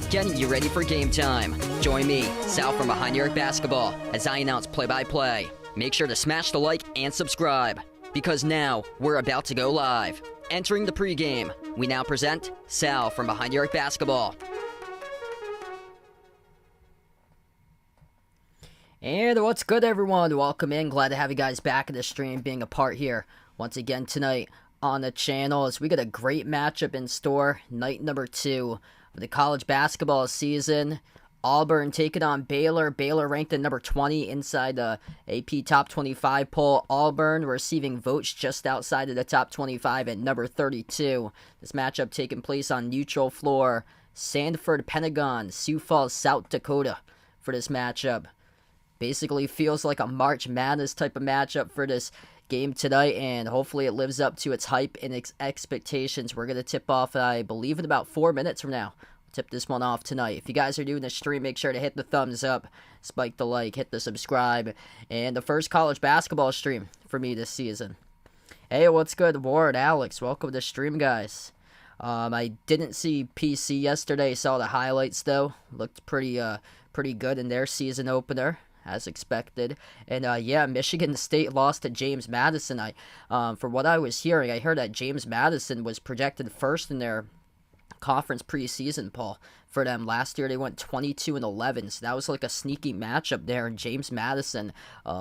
Getting you ready for game time. Join me, Sal from Behind Your Basketball, as I announce play-by-play. Make sure to smash the like and subscribe, because now we're about to go live. Entering the pregame, we now present Sal from Behind Your Basketball. And what's good, everyone? Welcome in. Glad to have you guys back in the stream, being a part here once again tonight on the channel, as we got a great matchup in store. Night number 2 of the college basketball season. Auburn taking on Baylor. Baylor ranked at number 20 inside the AP Top 25 poll. Auburn receiving votes just outside of the Top 25 at number 32. This matchup taking place on neutral floor, Sanford Pentagon, Sioux Falls, South Dakota, for this matchup. Basically feels like a March Madness type of matchup for this game tonight, and hopefully it lives up to its hype and expectations. We're going to tip off, I believe, in about 4 minutes from now. I'll tip this one off tonight. If you guys are doing the stream, make sure to hit the thumbs up, spike the like, hit the subscribe, and the first college basketball stream for me this season. Hey, what's good, Ward, Alex? Welcome to the stream, guys. I didn't see PC yesterday. Saw the highlights, though. Looked pretty good in their season opener, as expected. And yeah, Michigan State lost to James Madison. For what I was hearing, I heard that James Madison was projected first in their conference preseason poll for them. Last year they went 22-11, so that was like a sneaky matchup there, and James Madison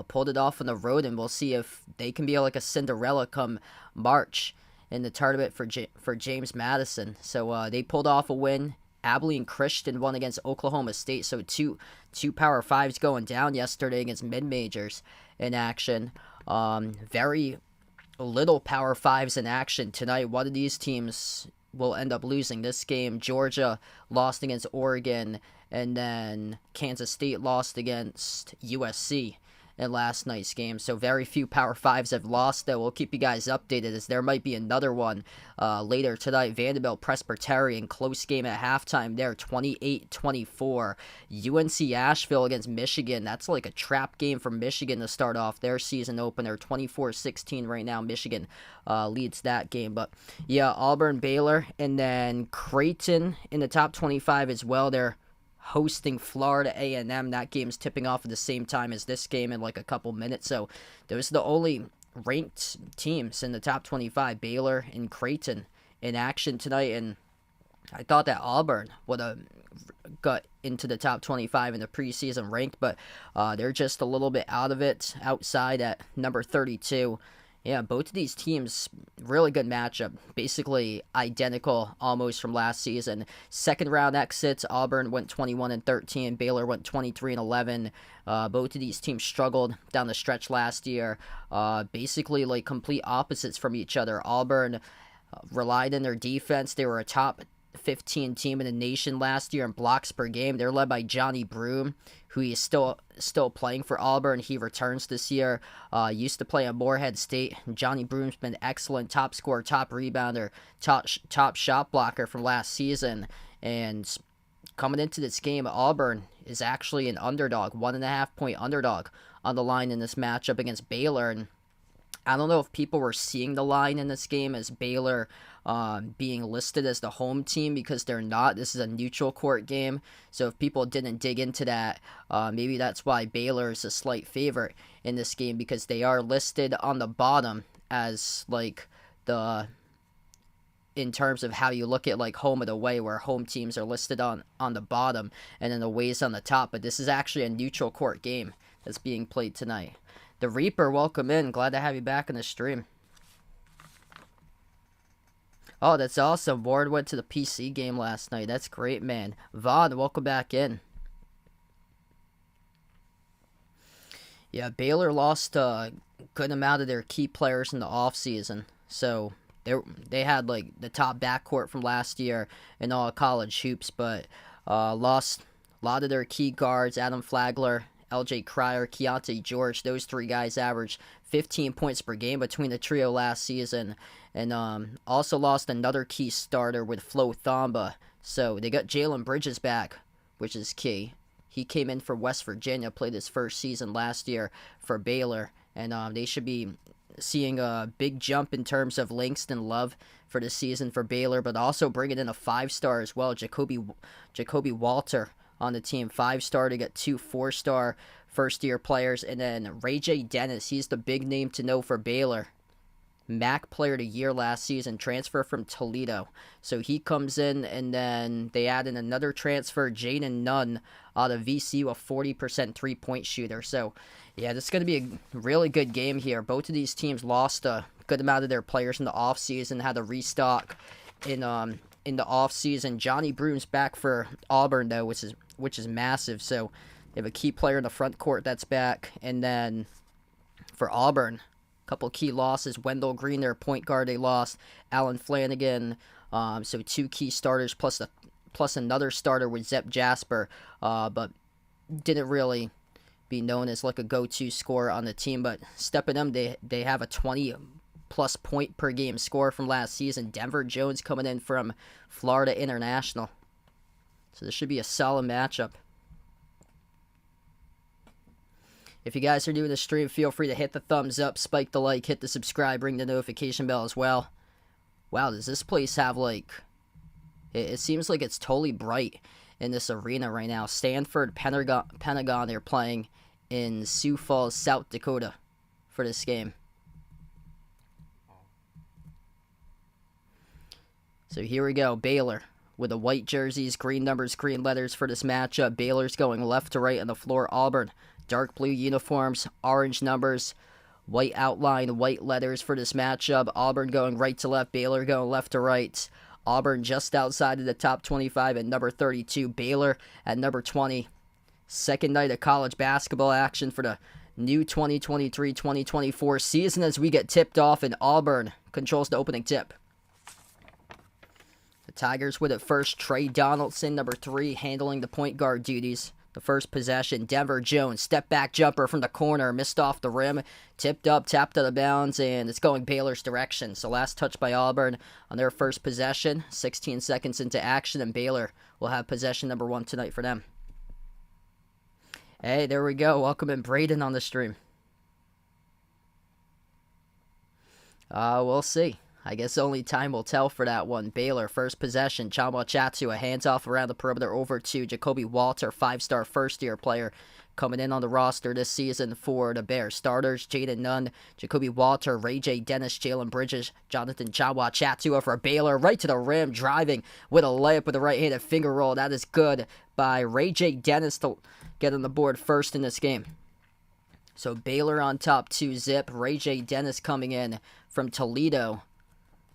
pulled it off on the road, and we'll see if they can be like a Cinderella come March in the tournament for James Madison. So they pulled off a win. Abilene Christian won against Oklahoma State, so two Power 5s going down yesterday against mid-majors in action. Very little Power 5s in action tonight. One of these teams will end up losing this game. Georgia lost against Oregon, and then Kansas State lost against USC in last night's game. So very few Power 5s have lost, though. We'll keep you guys updated, as there might be another one later tonight. Vanderbilt Presbyterian, close game at halftime there, 28-24. UNC Asheville against Michigan. That's like a trap game for Michigan to start off their season opener. 24-16 right now. Michigan leads that game. But yeah, Auburn, Baylor, and then Creighton in the top 25 as well. They're hosting Florida A&M. That game's tipping off at the same time as this game in like a couple minutes. So those are the only ranked teams in the top 25, Baylor and Creighton, in action tonight. And I thought that Auburn would have got into the top 25 in the preseason ranked, but they're just a little bit out of it, outside at number 32. Yeah, both of these teams, really good matchup. Basically identical almost from last season. Second round exits, Auburn went 21-13, Baylor went 23-11. Both of these teams struggled down the stretch last year. Basically like complete opposites from each other. Auburn relied on their defense. They were a top 15 team in the nation last year in blocks per game. They're led by Johnny Broome, who is still playing for Auburn. He returns this year. Used to play at Morehead State. Johnny Broome's been excellent, top scorer, top rebounder, top shot blocker from last season. And coming into this game, Auburn is actually an underdog, 1.5 point underdog on the line in this matchup against Baylor. And I don't know if people were seeing the line in this game as Baylor being listed as the home team, because they're not. This is a neutral court game. So if people didn't dig into that, maybe that's why Baylor is a slight favorite in this game, because they are listed on the bottom as like in terms of how you look at like home and away, where home teams are listed on the bottom and then away's on the top. But this is actually a neutral court game that's being played tonight. The Reaper, welcome in. Glad to have you back in the stream. Oh, that's awesome. Ward went to the PC game last night. That's great, man. Vaughn, welcome back in. Yeah, Baylor lost a good amount of their key players in the offseason. So they had like the top backcourt from last year in all college hoops, but lost a lot of their key guards. Adam Flagler, LJ Cryer, Keontae George. Those three guys averaged 15 points per game between the trio last season. And also lost another key starter with Flo Thamba. So they got Jalen Bridges back, which is key. He came in for West Virginia, played his first season last year for Baylor. And they should be seeing a big jump in terms of Langston Love for the season for Baylor, but also bringing in a 5-star as well, Jacoby Walter on the team. 5-star to get 2 4-star first-year players. And then Ray J. Dennis, he's the big name to know for Baylor. MAC Player of the Year last season, transfer from Toledo. So he comes in, and then they add in another transfer, Jaden Nunn, out of VCU, a 40% three-point shooter. So, yeah, this is going to be a really good game here. Both of these teams lost a good amount of their players in the offseason, had to restock in the offseason. Johnny Broom's back for Auburn, though, which is massive. So they have a key player in the front court that's back. And then for Auburn, couple key losses. Wendell Green, their point guard, they lost. Alan Flanagan, so 2 key starters plus another starter with Zep Jasper, but didn't really be known as like a go-to scorer on the team. But stepping up, they have a 20-plus point per game score from last season. Denver Jones coming in from Florida International. So this should be a solid matchup. If you guys are new to the stream, feel free to hit the thumbs up, spike the like, hit the subscribe, ring the notification bell as well. Wow, does this place have like... It seems like it's totally bright in this arena right now. Stanford Pentagon, they're playing in Sioux Falls, South Dakota for this game. So here we go, Baylor with the white jerseys, green numbers, green letters for this matchup. Baylor's going left to right on the floor. Auburn, dark blue uniforms, orange numbers, white outline, white letters for this matchup. Auburn going right to left, Baylor going left to right. Auburn just outside of the top 25 at number 32. Baylor at number 20. Second night of college basketball action for the new 2023-2024 season as we get tipped off, and Auburn controls the opening tip. The Tigers with it first. Trey Donaldson, number 3, handling the point guard duties. The first possession, Denver Jones, step back jumper from the corner, missed off the rim, tipped up, tapped out of bounds, and it's going Baylor's direction. So last touch by Auburn on their first possession, 16 seconds into action, and Baylor will have possession number 1 tonight for them. Hey, there we go. Welcome in Braden on the stream. We'll see. I guess only time will tell for that one. Baylor, first possession. Chamba Chatu, a handoff around the perimeter over to Jacoby Walter, 5-star first-year player coming in on the roster this season for the Bears. Starters, Jaden Nunn, Jacoby Walter, Ray J. Dennis, Jalen Bridges, Jonathan Chamba Chatu for Baylor, right to the rim, driving with a layup with a right-handed finger roll. That is good by Ray J. Dennis to get on the board first in this game. So Baylor on top 2-zip. Ray J. Dennis coming in from Toledo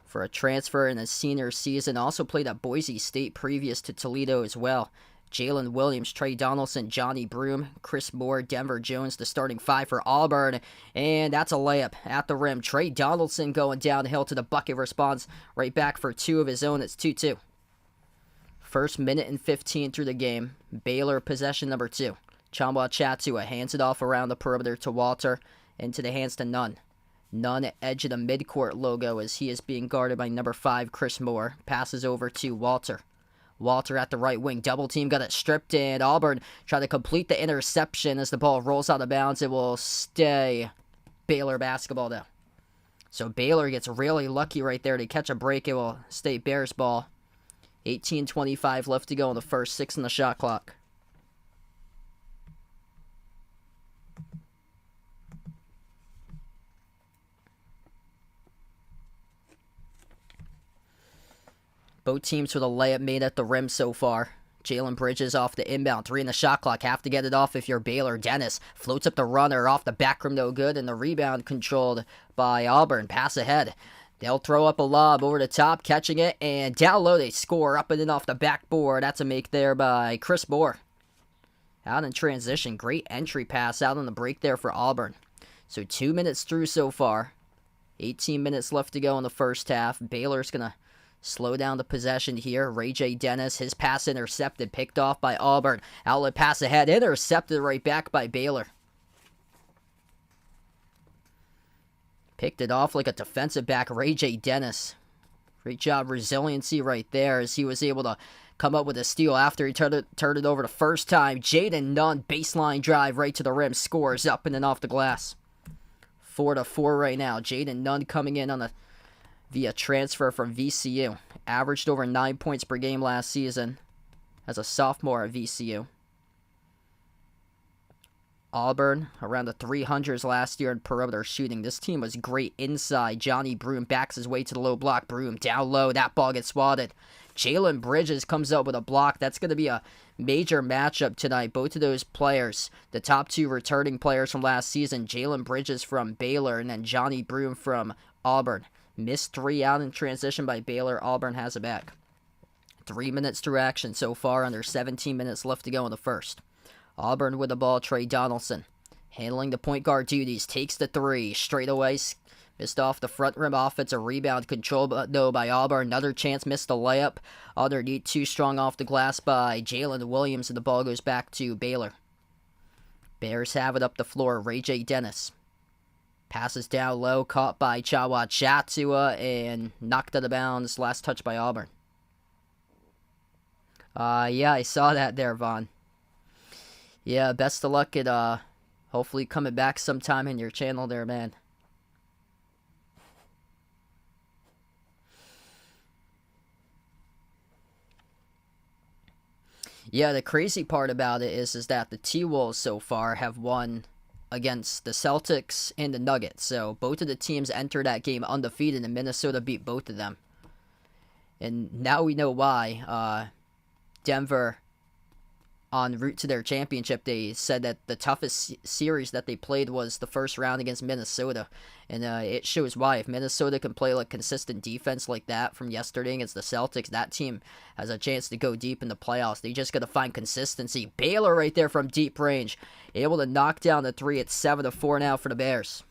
for a transfer in his senior season. Also played at Boise State previous to Toledo as well. Jalen Williams, Trey Donaldson, Johnny Broom, Chris Moore, Denver Jones, the starting 5 for Auburn. And that's a layup at the rim. Trey Donaldson going downhill to the bucket, responds right back for 2 of his own. It's 2-2. First minute and 15 through the game. Baylor possession number 2. Chamba Chatua hands it off around the perimeter to Walter, into the hands to Nunn. Nunn edge of the midcourt logo as he is being guarded by number 5, Chris Moore. Passes over to Walter. Walter at the right wing. Double team, got it stripped, and Auburn try to complete the interception as the ball rolls out of bounds. It will stay Baylor basketball though. So Baylor gets really lucky right there to catch a break. It will stay Bears ball. 18:25 left to go in the first, 6 on the shot clock. Both teams with a layup made at the rim so far. Jalen Bridges off the inbound. 3 in the shot clock. Have to get it off if you're Baylor. Dennis floats up the runner off the back rim, no good. And the rebound controlled by Auburn. Pass ahead. They'll throw up a lob over the top, catching it. And down low, they score up and in off the backboard. That's a make there by Chris Moore. Out in transition. Great entry pass out on the break there for Auburn. So 2 minutes through so far. 18 minutes left to go in the first half. Baylor's going to slow down the possession here. Ray J. Dennis, his pass intercepted, picked off by Auburn. Outlet pass ahead, intercepted right back by Baylor. Picked it off like a defensive back, Ray J. Dennis. Great job, resiliency right there as he was able to come up with a steal after he turned it over the first time. Jaden Nunn, baseline drive right to the rim, scores up and then off the glass. 4-4 right now. Jaden Nunn coming in on via transfer from VCU. Averaged over 9 points per game last season as a sophomore at VCU. Auburn, around the 300s last year in perimeter shooting. This team was great inside. Johnny Broome backs his way to the low block. Broome down low. That ball gets swatted. Jalen Bridges comes up with a block. That's going to be a major matchup tonight. Both of those players, the top 2 returning players from last season, Jalen Bridges from Baylor and then Johnny Broome from Auburn. Missed 3 out in transition by Baylor. Auburn has it back. 3 minutes through action so far, under 17 minutes left to go in the first. Auburn with the ball, Trey Donaldson. Handling the point guard duties, takes the 3. Straight away, missed off the front rim offensive rebound control, but no, by Auburn. Another chance, missed the layup. Underneath, too strong off the glass by Jalen Williams, and the ball goes back to Baylor. Bears have it up the floor, Ray J. Dennis. Passes down low, caught by Chawa Chatua, and knocked out of bounds. Last touch by Auburn. Yeah, I saw that there, Vaughn. Yeah, best of luck at, hopefully coming back sometime in your channel there, man. Yeah, the crazy part about it is that the T-Wolves so far have won against the Celtics and the Nuggets. So both of the teams entered that game undefeated, and Minnesota beat both of them. And now we know why. Denver, en route to their championship, they said that the toughest series that they played was the first round against Minnesota. And it shows why. If Minnesota can play like consistent defense like that from yesterday against the Celtics, that team has a chance to go deep in the playoffs. They just got to find consistency. Baylor right there from deep range, able to knock down the 3. It's 7-4 now for the Bears.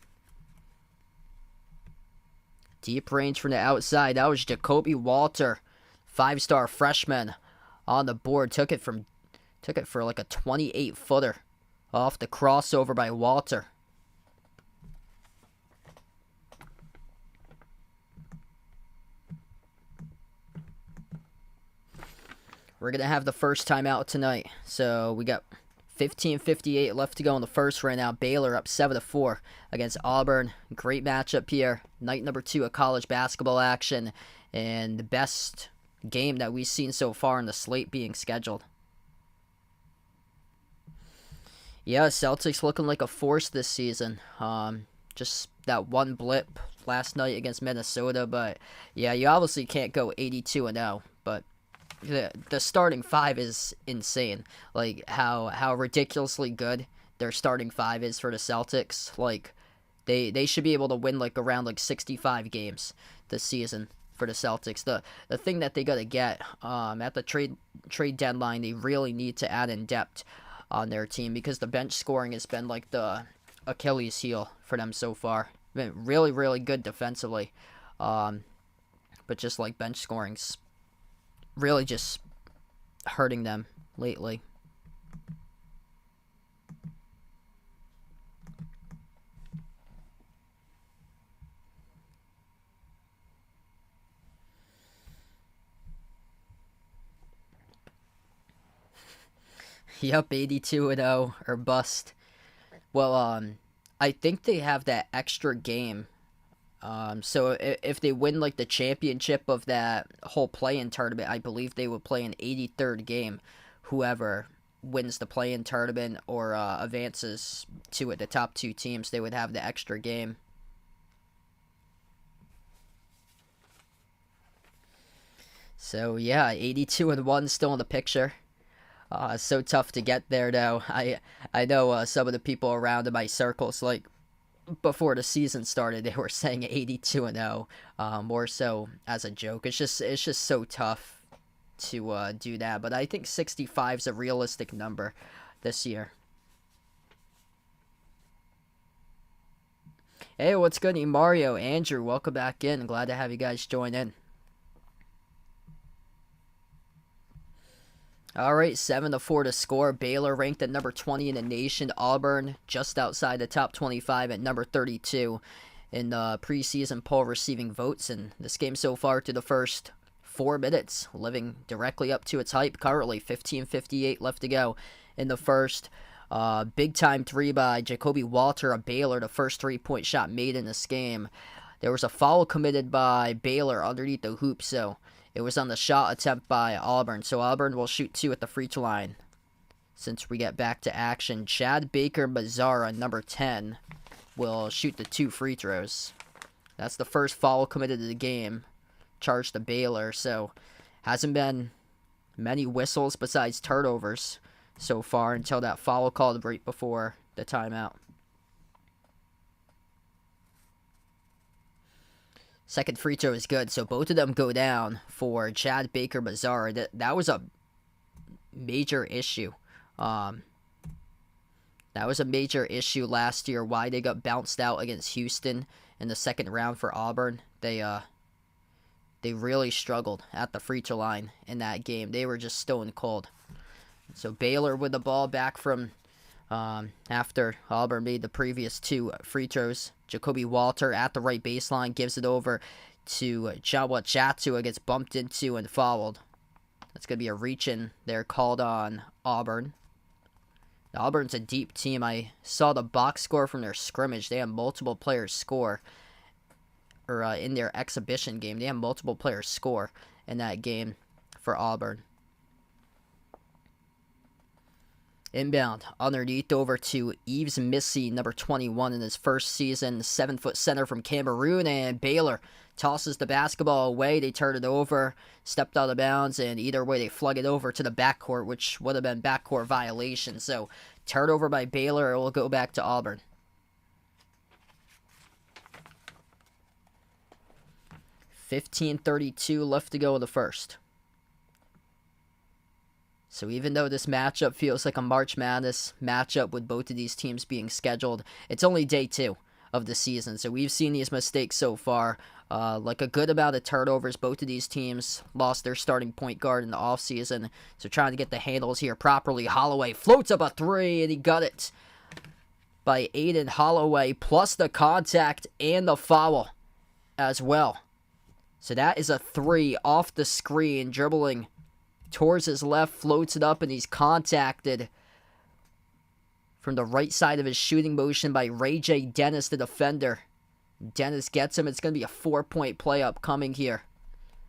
Deep range from the outside. That was Jacoby Walter, 5-star freshman, on the board. Took it for like a 28-footer off the crossover by Walter. We're going to have the first timeout tonight. So we got 15:58 left to go in the first right now. Baylor up 7-4 against Auburn. Great matchup here. Night number 2 of college basketball action. And the best game that we've seen so far in the slate being scheduled. Yeah, Celtics looking like a force this season. Just that one blip last night against Minnesota. But yeah, you obviously can't go 82-0. But the starting 5 is insane. Like how ridiculously good their starting 5 is for the Celtics. Like they should be able to win like around like 65 games this season for the Celtics. The thing that they got to get at the trade deadline, they really need to add in depth on their team, because the bench scoring has been like the Achilles heel for them so far. Been really, really good defensively, but just like bench scoring's really just hurting them lately. Yep, 82-0 or bust. Well, I think they have that extra game. So if they win like the championship of that whole play-in tournament, I believe they would play an 83rd game. Whoever wins the play-in tournament or advances to it, the top 2 teams, they would have the extra game. So yeah, 82-1 still in the picture. So tough to get there, though. I know some of the people around in my circles, like before the season started, they were saying 82-0, more so as a joke. It's just so tough to do that. But I think 65 is a realistic number this year. Hey, what's good, Mario, Andrew? Welcome back in. Glad to have you guys join in. All right, 7-4 to score. Baylor ranked at number 20 in the nation. Auburn just outside the top 25 at number 32 in the preseason poll receiving votes. And this game so far to the first 4 minutes, living directly up to its hype. Currently 15:58 left to go in the first. Big time 3 by Jacoby Walter of Baylor, the first 3-point shot made in this game. There was a foul committed by Baylor underneath the hoop, so it was on the shot attempt by Auburn. So Auburn will shoot 2 at the free throw line. Since we get back to action, Chad Baker Mazzara, number 10, will shoot the 2 free throws. That's the first foul committed to the game, charged to Baylor. So hasn't been many whistles besides turnovers so far until that foul called right before the timeout. Second free throw is good, so both of them go down for Chad Baker Mazzara. That was a major issue. That was a major issue last year, why they got bounced out against Houston in the second round for Auburn. They really struggled at the free throw line in that game. They were just stone cold. So Baylor with the ball back from after Auburn made the previous 2 free throws. Jacoby Walter at the right baseline gives it over to Jawa Chatua, gets bumped into and fouled. That's going to be a reach-in there called on Auburn. Auburn's a deep team. I saw the box score from their scrimmage. They have multiple players score. Or in their exhibition game, they have multiple players score in that game for Auburn. Inbound, underneath over to Yves Missy, number 21 in his first season, 7-foot center from Cameroon, and Baylor tosses the basketball away. They turn it over, stepped out of bounds, and either way they flug it over to the backcourt, which would have been backcourt violation. So, turnover by Baylor, it will go back to Auburn. $15:32 left to go in the first. So even though this matchup feels like a March Madness matchup with both of these teams being scheduled, it's only day 2 of the season. So we've seen these mistakes so far. Like a good amount of turnovers. Both of these teams lost their starting point guard in the offseason. So trying to get the handles here properly. Holloway floats up a 3, and he got it by Aiden Holloway, plus the contact and the foul as well. So that is a 3 off the screen, dribbling towards his left, floats it up, and he's contacted from the right side of his shooting motion by Ray J. Dennis, the defender. Dennis gets him. It's going to be a 4-point play upcoming here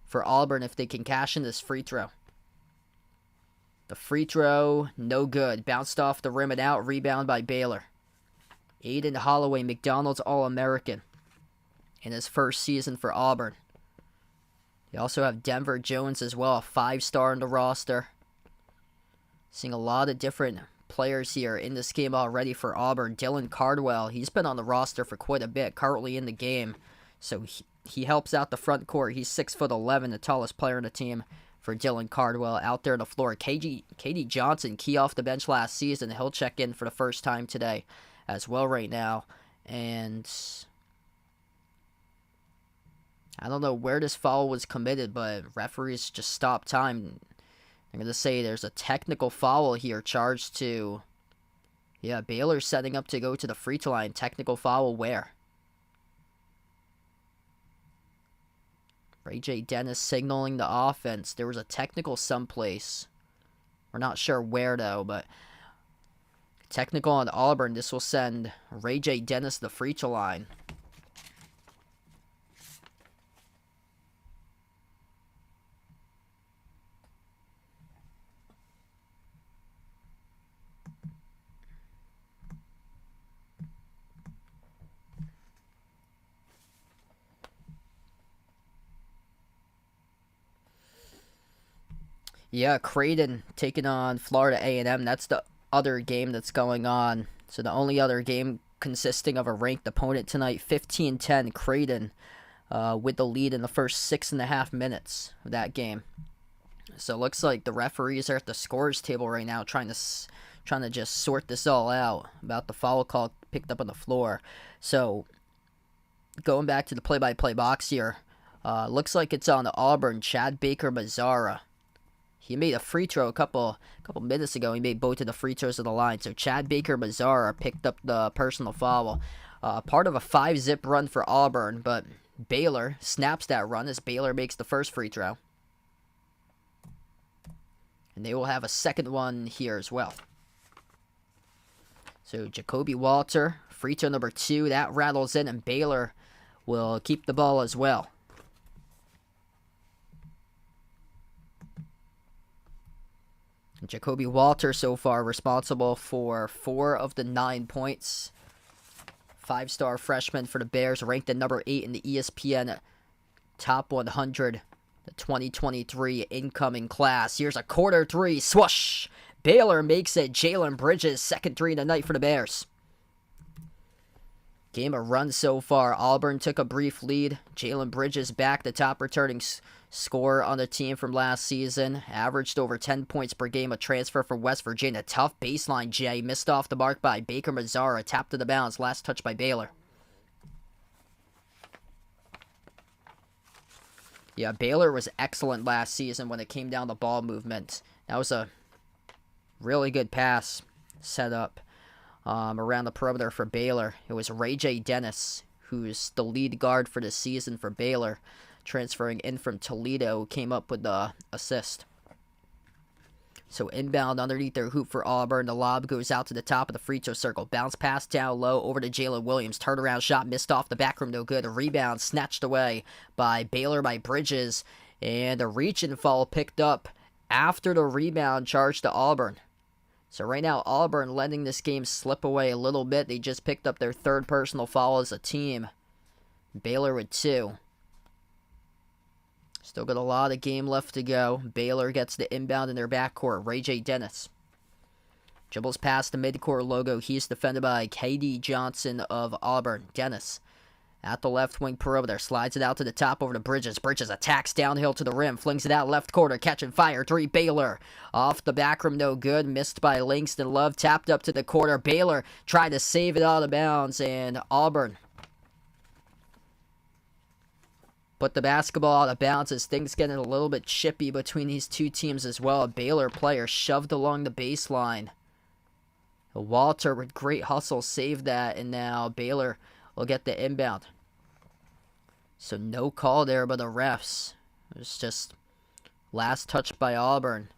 for Auburn if they can cash in this free throw. The free throw, no good. Bounced off the rim and out. Rebound by Baylor. Aiden Holloway, McDonald's All-American in his first season for Auburn. They also have Denver Jones as well, a 5-star in the roster. Seeing a lot of different players here in this game already for Auburn. Dylan Cardwell, he's been on the roster for quite a bit, currently in the game. So he helps out the front court. He's 6'11", the tallest player on the team for Dylan Cardwell out there on the floor. KD Johnson, key off the bench last season. He'll check in for the first time today as well right now. And I don't know where this foul was committed, but referees just stopped time. I'm going to say there's a technical foul here charged to, Baylor setting up to go to the free throw line. Technical foul where? Ray J. Dennis signaling the offense. There was a technical someplace. We're not sure where though, but technical on Auburn. This will send Ray J. Dennis the free throw line. Yeah, Creighton taking on Florida A&M. That's the other game that's going on. So the only other game consisting of a ranked opponent tonight, 15-10 Creighton with the lead in the first 6.5 minutes of that game. So it looks like the referees are at the scores table right now trying to just sort this all out about the foul call picked up on the floor. So going back to the play-by-play box here, looks like it's on Auburn, Chad Baker-Mazzara. He made a free throw a couple minutes ago. He made both of the free throws of the line. So Chad Baker-Mazzara picked up the personal foul. Part of a 5-zip run for Auburn, but Baylor snaps that run as Baylor makes the first free throw. And they will have a second one here as well. So Jacoby Walter, free throw number 2, that rattles in, and Baylor will keep the ball as well. Jacoby Walter so far responsible for 4 of the 9 points. 5-star freshman for the Bears, ranked at number 8 in the ESPN Top 100, the 2023 incoming class. Here's a corner 3, swoosh! Baylor makes it. Jalen Bridges, second 3 of the night for the Bears. Game of run so far. Auburn took a brief lead. Jalen Bridges back, the top returning scorer on the team from last season. Averaged over 10 points per game. A transfer from West Virginia. Tough baseline, Jay. Missed off the mark by Baker-Mazzara. Tapped to the bounce. Last touch by Baylor. Yeah, Baylor was excellent last season when it came down to ball movement. That was a really good pass set up around the perimeter for Baylor. It was Ray J. Dennis, who's the lead guard for the season for Baylor, transferring in from Toledo, came up with the assist. So inbound underneath their hoop for Auburn. The lob goes out to the top of the free throw circle. Bounce pass down low over to Jalen Williams. Turnaround shot missed off the back rim, no good. A rebound snatched away by Baylor by Bridges. And a reach and fall picked up after the rebound charged to Auburn. So right now, Auburn letting this game slip away a little bit. They just picked up their 3rd personal foul as a team. Baylor with 2. Still got a lot of game left to go. Baylor gets the inbound in their backcourt. Ray J. Dennis dribbles past the midcourt logo. He's defended by KD Johnson of Auburn. Dennis at the left wing perimeter. Slides it out to the top over to Bridges. Bridges attacks downhill to the rim. Flings it out left corner. Catching fire. 3 Baylor. Off the back rim, no good. Missed by Langston Love. Tapped up to the corner. Baylor tried to save it out of bounds. And Auburn put the basketball out of bounds as things getting a little bit chippy between these two teams as well. A Baylor player shoved along the baseline. Walter with great hustle saved that, and now Baylor will get the inbound. So no call there by the refs. It was just last touch by Auburn.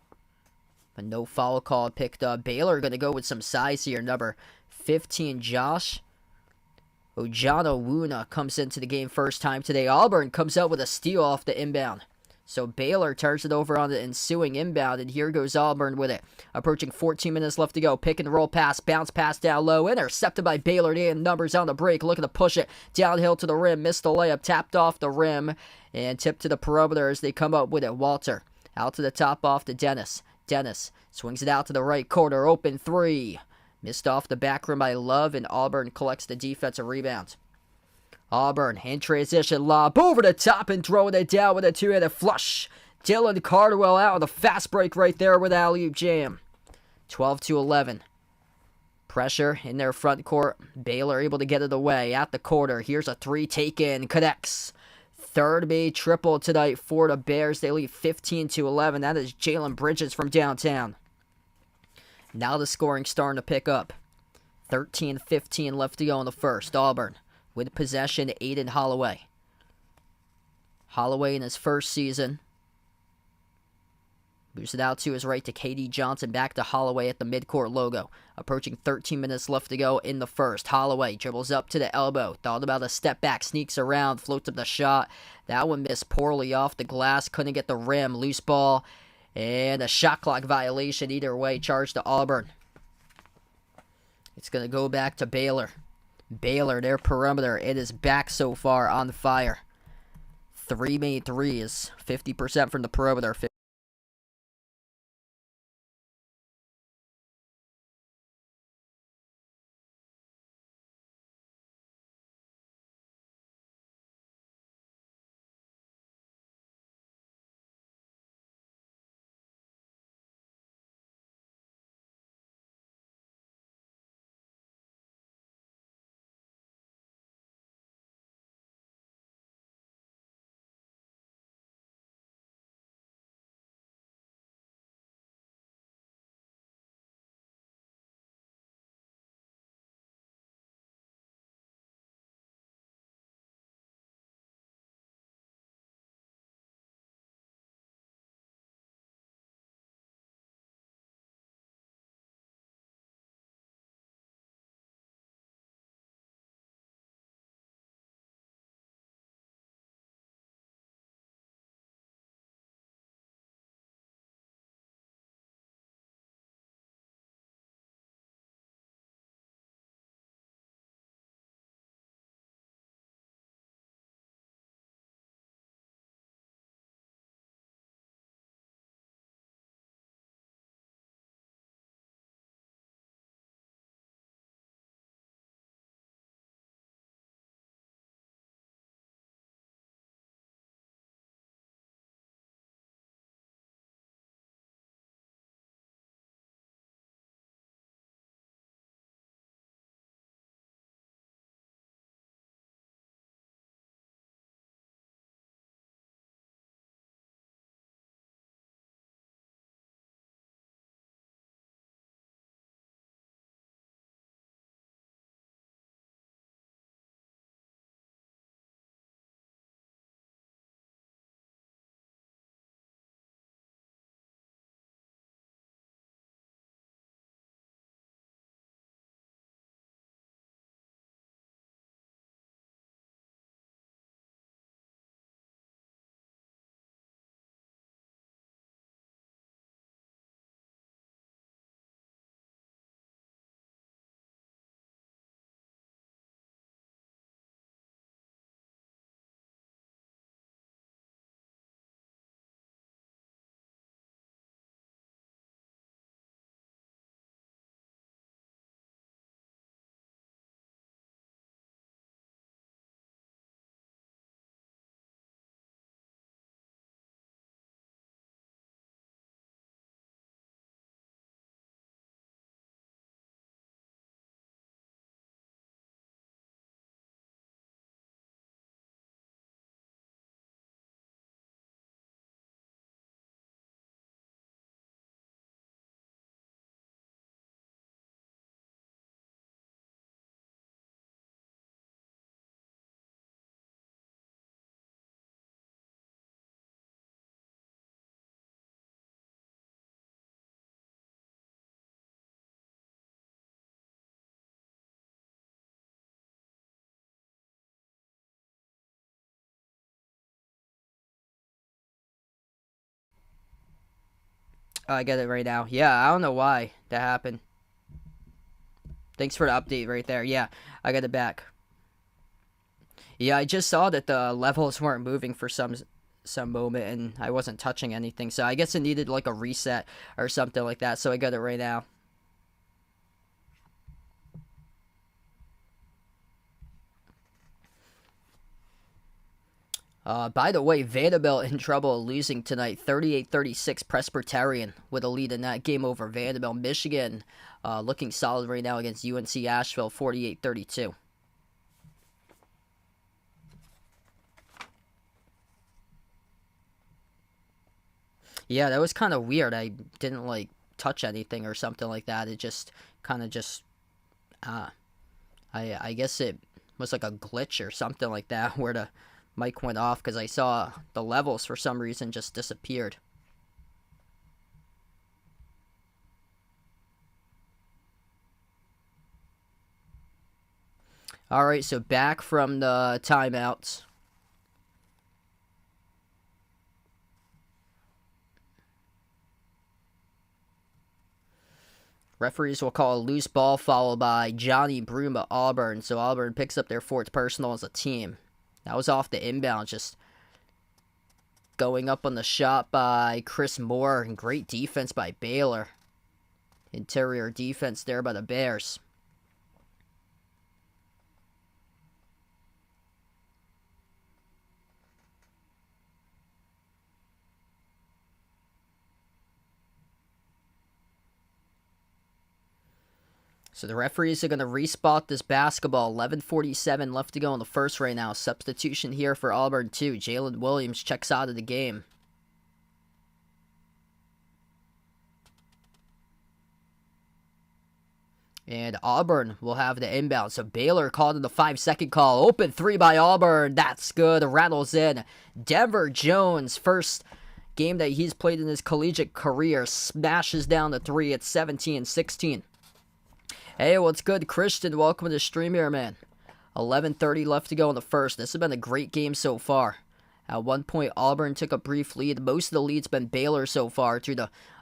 But no foul call picked up. Baylor going to go with some size here. Number 15, Josh Ojanowuna comes into the game first time today. Auburn comes out with a steal off the inbound. So Baylor turns it over on the ensuing inbound, and here goes Auburn with it. Approaching 14 minutes left to go. Pick and roll pass, bounce pass down low, intercepted by Baylor. They have numbers on the break, looking to push it downhill to the rim. Missed the layup, tapped off the rim, and tipped to the perimeter as they come up with it. Walter out to the top off to Dennis. Dennis swings it out to the right corner, open 3. Missed off the back rim by Love, and Auburn collects the defensive rebound. Auburn in transition, lob over the top and throwing it down with a 2-handed flush. Dylan Cardwell out with a fast break right there with alley-oop jam. 12-11. Pressure in their front court. Baylor able to get it away at the corner. Here's a 3 taken, connects. Third made triple tonight for the Bears. They lead 15-11. That is Jalen Bridges from downtown. Now the scoring starting to pick up. 13-15 left to go in the first. Auburn with possession, Aiden Holloway. Holloway in his first season. Moves it out to his right to KD Johnson. Back to Holloway at the midcourt logo. Approaching 13 minutes left to go in the first. Holloway dribbles up to the elbow. Thought about a step back. Sneaks around. Floats up the shot. That one missed poorly off the glass. Couldn't get the rim. Loose ball. And a shot clock violation. Either way, charged to Auburn. It's going to go back to Baylor. Baylor, their perimeter, it is back so far on fire. 3 made threes. 50% from the perimeter. I get it right now. Yeah, I don't know why that happened. Thanks for the update right there. Yeah, I got it back. Yeah, I just saw that the levels weren't moving for some moment, and I wasn't touching anything. So I guess it needed like a reset or something like that. So I got it right now. By the way, Vanderbilt in trouble losing tonight, 38-36 Presbyterian with a lead in that game over Vanderbilt. Michigan looking solid right now against UNC Asheville, 48-32. Yeah, that was kind of weird. I didn't like touch anything or something like that. It just kind of just, uh, I guess it was like a glitch or something like that where the mic went off because I saw the levels for some reason just disappeared. All right, so back from the timeouts. Referees will call a loose ball followed by Johnny Broom at Auburn. So Auburn picks up their fourth personal as a team. That was off the inbound, just going up on the shot by Chris Moore. And great defense by Baylor. Interior defense there by the Bears. So the referees are going to respot this basketball. 11:47 left to go in the first right now. Substitution here for Auburn, too. Jalen Williams checks out of the game. And Auburn will have the inbound. So Baylor called in the 5-second call. Open three by Auburn. That's good. Rattles in. Denver Jones, first game that he's played in his collegiate career, smashes down the three at 17-16. Hey, what's good, Christian? Welcome to the stream here, man. 11:30 left to go in the first. This has been a great game so far. At one point, Auburn took a brief lead. Most of the lead's been Baylor so far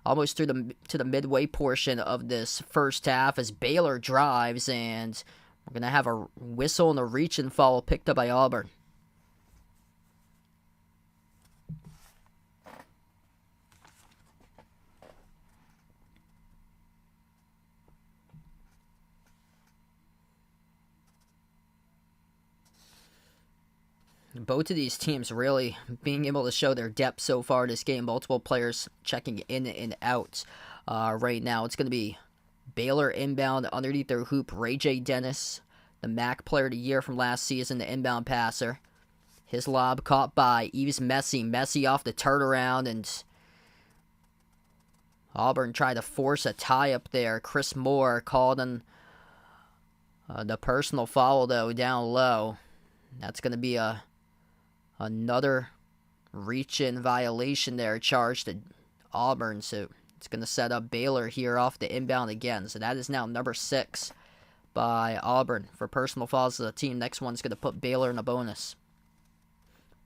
almost to the midway portion of this first half as Baylor drives, and we're going to have a whistle and a reach and foul picked up by Auburn. Both of these teams really being able to show their depth so far this game. Multiple players checking in and out right now. It's going to be Baylor inbound underneath their hoop. Ray J. Dennis, the MAC player of the year from last season, the inbound passer. His lob caught by Yves Messi. Messi off the turnaround, and Auburn tried to force a tie up there. Chris Moore called on the personal foul, though, down low. That's going to be another reach-in violation there charged to Auburn, so it's going to set up Baylor here off the inbound again. So that is now number 6 by Auburn for personal fouls of the team. Next one's going to put Baylor in a bonus.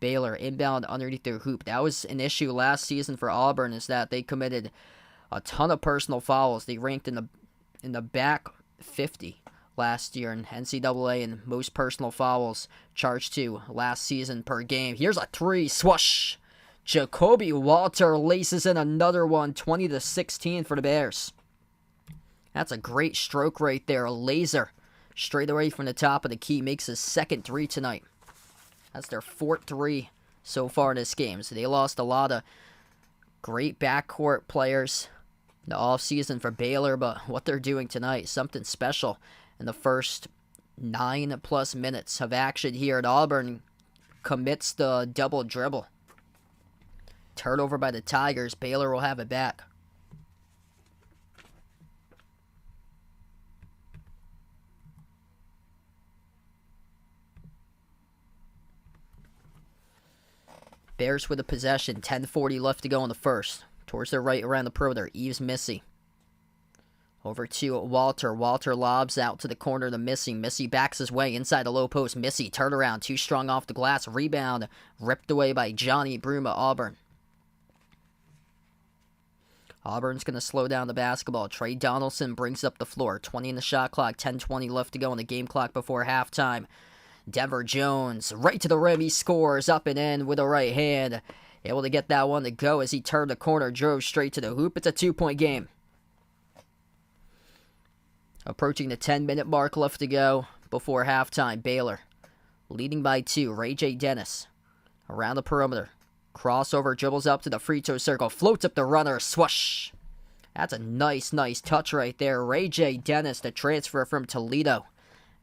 Baylor inbound underneath their hoop. That was an issue last season for Auburn, is that they committed a ton of personal fouls. They ranked in the back 50 last year in NCAA and most personal fouls charged to last season per game. Here's a three, swoosh. Jacoby Walter laces in another one, 20-16 for the Bears. That's a great stroke right there, a laser straight away from the top of the key. Makes his second three tonight. That's their fourth three so far in this game. So they lost a lot of great backcourt players in the offseason for Baylor, but what they're doing tonight, something special. In the first 9+ minutes of action here at Auburn, commits the double dribble. Turnover by the Tigers. Baylor will have it back. Bears with the possession. 10:40 left to go in the first. Towards their right around the perimeter. Yves Messi. Over to Walter. Walter lobs out to the corner to Missy. Missy backs his way inside the low post. Missy turnaround. Too strong off the glass. Rebound ripped away by Johnny Broom of Auburn. Auburn's going to slow down the basketball. Trey Donaldson brings up the floor. 20 in the shot clock, 10:20 left to go in the game clock before halftime. Denver Jones, right to the rim, he scores up and in with a right hand. Able to get that one to go as he turned the corner, drove straight to the hoop. It's a 2-point game. Approaching the 10-minute mark left to go before halftime. Baylor leading by 2. Ray J. Dennis around the perimeter. Crossover, dribbles up to the free throw circle. Floats up the runner. Swoosh. That's a nice touch right there. Ray J. Dennis, the transfer from Toledo.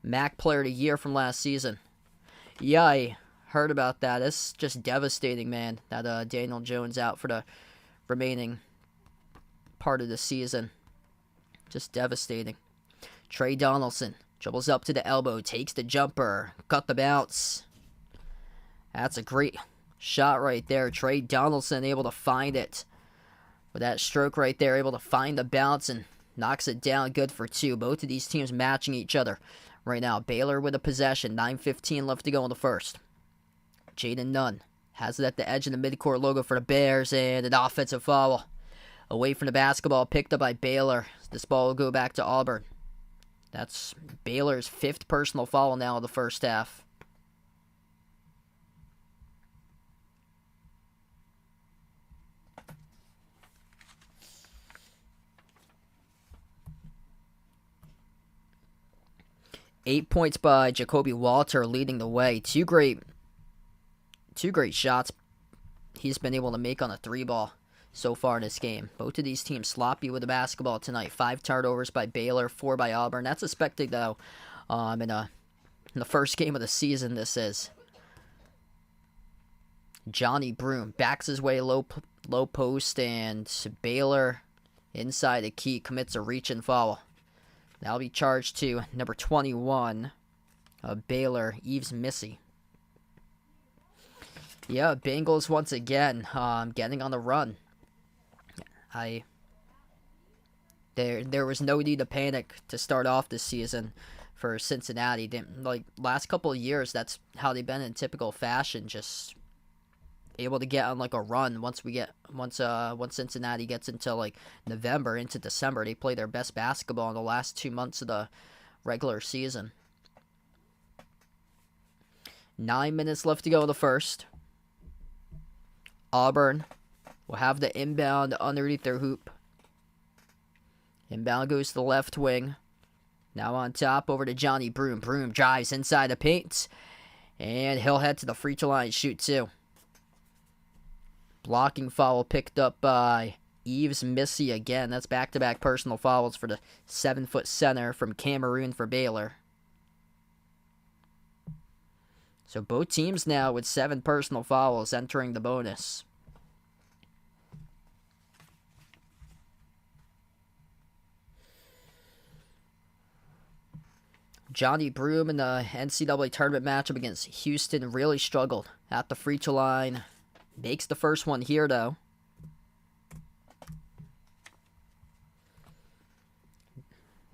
MAC Player of the Year from last season. Yeah, I heard about that. It's just devastating, man, that Daniel Jones out for the remaining part of the season. Just devastating. Trey Donaldson dribbles up to the elbow, takes the jumper, cut the bounce. That's a great shot right there. Trey Donaldson able to find it with that stroke right there, able to find the bounce and knocks it down. Good for 2. Both of these teams matching each other right now. Baylor with a possession, 9:15 left to go in the first. Jaden Nunn has it at the edge of the midcourt logo for the Bears, and an offensive foul away from the basketball, picked up by Baylor. This ball will go back to Auburn. That's Baylor's 5th personal foul now in the first half. Eight points by Jacoby Walter leading the way. Two great shots he's been able to make on a 3-ball so far in this game. Both of these teams sloppy with the basketball tonight. 5 turnovers by Baylor, 4 by Auburn. That's expected, though, in the first game of the season this is. Johnny Broome backs his way low post, and Baylor inside the key commits a reach and foul. That'll be charged to number 21 of Baylor, Yves Missy. Yeah, Bengals once again getting on the run. There was no need to panic to start off this season for Cincinnati. Last couple of years, that's how they've been in typical fashion, just able to get on like a run. Once Cincinnati gets into November into December, they play their best basketball in the last 2 months of the regular season. 9 minutes left to go in the first. Auburn will have the inbound underneath their hoop. Inbound goes to the left wing. Now on top, over to Johnny Broome. Broome drives inside the paint, and he'll head to the free throw line and shoot 2. Blocking foul picked up by Yves Missy again. That's back-to-back personal fouls for the 7-foot center from Cameroon for Baylor. So both teams now with 7 personal fouls entering the bonus. Johnny Broome in the NCAA tournament matchup against Houston really struggled at the free throw line. Makes the first one here, though.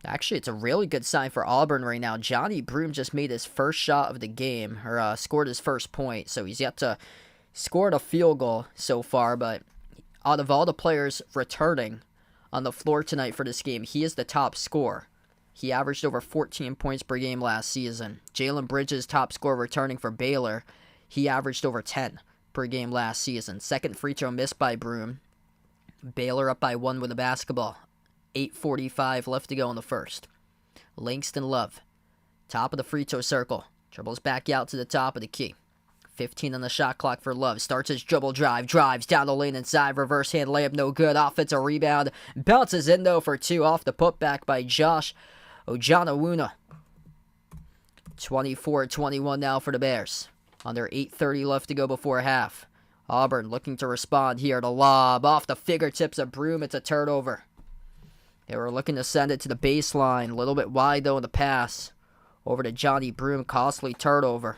Actually, it's a really good sign for Auburn right now. Johnny Broome just made his first shot of the game, or scored his first point, so he's yet to score a field goal so far, but out of all the players returning on the floor tonight for this game, he is the top scorer. He averaged over 14 points per game last season. Jalen Bridges, top scorer returning for Baylor, he averaged over 10 per game last season. Second free throw missed by Broome. Baylor up by 1 with the basketball. 8:45 left to go in the first. Langston Love, top of the free throw circle. Dribbles back out to the top of the key. 15 on the shot clock for Love. Starts his dribble drive. Drives down the lane inside. Reverse hand layup, no good. Offensive rebound. Bounces in, though, for 2 off the putback by Josh Ojanawuna. 24-21 now for the Bears. Under 8:30 left to go before half. Auburn looking to respond here. The lob off the fingertips of Broome. It's a turnover. They were looking to send it to the baseline. A little bit wide, though, in the pass. Over to Johnny Broome. Costly turnover.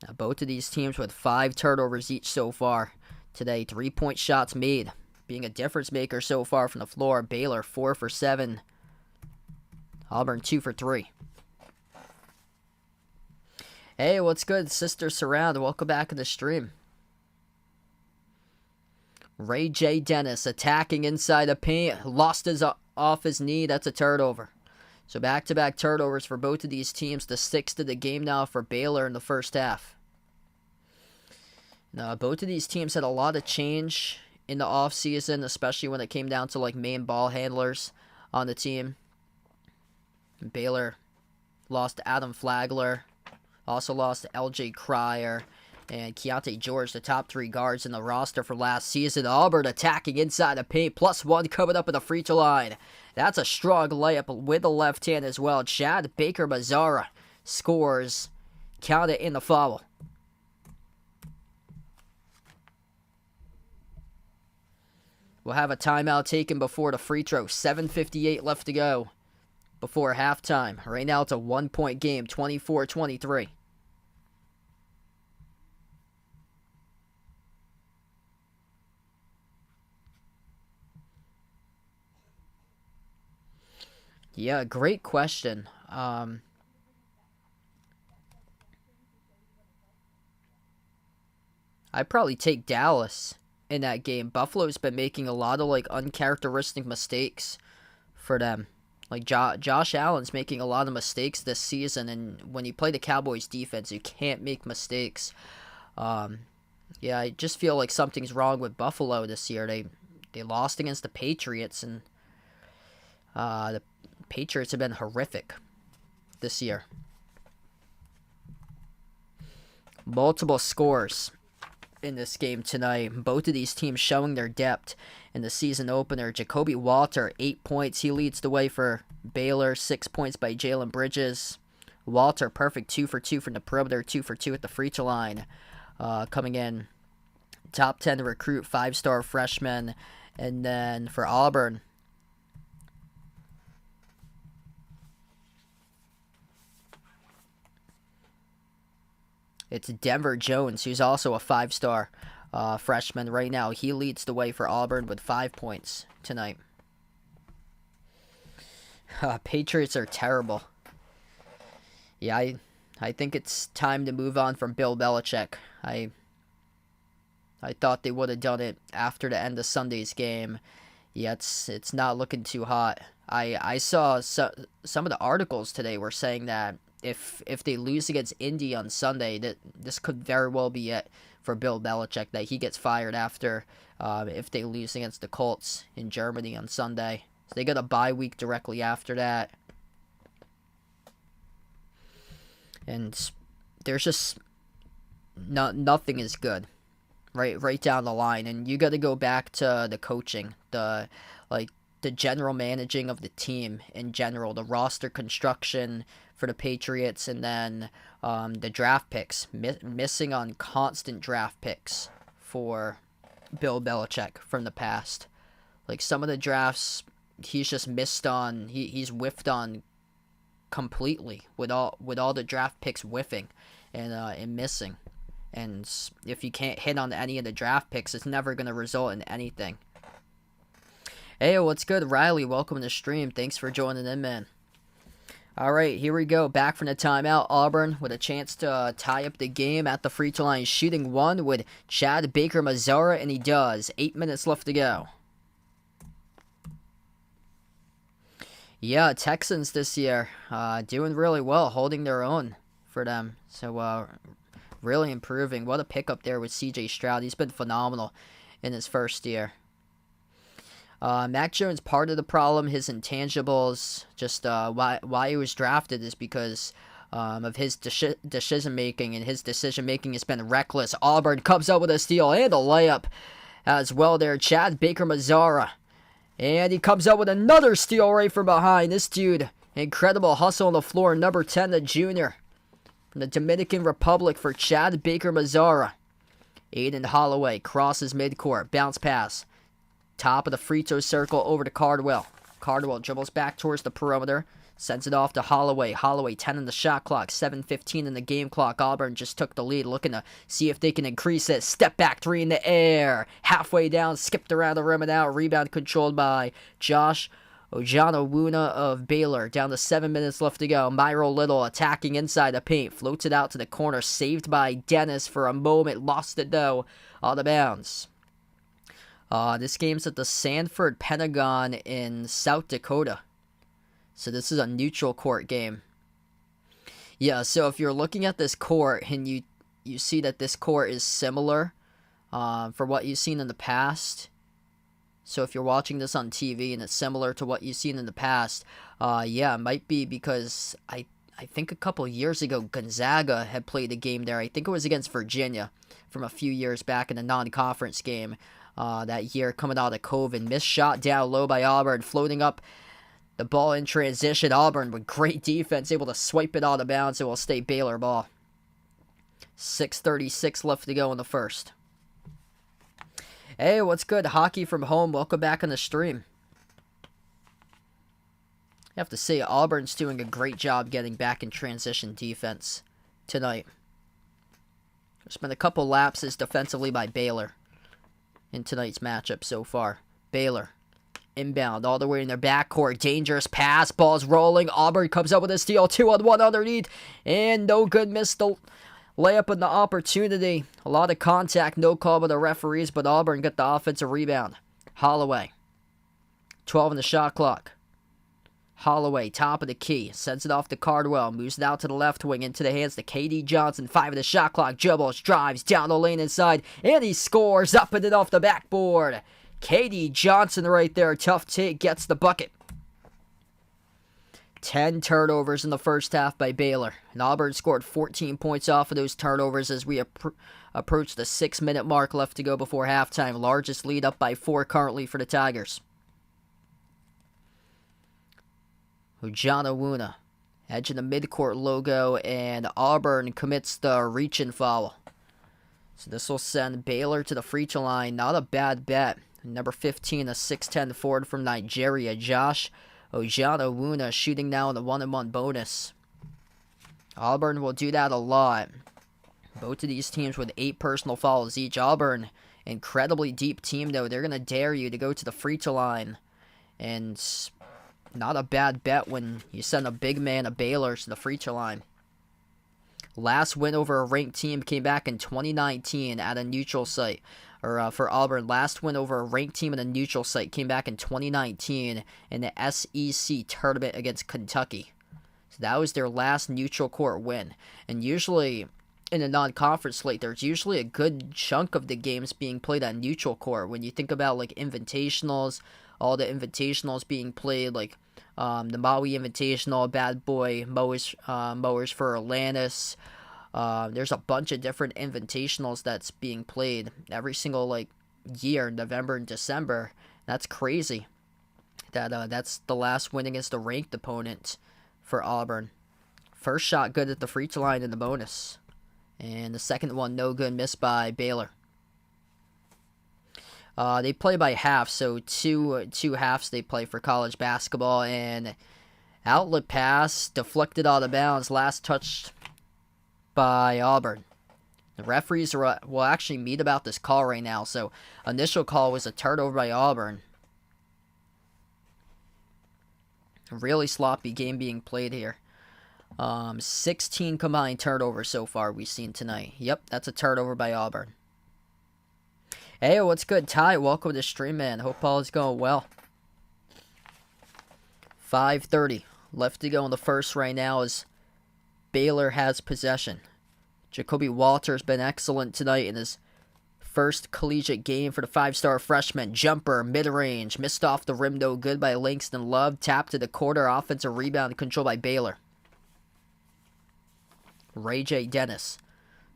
Now, both of these teams with 5 turnovers each so far today. 3-point shots made. Being a difference maker so far from the floor. Baylor 4 for 7. Auburn 2 for 3. Hey, what's good, Sister Surround? Welcome back to the stream. Ray J. Dennis attacking inside the paint. Lost his off his knee. That's a turnover. So back-to-back turnovers for both of these teams. The 6th of the game now for Baylor in the first half. Now, both of these teams had a lot of change in the offseason, especially when it came down to like main ball handlers on the team. Baylor lost Adam Flagler. Also lost LJ Cryer and Keontae George, the top 3 guards in the roster for last season. Auburn attacking inside the paint. +1 coming up at the free throw line. That's a strong layup with the left hand as well. Chad Baker-Mazara scores. Count it in the foul. We'll have a timeout taken before the free throw. 7:58 left to go before halftime. Right now it's a 1-point game, 24-23. Yeah, great question. I'd probably take Dallas in that game. Buffalo's been making a lot of like uncharacteristic mistakes for them. Like Josh Allen's making a lot of mistakes this season, and when you play the Cowboys defense, you can't make mistakes. Yeah, I just feel like something's wrong with Buffalo this year. They lost against the Patriots, and the Patriots have been horrific this year. Multiple scores in this game tonight. Both of these teams showing their depth in the season opener. Jacoby Walter, 8 points. He leads the way for Baylor. 6 points by Jalen Bridges. Walter, perfect 2 for 2 from the perimeter. 2 for 2 at the free throw line. Coming in top 10 recruit, 5-star freshman. And then for Auburn, it's Denver Jones, who's also a 5-star freshman right now. He leads the way for Auburn with 5 points tonight. Patriots are terrible. Yeah, I think it's time to move on from Bill Belichick. I thought they would have done it after the end of Sunday's game. Yeah, it's not looking too hot. I saw some of the articles today were saying that if they lose against Indy on Sunday, that this could very well be it for Bill Belichick, that he gets fired after if they lose against the Colts in Germany on Sunday. So they got a bye week directly after that. And there's just nothing is good right down the line, and you got to go back to the coaching, the general managing of the team in general, the roster construction for the Patriots, and then the draft picks, missing on constant draft picks for Bill Belichick from the past. Like some of the drafts, he's just missed on. He's whiffed on completely with all the draft picks whiffing and missing. And if you can't hit on any of the draft picks, it's never going to result in anything. Hey, what's good, Riley? Welcome to the stream. Thanks for joining in, man. All right, here we go. Back from the timeout. Auburn with a chance to tie up the game at the free throw line, shooting one with Chad Baker-Mazara, and he does. 8 minutes left to go. Yeah, Texans this year doing really well, holding their own for them. So really improving. What a pickup there with C.J. Stroud. He's been phenomenal in his first year. Mac Jones, part of the problem, his intangibles, just why he was drafted is because of his decision making, and his decision making has been reckless. Auburn comes up with a steal and a layup as well there. Chad Baker-Mazara. And he comes up with another steal right from behind. This dude, incredible hustle on the floor. Number 10, the junior from the Dominican Republic for Chad Baker-Mazara. Aiden Holloway crosses midcourt. Bounce pass. Top of the free throw circle over to Cardwell. Cardwell dribbles back towards the perimeter. Sends it off to Holloway. Holloway 10 in the shot clock. 7:15 in the game clock. Auburn just took the lead. Looking to see if they can increase it. Step back three in the air. Halfway down. Skipped around the rim and out. Rebound controlled by Josh Ojanawuna of Baylor. Down to 7 minutes left to go. Myro Little attacking inside the paint. Floats it out to the corner. Saved by Dennis for a moment. Lost it though. Out of bounds. This game's at the Sanford Pentagon in South Dakota. So this is a neutral court game. Yeah, so if you're looking at this court and you see that this court is similar for what you've seen in the past. So if you're watching this on TV and it's similar to what you've seen in the past, yeah, it might be because I think a couple years ago Gonzaga had played a game there. I think it was against Virginia from a few years back in a non-conference game that year coming out of COVID. Missed shot down low by Auburn, floating up the ball in transition. Auburn with great defense, able to swipe it out of bounds. It will stay Baylor ball. 6:36 left to go in the first. Hey, what's good? Hockey from home. Welcome back on the stream. I have to say, Auburn's doing a great job getting back in transition defense tonight. There's been a couple lapses defensively by Baylor in tonight's matchup so far. Baylor inbound all the way in their backcourt. Dangerous pass. Ball's rolling. Auburn comes up with a steal. 2-on-1 underneath. And no good. Missed the layup in the opportunity. A lot of contact. No call by the referees, but Auburn got the offensive rebound. Holloway. 12 on the shot clock. Holloway, top of the key. Sends it off to Cardwell. Moves it out to the left wing into the hands to KD Johnson. 5 of the shot clock. Dribbles. Drives down the lane inside. And he scores. Up and it off the backboard. KD Johnson right there. Tough take. Gets the bucket. 10 turnovers in the first half by Baylor. And Auburn scored 14 points off of those turnovers as we approach the 6-minute mark left to go before halftime. Largest lead up by 4 currently for the Tigers. Ujanawuna, edge of the midcourt logo, and Auburn commits the reach-in foul. So this will send Baylor to the free throw line. Not a bad bet. Number 15, a 6'10 forward from Nigeria, Josh Ujanawuna, shooting now in the 1-and-1 bonus. Auburn will do that a lot. Both of these teams with 8 personal fouls each. Auburn, incredibly deep team, though. They're going to dare you to go to the free throw line. And not a bad bet when you send a big man of Baylor to the free throw line. Last win over a ranked team came back in 2019 at a neutral site. For Auburn, last win over a ranked team at a neutral site came back in 2019 in the SEC tournament against Kentucky. So that was their last neutral court win. And usually in a non-conference slate, there's usually a good chunk of the games being played on neutral court. When you think about like invitationals, all the invitationals being played, like the Maui Invitational, Bad Boy Mowers for Atlantis. There's a bunch of different invitationals that's being played every single like year, November and December. That's crazy. That's the last win against a ranked opponent for Auburn. First shot good at the free throw line in the bonus, and the second one no good, missed by Baylor. They play by half, so two halves they play for college basketball. And outlet pass deflected out of bounds, last touched by Auburn. The referees will actually meet about this call right now. So initial call was a turnover by Auburn. A really sloppy game being played here. 16 combined turnovers so far we've seen tonight. Yep, that's a turnover by Auburn. Hey, what's good, Ty? Welcome to the stream, man. Hope all is going well. 5:30 left to go in the first right now as Baylor has possession. Jacoby Walter's been excellent tonight in his first collegiate game for the 5-star freshman. Jumper, mid-range, missed off the rim, no good by Langston Love. Tap to the quarter, offensive rebound controlled by Baylor. Ray J. Dennis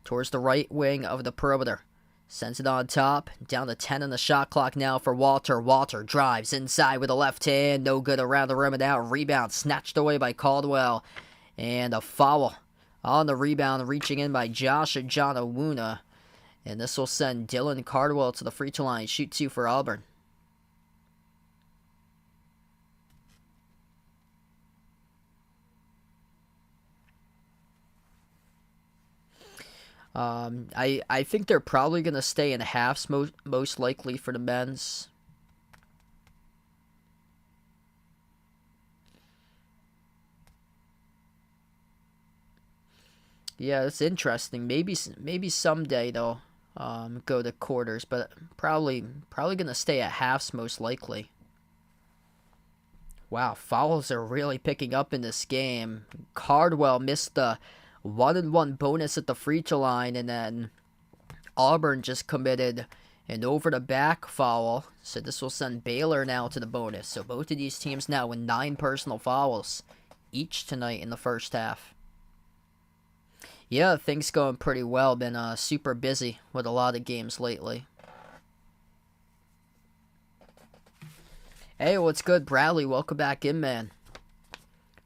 towards the right wing of the perimeter. Sends it on top. Down to 10 on the shot clock now for Walter. Walter drives inside with a left hand. No good around the rim and out. Rebound snatched away by Caldwell. And a foul on the rebound, reaching in by Josh Ujanawuna. And this will send Dylan Cardwell to the free throw line. Shoot 2 for Auburn. I think they're probably going to stay in halves most likely for the men's. Yeah, it's interesting. Maybe someday though. go to quarters, but probably gonna stay at halves most likely. Wow, fouls are really picking up in this game. Cardwell missed the 1-and-1 bonus at the free throw line, and then Auburn just committed an over-the-back foul, so this will send Baylor now to the bonus. So both of these teams now with 9 personal fouls each tonight in the first half. Yeah, things going pretty well. Been super busy with a lot of games lately. Hey, what's good, Bradley? Welcome back in, man.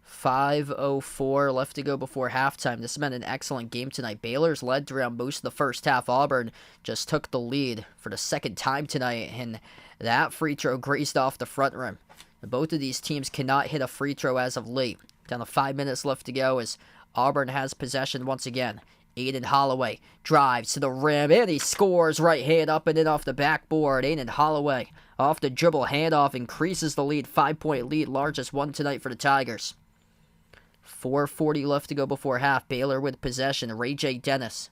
5:04 left to go before halftime. This has been an excellent game tonight. Baylor's led throughout most of the first half. Auburn just took the lead for the second time tonight, and that free throw grazed off the front rim. Both of these teams cannot hit a free throw as of late. Down to 5 minutes left to go as Auburn has possession once again. Aiden Holloway drives to the rim, and he scores right hand up and in off the backboard. Aiden Holloway off the dribble handoff increases the lead. 5-point lead, largest one tonight for the Tigers. 4:40 left to go before half. Baylor with possession. Ray J. Dennis.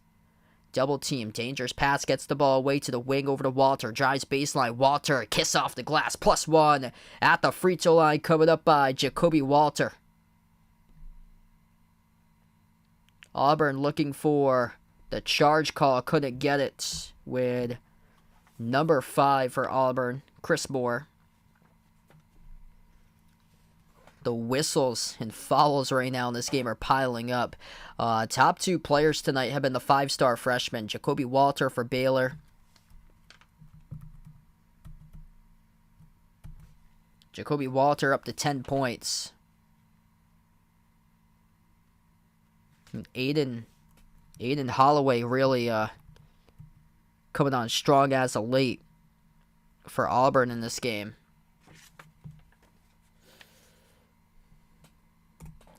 Double team. Dangerous pass gets the ball away to the wing over to Walter. Drives baseline. Walter, kiss off the glass. +1 at the free throw line coming up by Jacoby Walter. Auburn looking for the charge call. Couldn't get it with number 5 for Auburn, Chris Moore. The whistles and fouls right now in this game are piling up. Top 2 players tonight have been the 5-star freshman, Jacoby Walter for Baylor. Jacoby Walter up to 10 points. And Aiden Holloway really coming on strong as of late for Auburn in this game.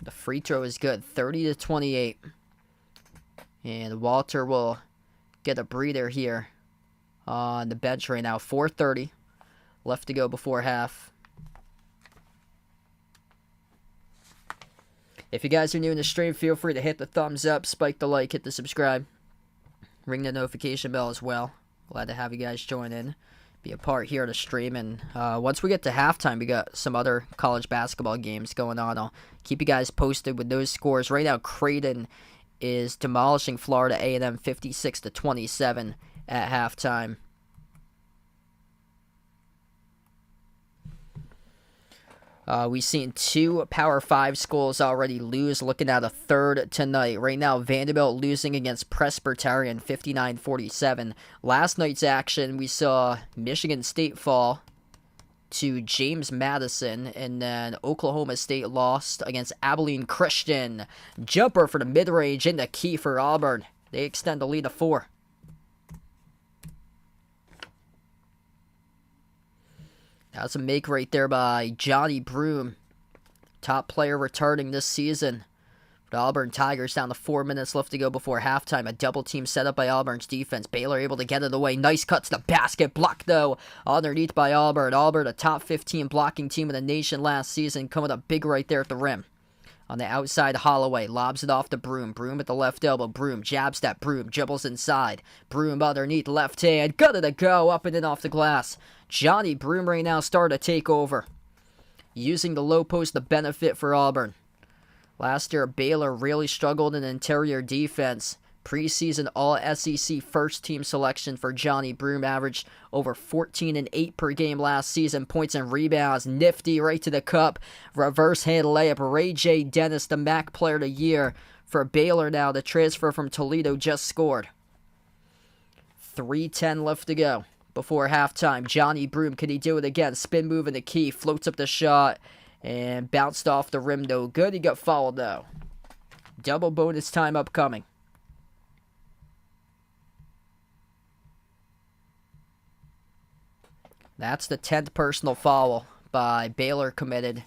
The free throw is good, 30-28. And Walter will get a breather here on the bench right now. 4:30 left to go before half. If you guys are new in the stream, feel free to hit the thumbs up, spike the like, hit the subscribe, ring the notification bell as well. Glad to have you guys join in, be a part here of the stream. And once we get to halftime, we got some other college basketball games going on. I'll keep you guys posted with those scores. Right now, Creighton is demolishing Florida A&M 56-27 at halftime. We've seen 2 Power 5 schools already lose, looking at a third tonight. Right now, Vanderbilt losing against Presbyterian 59-47. Last night's action, we saw Michigan State fall to James Madison, and then Oklahoma State lost against Abilene Christian. Jumper for the mid-range and the key for Auburn. They extend the lead to 4. That's a make right there by Johnny Broome. Top player returning this season. The Auburn Tigers down to 4 minutes left to go before halftime. A double team set up by Auburn's defense. Baylor able to get it away. Nice cut to the basket. Blocked though underneath by Auburn. Auburn, a top 15 blocking team in the nation last season. Coming up big right there at the rim. On the outside, Holloway lobs it off to Broome. Broome at the left elbow. Broome jab step. Broome dribbles inside. Broome underneath left hand. Got it to go. Up and in off the glass. Johnny Broome right now starting to take over. Using the low post to benefit for Auburn. Last year, Baylor really struggled in interior defense. Preseason All-SEC first-team selection for Johnny Broome, averaged over 14 and 8 per game last season. Points and rebounds, nifty right to the cup. Reverse hand layup. Ray J. Dennis, the MAC Player of the Year for Baylor now. The transfer from Toledo just scored. 3:10 left to go before halftime. Johnny Broome, can he do it again? Spin move in the key, floats up the shot, and bounced off the rim. No good. He got fouled though. Double bonus time upcoming. That's the 10th personal foul by Baylor committed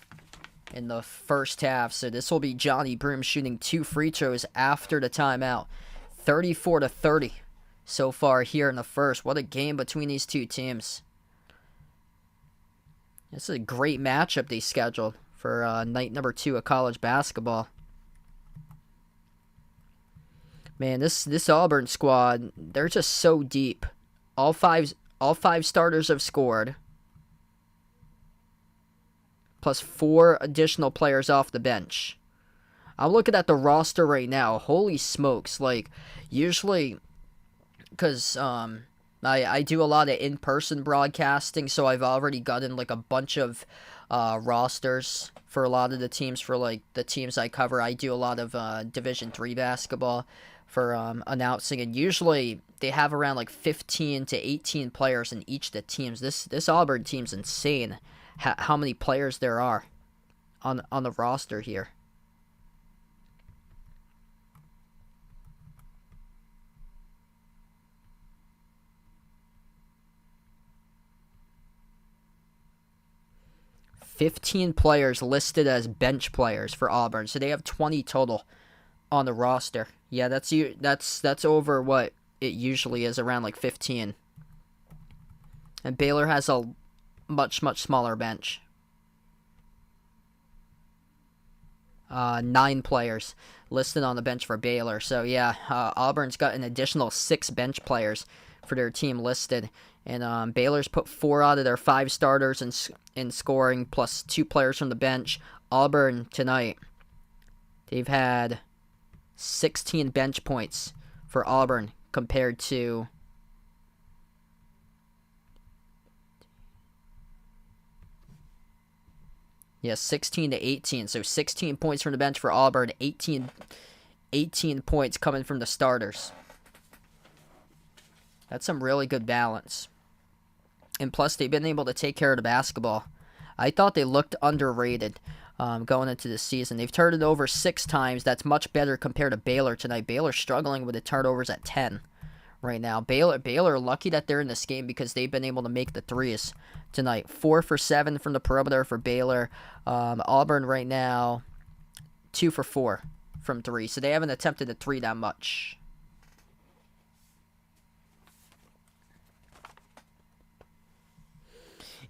in the first half. So this will be Johnny Broome shooting 2 free throws after the timeout. 34-30 so far here in the first. What a game between these two teams. This is a great matchup they scheduled for night number 2 of college basketball. Man, this Auburn squad, they're just so deep. All five starters have scored, plus 4 additional players off the bench. I'm looking at the roster right now. Holy smokes! Like, usually, because I do a lot of in-person broadcasting, so I've already gotten like a bunch of rosters for a lot of the teams. For like the teams I cover, I do a lot of Division III basketball for announcing, and usually they have around like 15 to 18 players in each of the teams. This Auburn team's insane. How many players there are on the roster here. "15 players listed as bench players for Auburn, so they have 20 total on the roster. Yeah, that's over what it usually is, around like 15. And Baylor has a much smaller bench. 9 players listed on the bench for Baylor. So yeah, Auburn's got an additional 6 bench players for their team listed. And Baylor's put 4 out of their 5 starters in scoring, plus 2 players from the bench. Auburn tonight, they've had 16 bench points for Auburn compared to 16 to 18. So 16 points from the bench for Auburn, 18 points coming from the starters. That's some really good balance. And plus, they've been able to take care of the basketball. I thought they looked underrated going into the season. They've turned it over 6 times. That's much better compared to Baylor tonight. Baylor struggling with the turnovers at 10 right now. Baylor lucky that they're in this game because they've been able to make the threes tonight. 4 for 7 from the perimeter for Baylor. Auburn right now, 2 for 4 from 3. So they haven't attempted a 3 that much.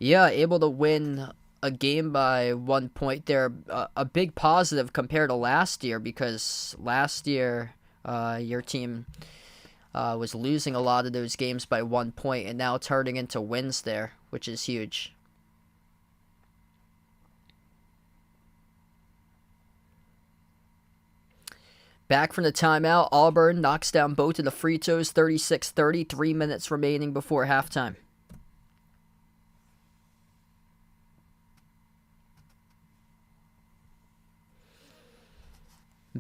Yeah, able to win a game by 1 point there. A big positive compared to last year, because last year your team was losing a lot of those games by 1 point, and now turning into wins there, which is huge. Back from the timeout, Auburn knocks down both of the free throws, 36-30, 3 minutes remaining before halftime.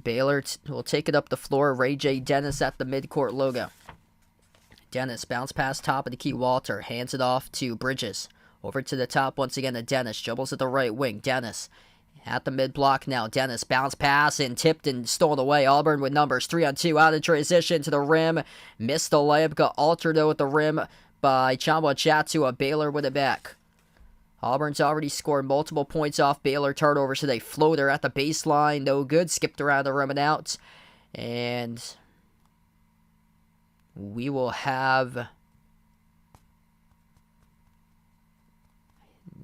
Baylor will take it up the floor. Ray J. Dennis at the midcourt logo. Dennis, bounce pass top of the key. Walter hands it off to Bridges. Over to the top once again to Dennis. Dribbles at the right wing. Dennis at the mid block now. Dennis, bounce pass and tipped and stolen away. Auburn with numbers. 3-on-2 out of transition to the rim. Missed the layup. Got altered though at the rim by Chamba Chatua. Baylor with it back. Auburn's already scored multiple points off Baylor turnovers today. Floater at the baseline, no good. Skipped around the rim and out. And we will have...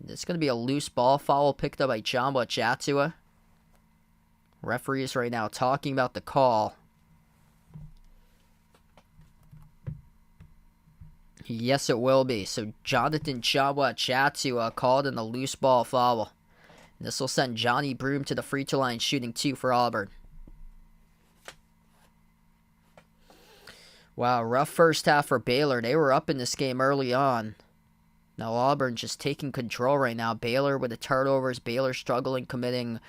It's going to be a loose ball foul picked up by Chamba Chatua. Referees right now talking about the call. Yes, it will be. So Jonathan Chamba Chatua called in a loose ball foul. This will send Johnny Broome to the free throw line, shooting 2 for Auburn. Wow, rough first half for Baylor. They were up in this game early on. Now Auburn just taking control right now. Baylor with the turnovers. Baylor struggling, committing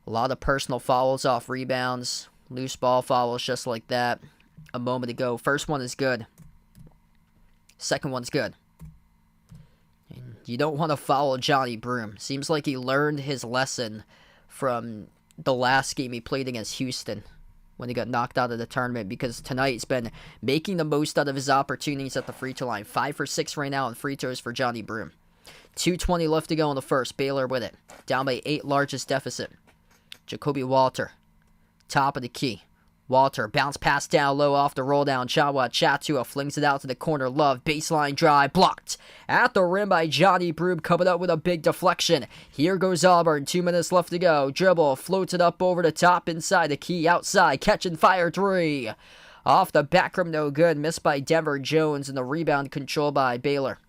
a lot of personal fouls off rebounds. Loose ball fouls just like that a moment ago. First one is good. Second one's good. And you don't want to foul Johnny Broome. Seems like he learned his lesson from the last game he played against Houston when he got knocked out of the tournament, because tonight he's been making the most out of his opportunities at the free throw line. 5 for 6 right now on free throws for Johnny Broome. 2:20 left to go in the first. Baylor with it. Down by 8, largest deficit. Jacoby Walter. Top of the key. Walter, bounce pass down low off the roll down. Chamba Chatua flings it out to the corner. Love, baseline drive, blocked at the rim by Johnny Broome, coming up with a big deflection. Here goes Auburn, 2 minutes left to go. Dribble, floats it up over the top, inside the key, outside, catch and fire 3. Off the back rim, no good. Missed by Denver Jones, and the rebound controlled by Baylor.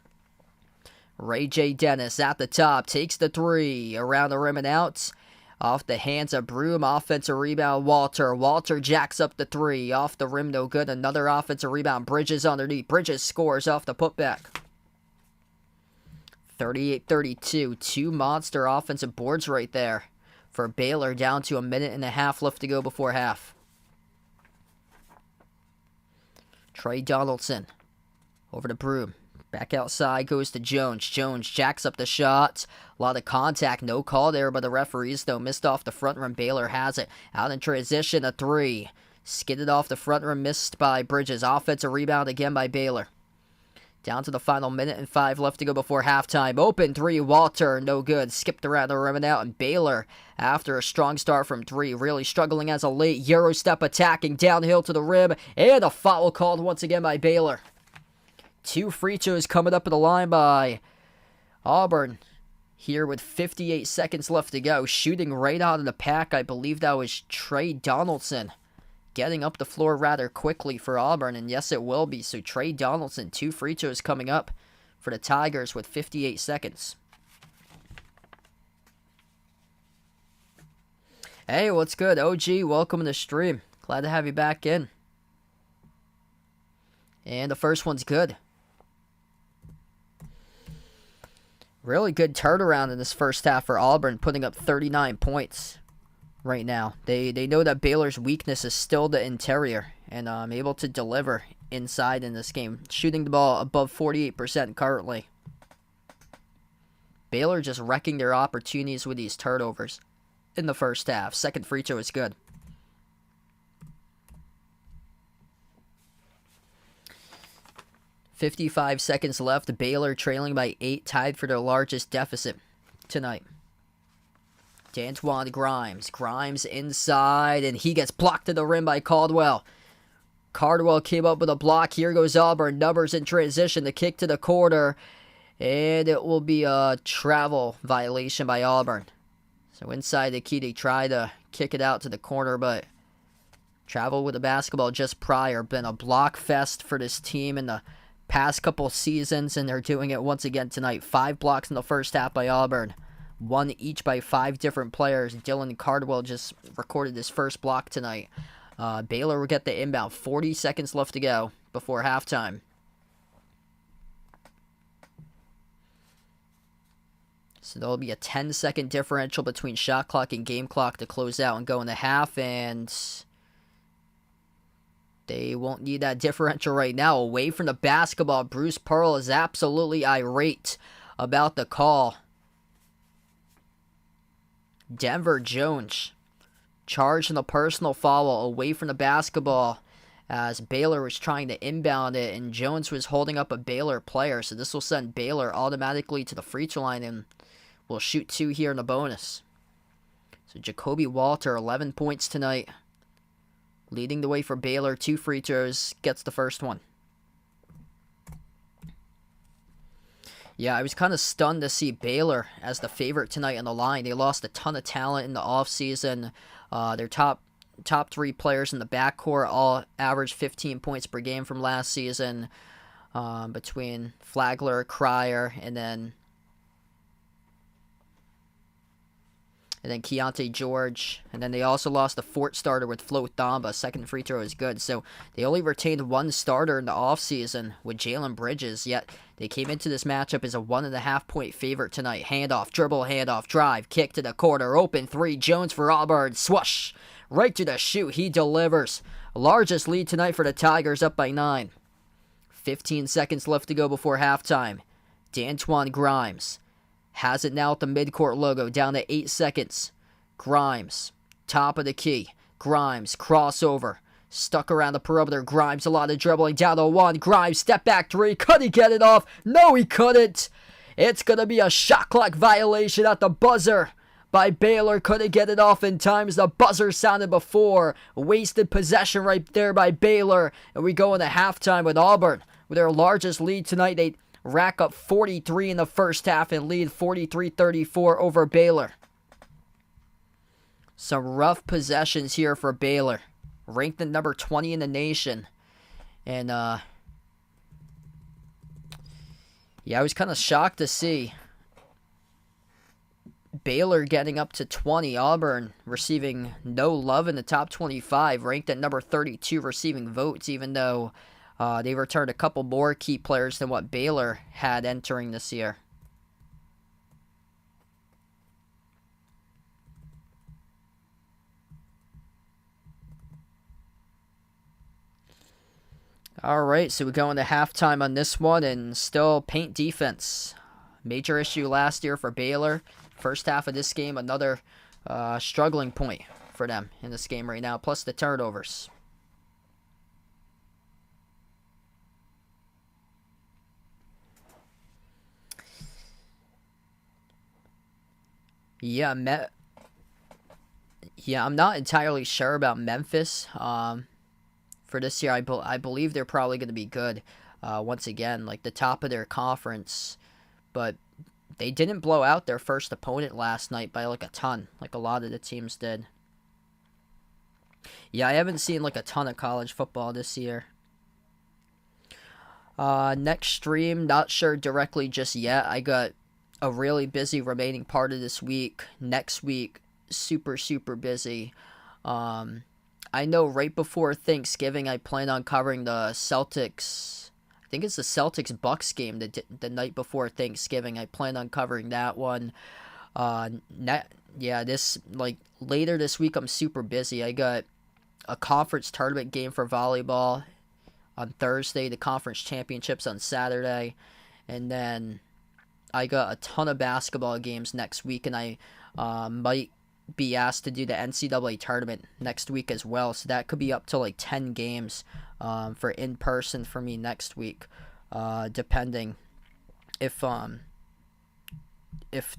Ray J. Dennis at the top, takes the three. Around the rim and out. Off the hands of Broom, offensive rebound, Walter. Walter jacks up the three. Off the rim, no good. Another offensive rebound. Bridges underneath. Bridges scores off the putback. 38-32. Two monster offensive boards right there for Baylor, down to a minute and a half left to go before half. Trey Donaldson over to Broom. Back outside goes to Jones. Jones jacks up the shot. A lot of contact. No call there by the referees, though. Missed off the front rim. Baylor has it. Out in transition, a three. Skidded off the front rim. Missed by Bridges. Offensive rebound again by Baylor. Down to the final minute and 5 left to go before halftime. Open three. Walter. No good. Skipped around the rim and out. And Baylor, after a strong start from three, really struggling as a late Euro step attacking downhill to the rim. And a foul called once again by Baylor. 2 free throws coming up at the line by Auburn here with 58 seconds left to go. Shooting right out of the pack, I believe that was Trey Donaldson. Getting up the floor rather quickly for Auburn, and yes, it will be. So Trey Donaldson, 2 free throws coming up for the Tigers with 58 seconds. Hey, what's good? OG, welcome to the stream. Glad to have you back in. And the first one's good. Really good turnaround in this first half for Auburn, putting up 39 points right now. They know that Baylor's weakness is still the interior, and able to deliver inside in this game. Shooting the ball above 48% currently. Baylor just wrecking their opportunities with these turnovers in the first half. Second free throw is good. 55 seconds left. Baylor trailing by 8, tied for their largest deficit tonight. D'Antoine Grimes. Grimes inside, and he gets blocked to the rim by Caldwell. Cardwell came up with a block. Here goes Auburn. Numbers in transition. The kick to the corner, and it will be a travel violation by Auburn. So inside the key, they try to kick it out to the corner, but travel with the basketball just prior. Been a block fest for this team in the past couple seasons, and they're doing it once again tonight. 5 blocks in the first half by Auburn. 1 each by 5 different players. Dylan Cardwell just recorded his first block tonight. Baylor will get the inbound. 40 seconds left to go before halftime. So there'll be a 10-second differential between shot clock and game clock to close out and go into half, and they won't need that differential right now. Away from the basketball, Bruce Pearl is absolutely irate about the call. Denver Jones charged in a personal foul away from the basketball as Baylor was trying to inbound it, and Jones was holding up a Baylor player. So this will send Baylor automatically to the free throw line, and will shoot 2 here in the bonus. So Jacoby Walter, 11 points tonight. Leading the way for Baylor, 2 free throws, gets the first one. Yeah, I was kind of stunned to see Baylor as the favorite tonight on the line. They lost a ton of talent in the offseason. Their top 3 players in the backcourt all averaged 15 points per game from last season, between Flagler, Cryer, and then Keontae George. And then they also lost the Fort starter with Flo Thamba. Second free throw is good. So they only retained 1 starter in the offseason with Jalen Bridges, yet they came into this matchup as a 1.5 point favorite tonight. Handoff, dribble, handoff, drive, kick to the corner, open 3, Jones for Auburn, swoosh, right to the shoot, he delivers. Largest lead tonight for the Tigers, up by 9. 15 seconds left to go before halftime. D'Antoine Grimes has it now at the midcourt logo, down to 8 seconds. Grimes, top of the key. Grimes, crossover. Stuck around the perimeter. Grimes, a lot of dribbling, down to 1. Grimes, step back 3. Could he get it off? No, he couldn't. It's going to be a shot clock violation at the buzzer by Baylor. Couldn't get it off in time as the buzzer sounded before. Wasted possession right there by Baylor. And we go into halftime with Auburn with their largest lead tonight. They rack up 43 in the first half and lead 43-34 over Baylor. Some rough possessions here for Baylor. ranked at number 20 in the nation. And, yeah, I was kind of shocked to see Baylor getting up to 20. Auburn receiving no love in the top 25, ranked at number 32, receiving votes, even though they returned a couple more key players than what Baylor had entering this year. All right, so we go into halftime on this one, and still paint defense. Major issue last year for Baylor. First half of this game, another struggling point for them in this game right now, plus the turnovers. Yeah, I'm not entirely sure about Memphis. For this year, I believe they're probably going to be good. Once again, like the top of their conference, but they didn't blow out their first opponent last night by like a ton, like a lot of the teams did. Yeah, I haven't seen like a ton of college football this year. Next stream, not sure directly just yet. I got a really busy remaining part of this week. Next week, super busy. I know right before Thanksgiving, I plan on covering the Celtics. I think it's the Celtics-Bucks game the night before Thanksgiving. I plan on covering that one. This like later this week, I'm super busy. I got a conference tournament game for volleyball on Thursday, the conference championships on Saturday, and then I got a ton of basketball games next week, and I might be asked to do the NCAA tournament next week as well, so that could be up to like 10 games for in-person for me next week, depending if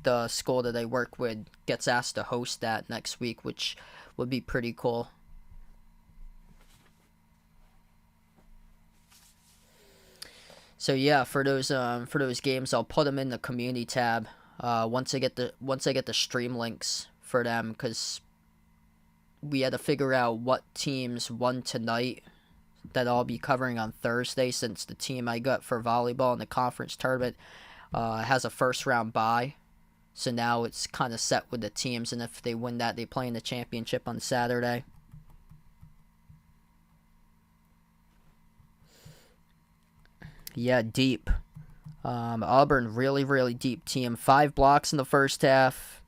the school that I work with gets asked to host that next week, which would be pretty cool. So yeah, for those games, I'll put them in the community tab once I get the stream links for them, because we had to figure out what teams won tonight that I'll be covering on Thursday, since the team I got for volleyball in the conference tournament has a first round bye. So now it's kind of set with the teams, and if they win that, they play in the championship on Saturday. Yeah, deep. Auburn, really deep team. 5 blocks in the first half.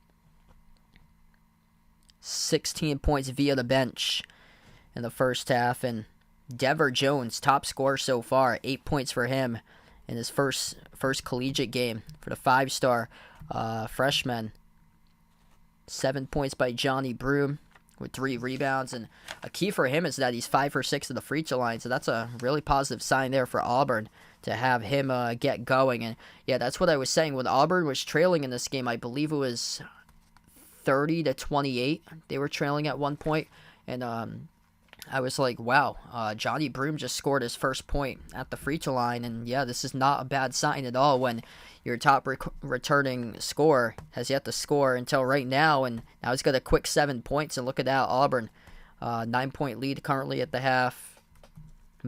16 points via the bench in the first half. And Dever Jones, top scorer so far. 8 points for him in his first collegiate game for the 5-star freshman. 7 points by Johnny Broom with 3 rebounds. And a key for him is that he's 5 for 6 at the free throw line. So that's a really positive sign there for Auburn to have him get going. And yeah, that's what I was saying. When Auburn was trailing in this game, I believe it was 30-28. They were trailing at one point. And I was like, wow, Johnny Broom just scored his first point at the free throw line. And yeah, this is not a bad sign at all when your top returning scorer has yet to score until right now. And now he's got a quick 7 points. And look at that, Auburn, 9-point lead currently at the half.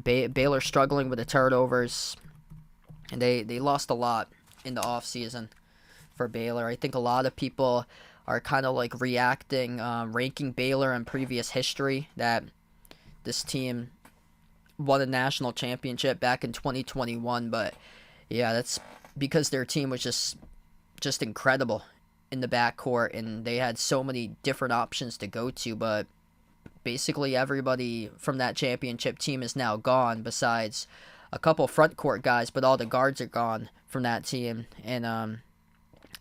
Baylor struggling with the turnovers. And they lost a lot in the offseason for Baylor. I think a lot of people are kind of like reacting, ranking Baylor in previous history, that this team won a national championship back in 2021. But yeah, that's because their team was just incredible in the backcourt, and they had so many different options to go to. But basically everybody from that championship team is now gone, besides a couple front court guys, but all the guards are gone from that team. And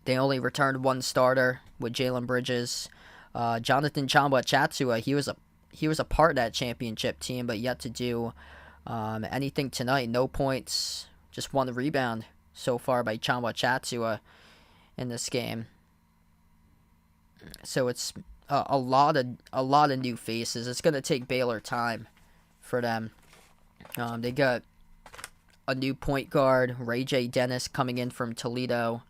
they only returned one starter with Jalen Bridges. Jonathan Chamba Chatsua, he was a part of that championship team, but yet to do anything tonight. No points, just 1 rebound so far by Chamba Chatsua in this game. So it's a lot of new faces. It's going to take Baylor time for them. They got a new point guard, Ray J. Dennis, coming in from Toledo,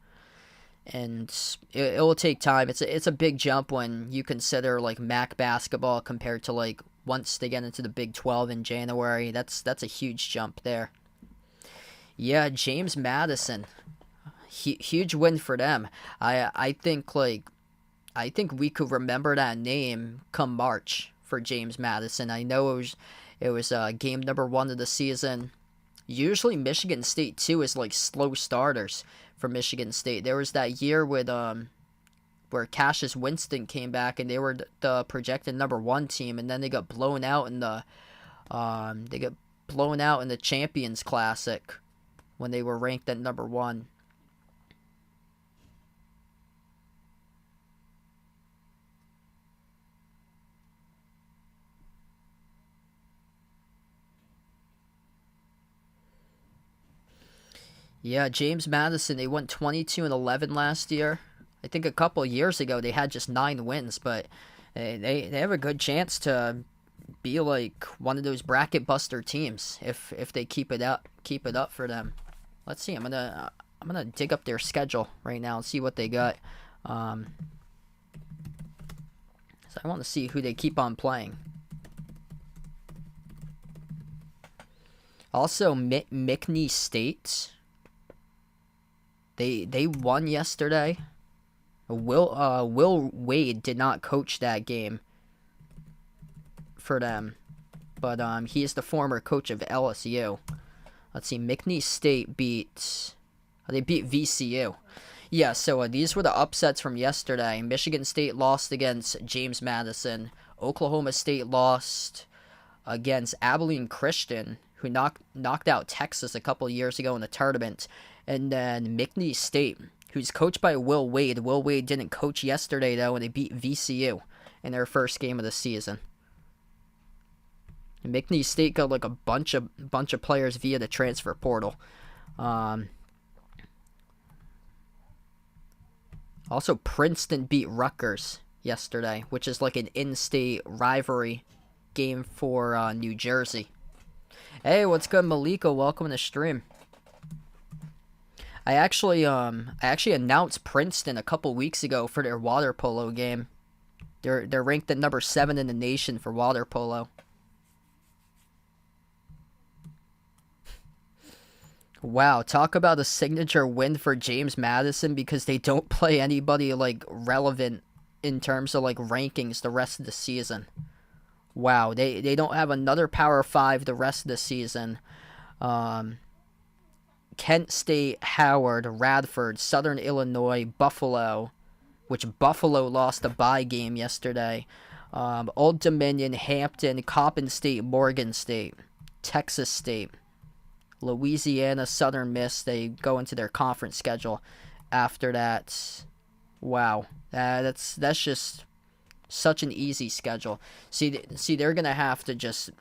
and it will take time. It's a big jump when you consider like MAC basketball compared to like once they get into the Big 12 in January. That's a huge jump there. Yeah, James Madison, huge win for them. I think we could remember that name come March for James Madison. I know it was game number 1 of the season. Usually Michigan State too is like slow starters for Michigan State. There was that year with where Cassius Winston came back and they were the projected number 1 team, and then they got blown out in the Champions Classic when they were ranked at number 1. Yeah, James Madison, they went 22-11 last year. I think a couple of years ago they had just 9 wins, but they have a good chance to be like one of those bracket buster teams if they keep it up for them. Let's see. I'm gonna dig up their schedule right now and see what they got. So I want to see who they keep on playing. Also, McNeese State. They won yesterday. Will Wade did not coach that game for them, but he is the former coach of LSU. Let's see, McNeese State beat VCU. Yeah, so these were the upsets from yesterday. Michigan State lost against James Madison. Oklahoma State lost against Abilene Christian, who knocked out Texas a couple years ago in the tournament. And then McNeese State, who's coached by Will Wade. Will Wade didn't coach yesterday, though, and they beat VCU in their first game of the season. And McNeese State got like a bunch of players via the transfer portal. Also, Princeton beat Rutgers yesterday, which is like an in-state rivalry game for New Jersey. Hey, what's good, Malika? Welcome to the stream. I actually announced Princeton a couple weeks ago for their water polo game. They're ranked at number 7 in the nation for water polo. Wow, talk about a signature win for James Madison because they don't play anybody like relevant in terms of like rankings the rest of the season. Wow, they don't have another Power 5 the rest of the season. Kent State, Howard, Radford, Southern Illinois, Buffalo, which Buffalo lost a bye game yesterday. Old Dominion, Hampton, Coppin State, Morgan State, Texas State, Louisiana, Southern Miss. They go into their conference schedule after that. Wow, that's just such an easy schedule. See, they're gonna have to just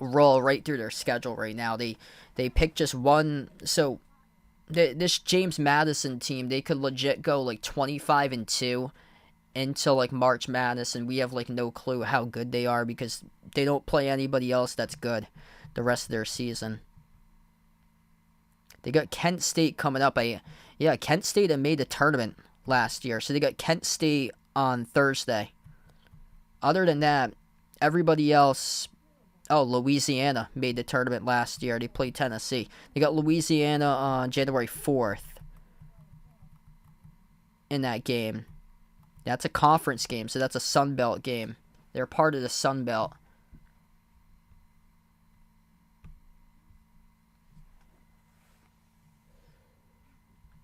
roll right through their schedule right now. They picked just one. So this James Madison team, they could legit go like 25-2 until like March Madness, and we have like no clue how good they are because they don't play anybody else that's good the rest of their season. They got Kent State coming up. Kent State had made the tournament last year, so they got Kent State on Thursday. Other than that, everybody else. Oh, Louisiana made the tournament last year. They played Tennessee. They got Louisiana on January 4th in that game. That's a conference game, so that's a Sun Belt game. They're part of the Sun Belt.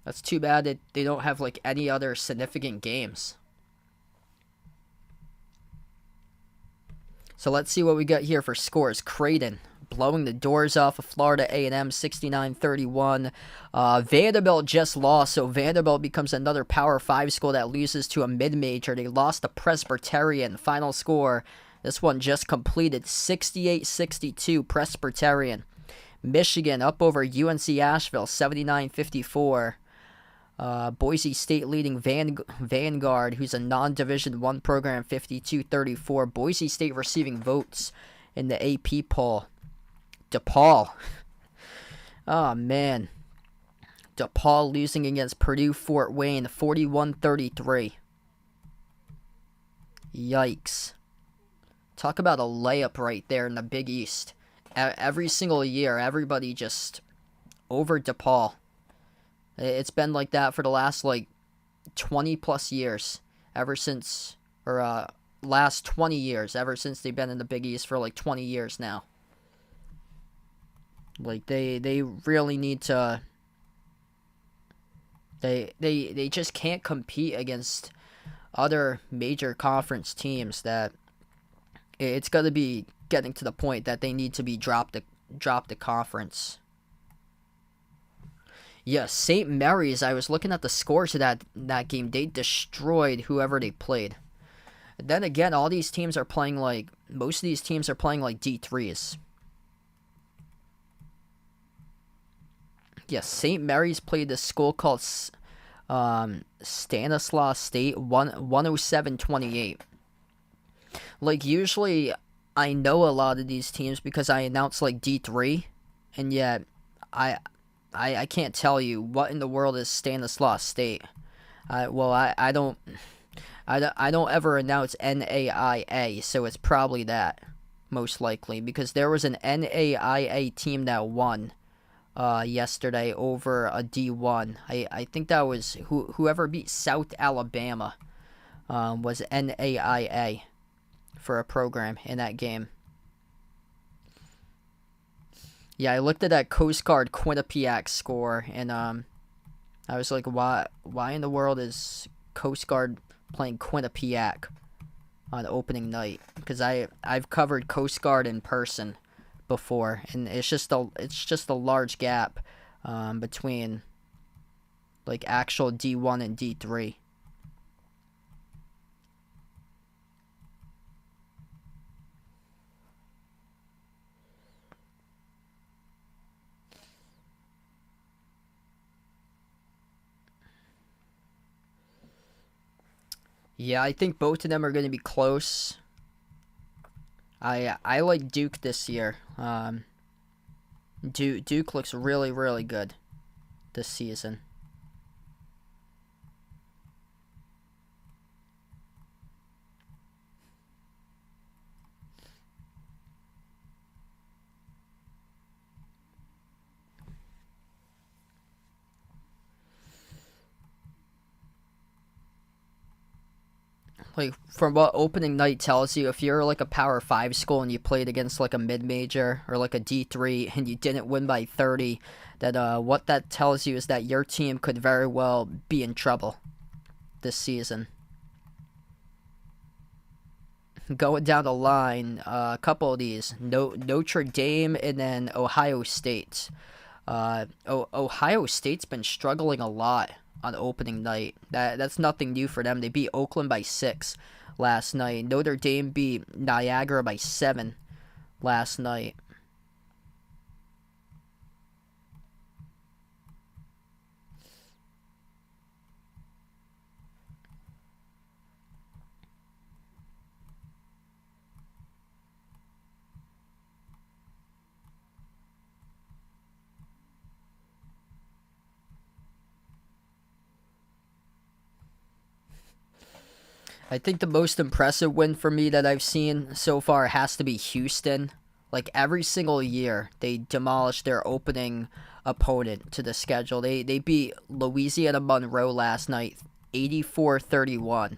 That's too bad that they don't have like any other significant games. So let's see what we got here for scores. Creighton blowing the doors off of Florida A&M 69-31. Vanderbilt just lost, so Vanderbilt becomes another Power 5 school that loses to a mid-major. They lost to Presbyterian. Final score, this one just completed, 68-62 Presbyterian. Michigan up over UNC Asheville 79-54. Boise State leading Vanguard, who's a non-Division I program, 52-34. Boise State receiving votes in the AP poll. DePaul. Oh, man. DePaul losing against Purdue Fort Wayne, 41-33. Yikes. Talk about a layup right there in the Big East. Every single year, everybody just over DePaul. It's been like that for the last, like, 20 plus years. Ever since, or, last 20 years. Ever since they've been in the Big East for, like, 20 years now. Like, they really need to... They just can't compete against other major conference teams. That it's going to be getting to the point that they need to be dropped the conference. Yeah, St. Mary's, I was looking at the scores of that game. They destroyed whoever they played. And then again, all these teams are playing like... Most of these teams are playing like D3s. Yes, St. Mary's played this school called Stanislaus State, 107-28. Like, usually I know a lot of these teams because I announce like D3, and yet I can't tell you what in the world is Stanislaus State. I don't ever announce NAIA, so it's probably that, most likely, because there was an NAIA team that won yesterday over a D1. I think that was whoever beat South Alabama was NAIA for a program in that game. Yeah, I looked at that Coast Guard Quinnipiac score, and I was like, why in the world is Coast Guard playing Quinnipiac on opening night? Because I've covered Coast Guard in person before, and it's just a large gap between like actual D1 and D3. Yeah, I think both of them are going to be close. I like Duke this year. Duke looks really, really good this season. Like, from what opening night tells you, if you're like a Power 5 school and you played against like a mid-major or like a D3 and you didn't win by 30, that what that tells you is that your team could very well be in trouble this season. Going down the line, a couple of these, Notre Dame and then Ohio State. Ohio State's been struggling a lot on opening night. That's nothing new for them. They beat Oakland by 6 last night. Notre Dame beat Niagara by 7 last night. I think the most impressive win for me that I've seen so far has to be Houston. Like, every single year, they demolish their opening opponent to the schedule. They beat Louisiana Monroe last night, 84-31.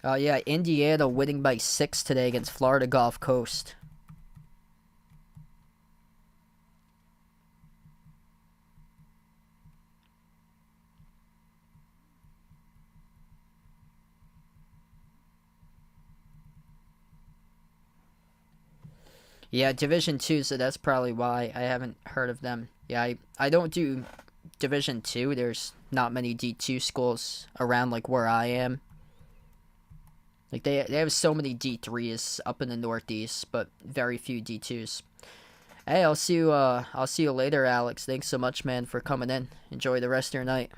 Yeah, Indiana winning by 6 today against Florida Gulf Coast. Yeah, Division 2, so that's probably why I haven't heard of them. Yeah, I don't do Division 2. There's not many D2 schools around like where I am. Like, they have so many D3s up in the Northeast, but very few D2s. Hey, I'll see you later, Alex. Thanks so much, man, for coming in. Enjoy the rest of your night.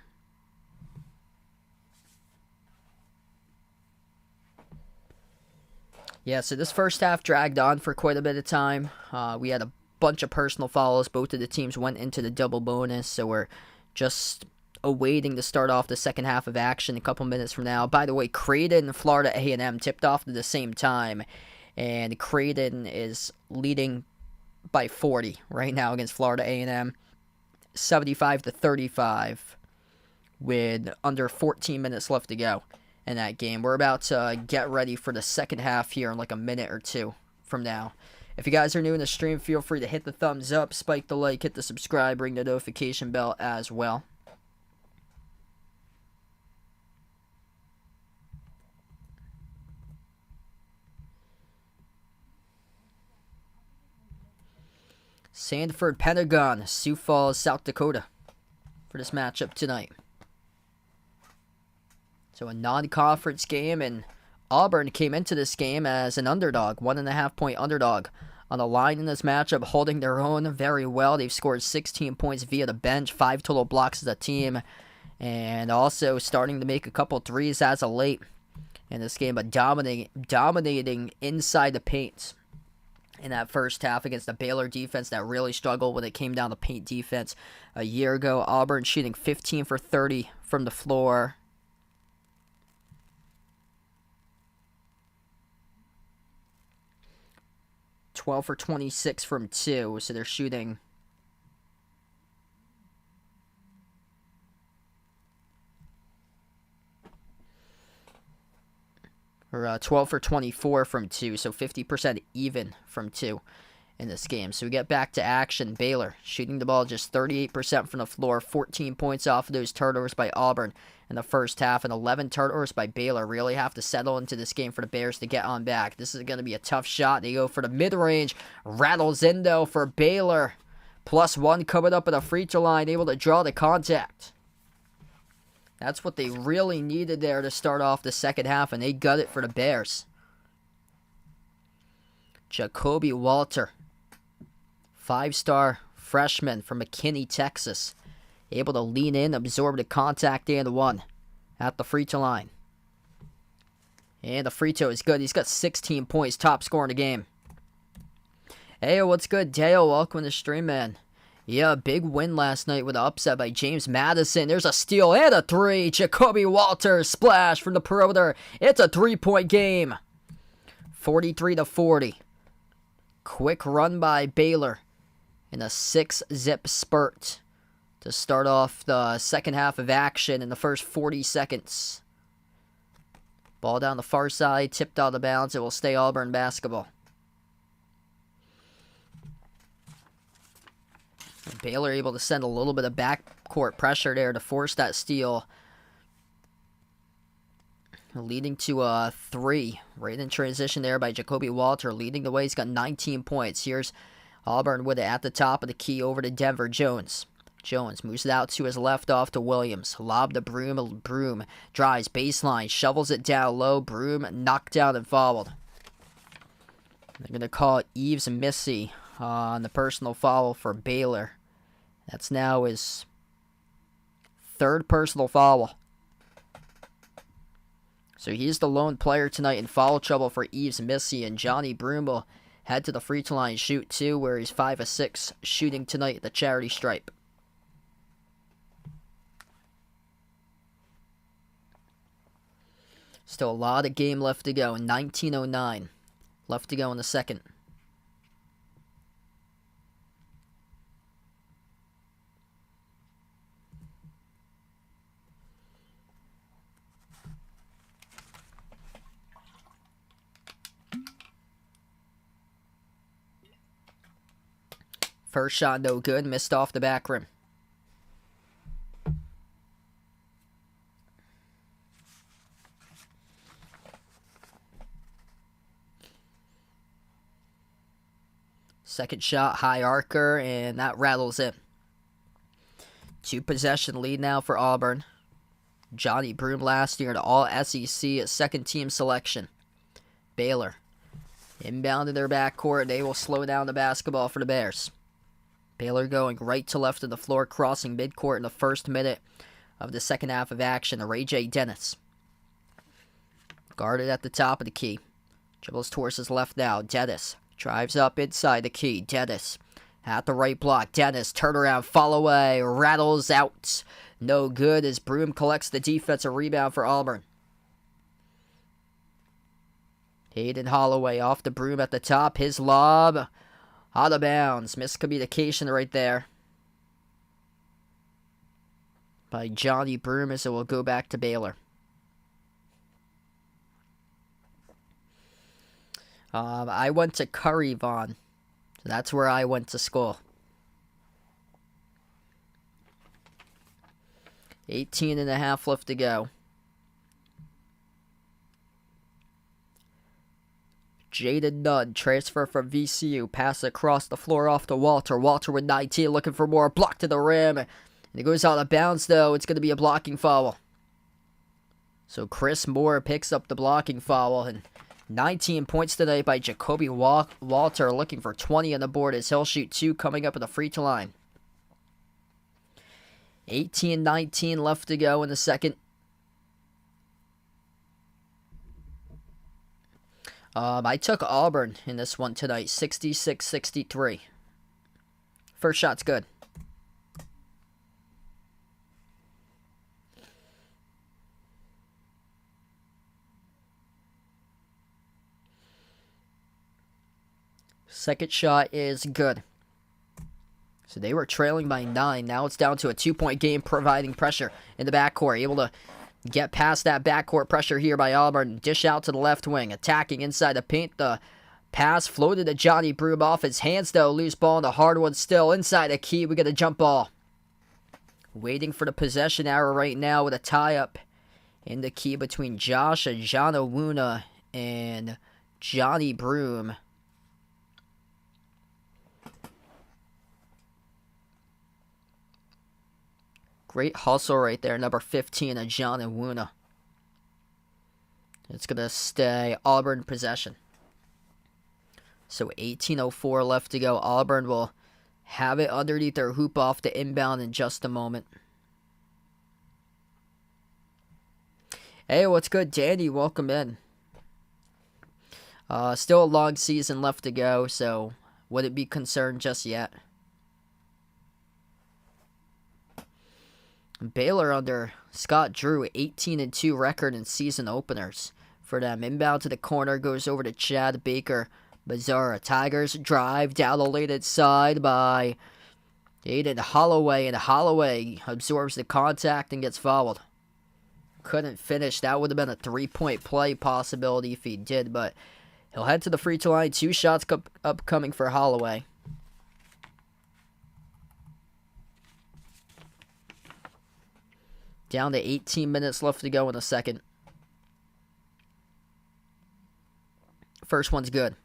Yeah, so this first half dragged on for quite a bit of time. We had a bunch of personal fouls. Both of the teams went into the double bonus, so we're just awaiting to start off the second half of action a couple minutes from now. By the way, Creighton and Florida A&M tipped off at the same time, and Creighton is leading by 40 right now against Florida A&M, 75-35, with under 14 minutes left to go in that game. We're about to get ready for the second half here in like a minute or two from now. If you guys are new in the stream, feel free to hit the thumbs up, spike the like, hit the subscribe, ring the notification bell as well. Sanford Pentagon, Sioux Falls, South Dakota for this matchup tonight. So a non-conference game, and Auburn came into this game as an underdog, 1.5-point underdog on the line in this matchup, holding their own very well. They've scored 16 points via the bench, 5 total blocks as a team, and also starting to make a couple threes as of late in this game, but dominating inside the paint in that first half against the Baylor defense that really struggled when it came down to paint defense a year ago. Auburn shooting 15 for 30 from the floor. $12 for 26 from 2, so they're shooting or 12 for 24 from 2, so 50% even from 2 in this game. So we get back to action. Baylor shooting the ball just 38% from the floor, 14 points off of those turnovers by Auburn in the first half, and 11 turnovers by Baylor. Really have to settle into this game for the Bears to get on back. This is going to be a tough shot. They go for the mid-range, rattles in though for Baylor. +1 coming up at the free throw line, able to draw the contact. That's what they really needed there to start off the second half, and they got it for the Bears. Jacoby Walter, 5-star freshman from McKinney, Texas, able to lean in, absorb the contact, and one at the free throw line. And the free throw is good. He's got 16 points, top scorer in the game. Hey, what's good, Dale? Welcome to the stream, man. Yeah, big win last night with an upset by James Madison. There's a steal and a 3. Jacoby Walter, splash from the perimeter. It's a 3-point game. 43-40. Quick run by Baylor in a 6-zip spurt to start off the second half of action in the first 40 seconds. Ball down the far side, tipped out of bounds. It will stay Auburn basketball. Baylor able to send a little bit of backcourt pressure there to force that steal, leading to a 3 right in transition there by Jacoby Walter, leading the way. He's got 19 points. Here's Auburn with it at the top of the key over to Denver. Jones moves it out to his left off to Williams. Lob to Broom. Broom drives baseline, shovels it down low. Broom knocked down and fouled. They're going to call Eves Missy on the personal foul for Baylor. That's now his 3rd personal foul. So he's the lone player tonight in foul trouble for Eves Missy, and Johnny Broom will head to the free throw line, shoot 2, where he's 5 of 6 shooting tonight at the charity stripe. Still a lot of game left to go. 19:09 left to go in the second. First shot no good, missed off the back rim. Second shot, high arcer, and that rattles in. 2-possession lead now for Auburn. Johnny Broom last year, an all-SEC second-team selection. Baylor inbound to their backcourt. They will slow down the basketball for the Bears. Baylor going right to left of the floor, crossing midcourt in the first minute of the second half of action. Ray J. Dennis guarded at the top of the key. Dribbles towards his left now. Dennis drives up inside the key. Dennis at the right block. Dennis, turnaround, fall away, rattles out. No good as Broom collects the defensive rebound for Auburn. Hayden Holloway off the Broom at the top. His lob out of bounds. Miscommunication right there by Johnny Broom as it will go back to Baylor. I went to Curry, Vaughn. So that's where I went to school. 18 and a half left to go. Jaden Nunn, transfer from VCU. Pass across the floor off to Walter. Walter with 19, looking for more. Block to the rim. And it goes out of bounds, though. It's going to be a blocking foul. So Chris Moore picks up the blocking foul. And 19 points tonight by Jacoby Walter, looking for 20 on the board as he'll shoot 2 coming up at the free throw line. 18-19 left to go in the second. I took Auburn in this one tonight, 66-63. First shot's good. Second shot is good. So they were trailing by 9. Now it's down to a 2-point game, providing pressure in the backcourt. Able to get past that backcourt pressure here by Auburn. Dish out to the left wing. Attacking inside the paint. The pass floated to Johnny Broom off his hands, though. Loose ball in the hard one still. Inside the key, we get a jump ball. Waiting for the possession arrow right now with a tie-up in the key between Josh Ajanawuna and Johnny Broom. Great hustle right there, number 15, Ajanawuna. It's going to stay Auburn possession. So 18:04 left to go. Auburn will have it underneath their hoop off the inbound in just a moment. Hey, what's good, Danny? Welcome in. Still a long season left to go, so wouldn't be concerned just yet. Baylor under Scott Drew, 18-2 record in season openers for them. Inbound to the corner, goes over to Chad Baker Mazzara. Tigers drive down the lane side by Aiden Holloway, and Holloway absorbs the contact and gets fouled. Couldn't finish. That would have been a 3-point play possibility if he did, but he'll head to the free throw line. 2 shots upcoming for Holloway. Down to 18 minutes left to go in the second. First one's good.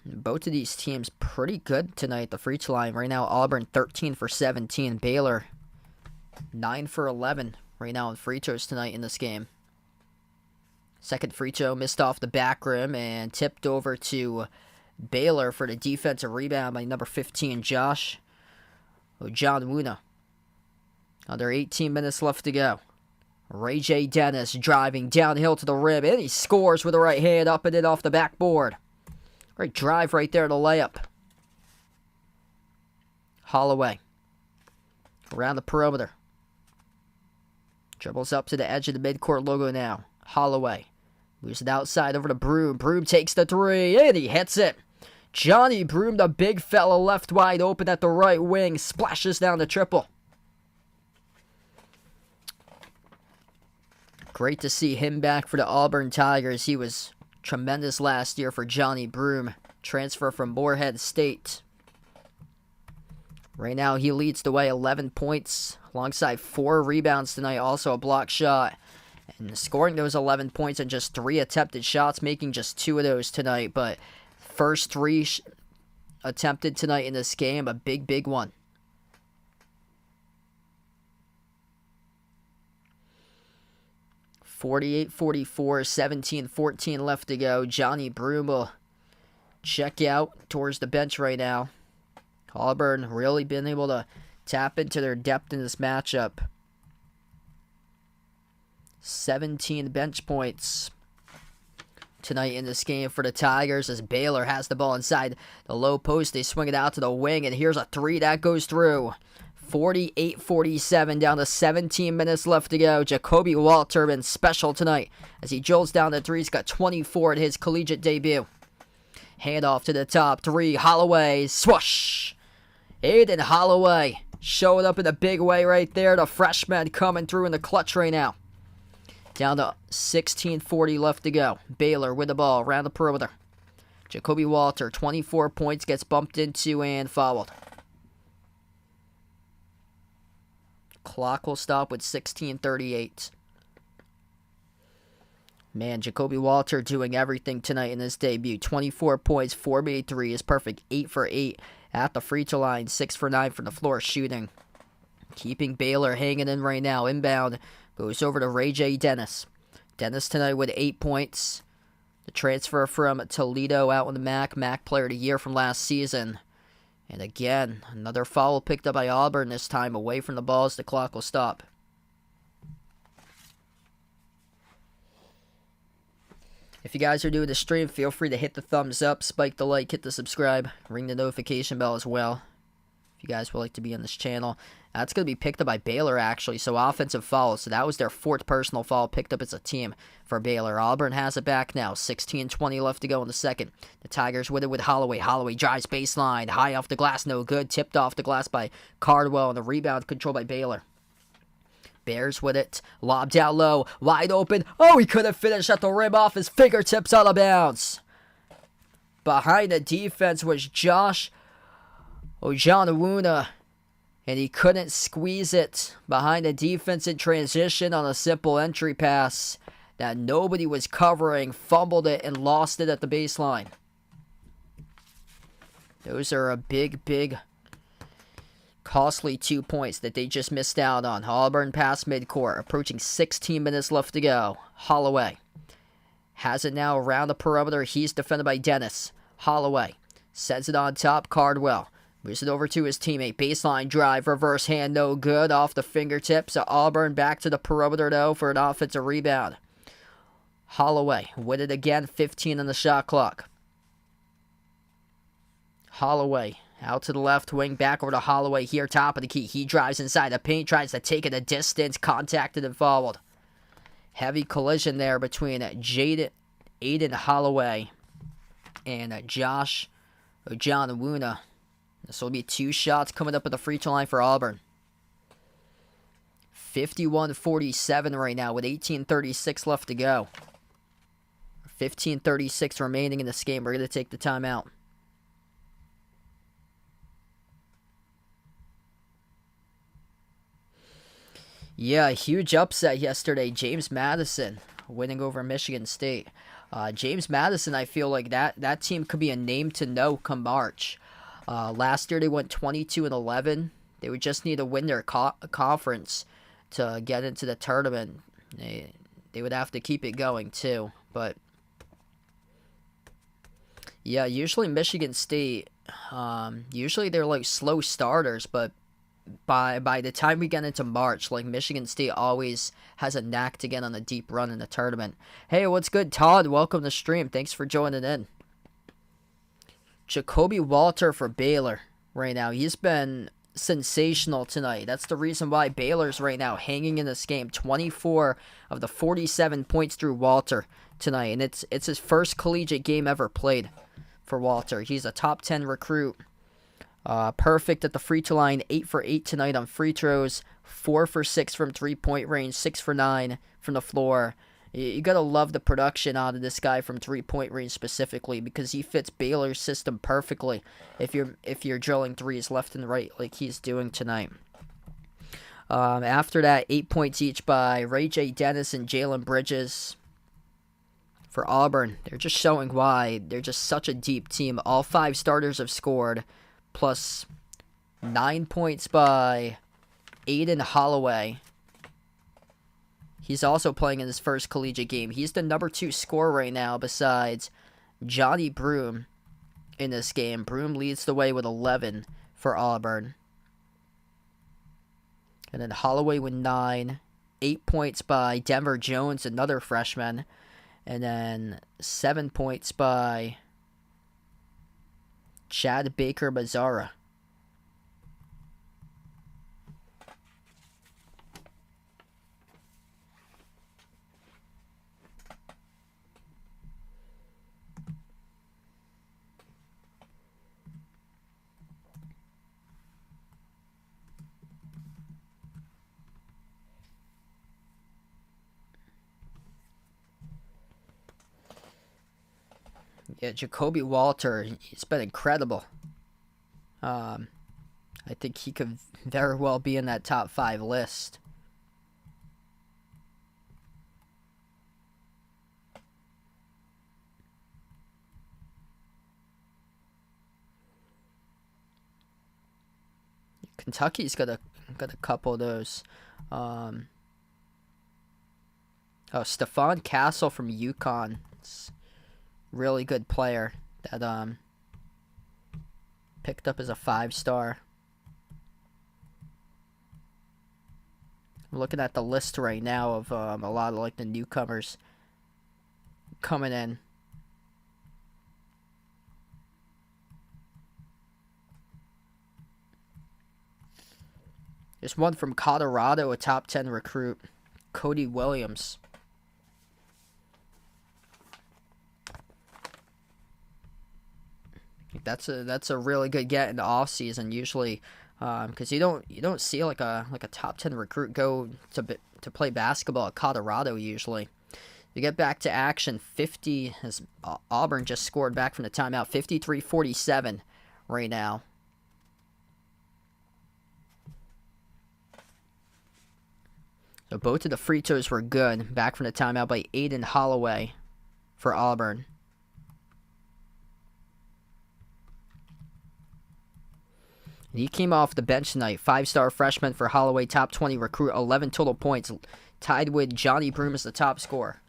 Both of these teams pretty good tonight, the free throw line. Right now, Auburn 13 for 17. Baylor 9 for 11 right now in free throws tonight in this game. Second free throw missed off the back rim and tipped over to Baylor for the defensive rebound by number 15, Josh Ajanawuna. Under 18 minutes left to go. Ray J. Dennis driving downhill to the rim, and he scores with the right hand up and in off the backboard. Great drive right there to layup. Holloway around the perimeter. Dribbles up to the edge of the midcourt logo now. Holloway moves it outside over to Broom. Broom takes the 3, and he hits it. Johnny Broom, the big fella, left wide open at the right wing, splashes down the triple. Great to see him back for the Auburn Tigers. He was tremendous last year for Johnny Broom. Transfer from Morehead State. Right now, he leads the way, 11 points, alongside 4 rebounds tonight, also a block shot. And scoring those 11 points in just 3 attempted shots, making just 2 of those tonight. But first 3 attempted tonight in this game, a big one. .48-44, 17-14 left to go. Johnny Broom will check out towards the bench right now. Auburn really been able to tap into their depth in this matchup. 17 bench points tonight in this game for the Tigers as Baylor has the ball inside the low post. They swing it out to the wing, and here's a three that goes through. 48-47, down to 17 minutes left to go. Jacoby Walter been special tonight as he jolts down the three. He's got 24 at his collegiate debut. Handoff to the top three. Holloway, swoosh. Aiden Holloway showing up in a big way right there. The freshman coming through in the clutch right now. Down to 16:40 left to go. Baylor with the ball around the perimeter. Jacoby Walter, 24 points, gets bumped into and fouled. Clock will stop with 16:38. Man, Jacoby Walter doing everything tonight in his debut. 24 points, 4 made threes, perfect 8 for 8 at the free throw line, 6 for 9 from the floor shooting. Keeping Baylor hanging in right now. Inbound goes over to Ray J. Dennis. Dennis tonight with 8 points. The transfer from Toledo out on the MAC Player of the Year from last season. And again, another foul picked up by Auburn, this time away from the ball as the clock will stop. If you guys are new to the stream, feel free to hit the thumbs up, spike the like, hit the subscribe, ring the notification bell as well. If you guys would like to be on this channel. That's going to be picked up by Baylor, actually, so offensive foul. So that was their 4th personal foul picked up as a team for Baylor. Auburn has it back now. 16:20 left to go in the second. The Tigers with it with Holloway. Holloway drives baseline. High off the glass, no good. Tipped off the glass by Cardwell, and the rebound controlled by Baylor. Bears with it. Lobbed out low. Wide open. Oh, he couldn't finish at the rim off his fingertips out of bounds. Behind the defense was Josh Ojanawuna, and he couldn't squeeze it behind the defense in transition on a simple entry pass that nobody was covering. Fumbled it and lost it at the baseline. Those are a big, costly 2 points that they just missed out on. Auburn past midcourt, approaching 16 minutes left to go. Holloway has it now around the perimeter. He's defended by Dennis. Holloway sends it on top. Cardwell moves it over to his teammate. Baseline drive, reverse hand, no good. Off the fingertips of Auburn. Back to the perimeter, though, for an offensive rebound. Holloway with it again. 15 on the shot clock. Holloway out to the left wing. Back over to Holloway here, top of the key. He drives inside the paint, tries to take it a distance. Contacted and fouled. Heavy collision there between Aiden Holloway and Josh Ojanawuna. This will be 2 shots coming up at the free throw line for Auburn. 51-47 right now with 18:36 left to go. 15:36 remaining in this game. We're going to take the timeout. Yeah, huge upset yesterday. James Madison winning over Michigan State. James Madison, I feel like that team could be a name to know come March. Last year they went 22-11. They would just need to win their conference to get into the tournament. They would have to keep it going too. But yeah, usually Michigan State, usually they're like slow starters, but by the time we get into March, like Michigan State always has a knack to get on a deep run in the tournament. Hey, what's good, Todd? Welcome to the stream. Thanks for joining in. Jacoby Walter for Baylor right now. He's been sensational tonight. That's the reason why Baylor's right now hanging in this game. 24 of the 47 points through Walter tonight, and it's his first collegiate game ever played for Walter. He's a top 10 recruit. Perfect at the free throw line. 8 for 8 tonight on free throws. 4 for 6 from 3-point range. 6 for 9 from the floor. You gotta love the production out of this guy from 3-point range specifically, because he fits Baylor's system perfectly if you're drilling threes left and right like he's doing tonight. After that, 8 points each by Ray J. Dennis and Jalen Bridges for Auburn. They're just showing why they're just such a deep team. All 5 starters have scored, plus 9 points by Aiden Holloway. He's also playing in his first collegiate game. He's the number 2 scorer right now besides Johnny Broome in this game. Broome leads the way with 11 for Auburn. And then Holloway with 9, 8 points by Denver Jones, another freshman. And then 7 points by Chad Baker-Mazara. Yeah, Jacoby Walter, he's been incredible. I think he could very well be in that top 5 list. Kentucky's got a couple of those. Stephon Castle from UConn. Really good player that picked up as a 5-star. I'm looking at the list right now of a lot of like the newcomers coming in. There's one from Colorado, a top 10 recruit, Cody Williams. That's a really good get in the off season usually, because you don't see like a top 10 recruit go to play basketball at Colorado usually. You get back to action. 50 as Auburn just scored back from the timeout. 53-47 right now. So both of the free throws were good. Back from the timeout by Aiden Holloway for Auburn. He came off the bench tonight. 5-star freshman for Holloway, top 20 recruit, 11 total points. Tied with Johnny Broome as the top scorer.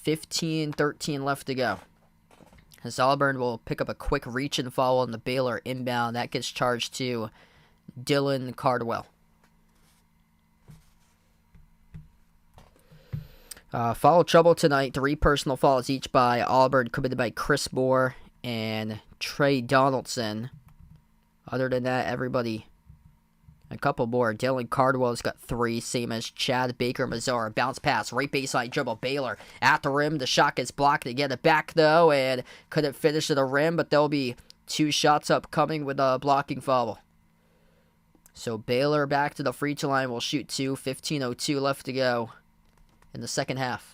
15-13 left to go. As Auburn will pick up a quick reach and foul on the Baylor inbound. That gets charged to Dylan Cardwell. Foul trouble tonight. 3 personal fouls each by Auburn, committed by Chris Moore and Trey Donaldson. Other than that, everybody, a couple more. Dylan Cardwell's got 3, same as Chad Baker-Mazara. Bounce pass, right baseline dribble. Baylor at the rim. The shot gets blocked. They get it back, though, and couldn't finish at the rim, but there'll be 2 shots upcoming with a blocking foul. So Baylor back to the free throw line will shoot 2. 15:02 left to go in the second half.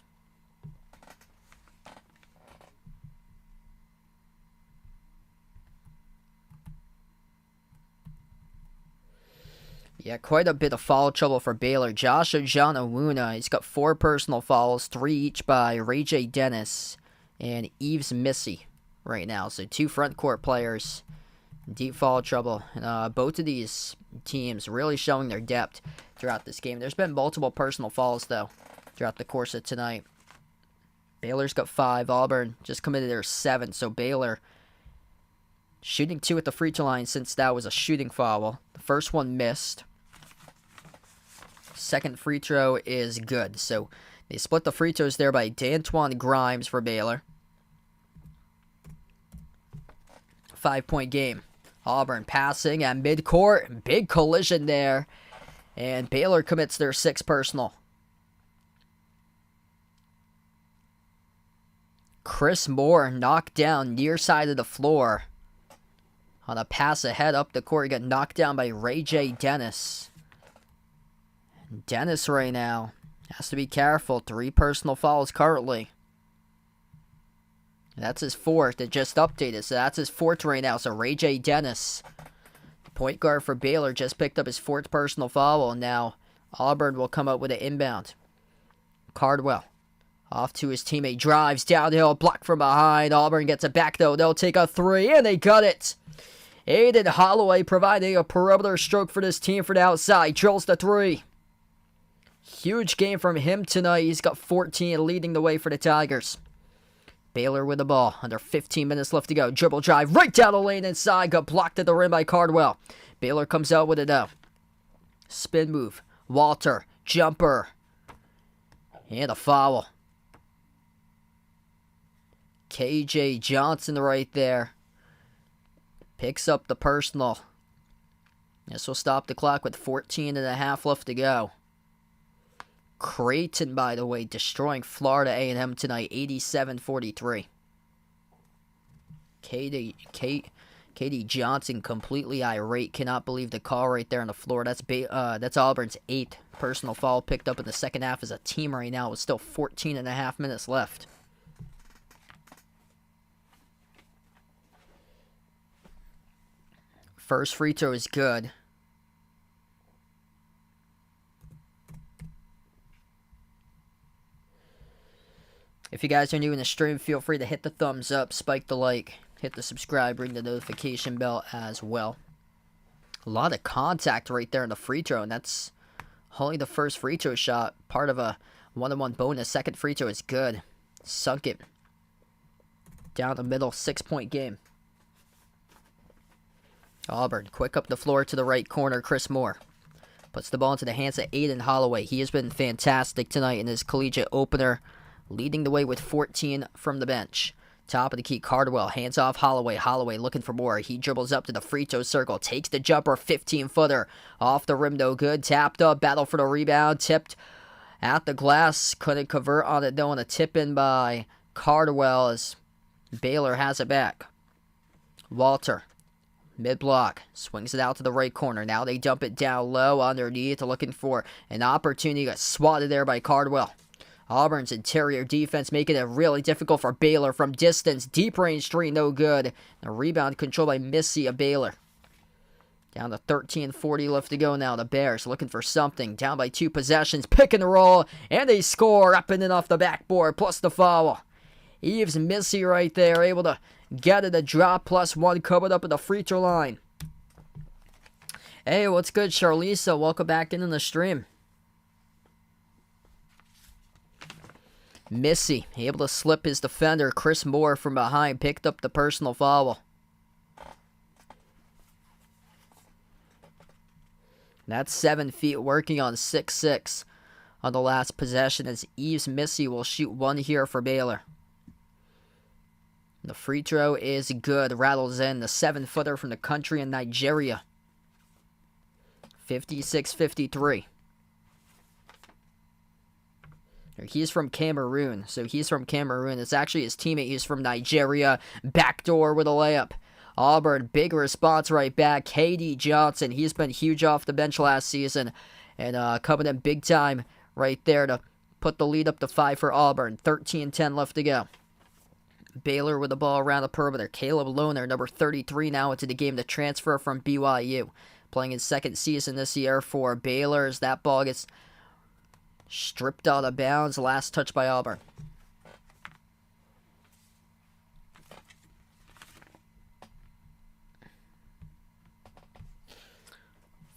Yeah, quite a bit of foul trouble for Baylor. Josh Ojanawuna, he's got 4 personal fouls, 3 each by Ray J. Dennis and Eves Missy right now. So 2 front court players, deep foul trouble. And, both of these teams really showing their depth throughout this game. There's been multiple personal fouls, though, throughout the course of tonight. Baylor's got 5. Auburn just committed their 7. So Baylor shooting 2 at the free throw line since that was a shooting foul. The first one missed. Second free throw is good. So they split the free throws there by D'Antoine Grimes for Baylor. 5-point game. Auburn passing at midcourt. Big collision there. And Baylor commits their 6th personal. Chris Moore knocked down near side of the floor. On a pass ahead up the court, he got knocked down by Ray J. Dennis. Dennis right now has to be careful. 3 personal fouls currently. That's his 4th. It just updated, so that's his 4th right now. So Ray J. Dennis, the point guard for Baylor, just picked up his 4th personal foul, and now Auburn will come up with an inbound. Cardwell off to his teammate, drives downhill, blocked from behind. Auburn gets it back, though. They'll take a 3, and they got it. Aiden Holloway providing a perimeter stroke for this team from the outside. Drills the 3. Huge game from him tonight. He's got 14, leading the way for the Tigers. Baylor with the ball. Under 15 minutes left to go. Dribble drive right down the lane inside. Got blocked at the rim by Cardwell. Baylor comes out with it now. Spin move. Walter. Jumper. And a foul. KJ Johnson right there. Picks up the personal. This will stop the clock with 14 and a half left to go. Creighton, by the way, destroying Florida A&M tonight, 87-43. KD Johnson completely irate. Cannot believe the call right there on the floor. That's Auburn's 8th personal foul picked up in the second half as a team right now with still 14 and a half minutes left. First free throw is good. If you guys are new in the stream, feel free to hit the thumbs up, spike the like, hit the subscribe, ring the notification bell as well. A lot of contact right there in the free throw, and that's only the first free throw shot. Part of a one-on-one bonus. Second free throw is good. Sunk it. Down the middle, 6-point game. Auburn, quick up the floor to the right corner, Chris Moore. Puts the ball into the hands of Aiden Holloway. He has been fantastic tonight in his collegiate opener, leading the way with 14 from the bench. Top of the key, Cardwell, hands off Holloway. Holloway looking for more. He dribbles up to the free throw circle, takes the jumper, 15-footer. Off the rim, no good. Tapped up, battle for the rebound, tipped at the glass. Couldn't convert on it, though, on a tip-in by Cardwell as Baylor has it back. Walter, mid-block, swings it out to the right corner. Now they dump it down low underneath, looking for an opportunity. Got swatted there by Cardwell. Auburn's interior defense making it really difficult for Baylor from distance. Deep range three, no good. The rebound controlled by Missy of Baylor. Down to 13:40 left to go now. The Bears looking for something. Down by 2 possessions. Pick and roll. And they score up and in off the backboard. Plus the foul. Eves Missy right there. Able to get it a drop. +1 covered up at the free throw line. Hey, what's good, Charlisa? Welcome back into the stream. Missy, able to slip his defender, Chris Moore, from behind, picked up the personal foul. That's 7 feet, working on 6'6" on the last possession as Eves Missy will shoot one here for Baylor. The free throw is good, rattles in the 7-footer from the country in Nigeria. 56-53. He's from Cameroon, so he's from Cameroon. It's actually his teammate. He's from Nigeria. Backdoor with a layup. Auburn, big response right back. KD Johnson, he's been huge off the bench last season. And coming in big time right there to put the lead up to 5 for Auburn. 13-10 left to go. Baylor with the ball around the perimeter. Caleb Lohner, number 33 now into the game to transfer from BYU. Playing his second season this year for Baylor as that ball gets stripped out of bounds. Last touch by Auburn.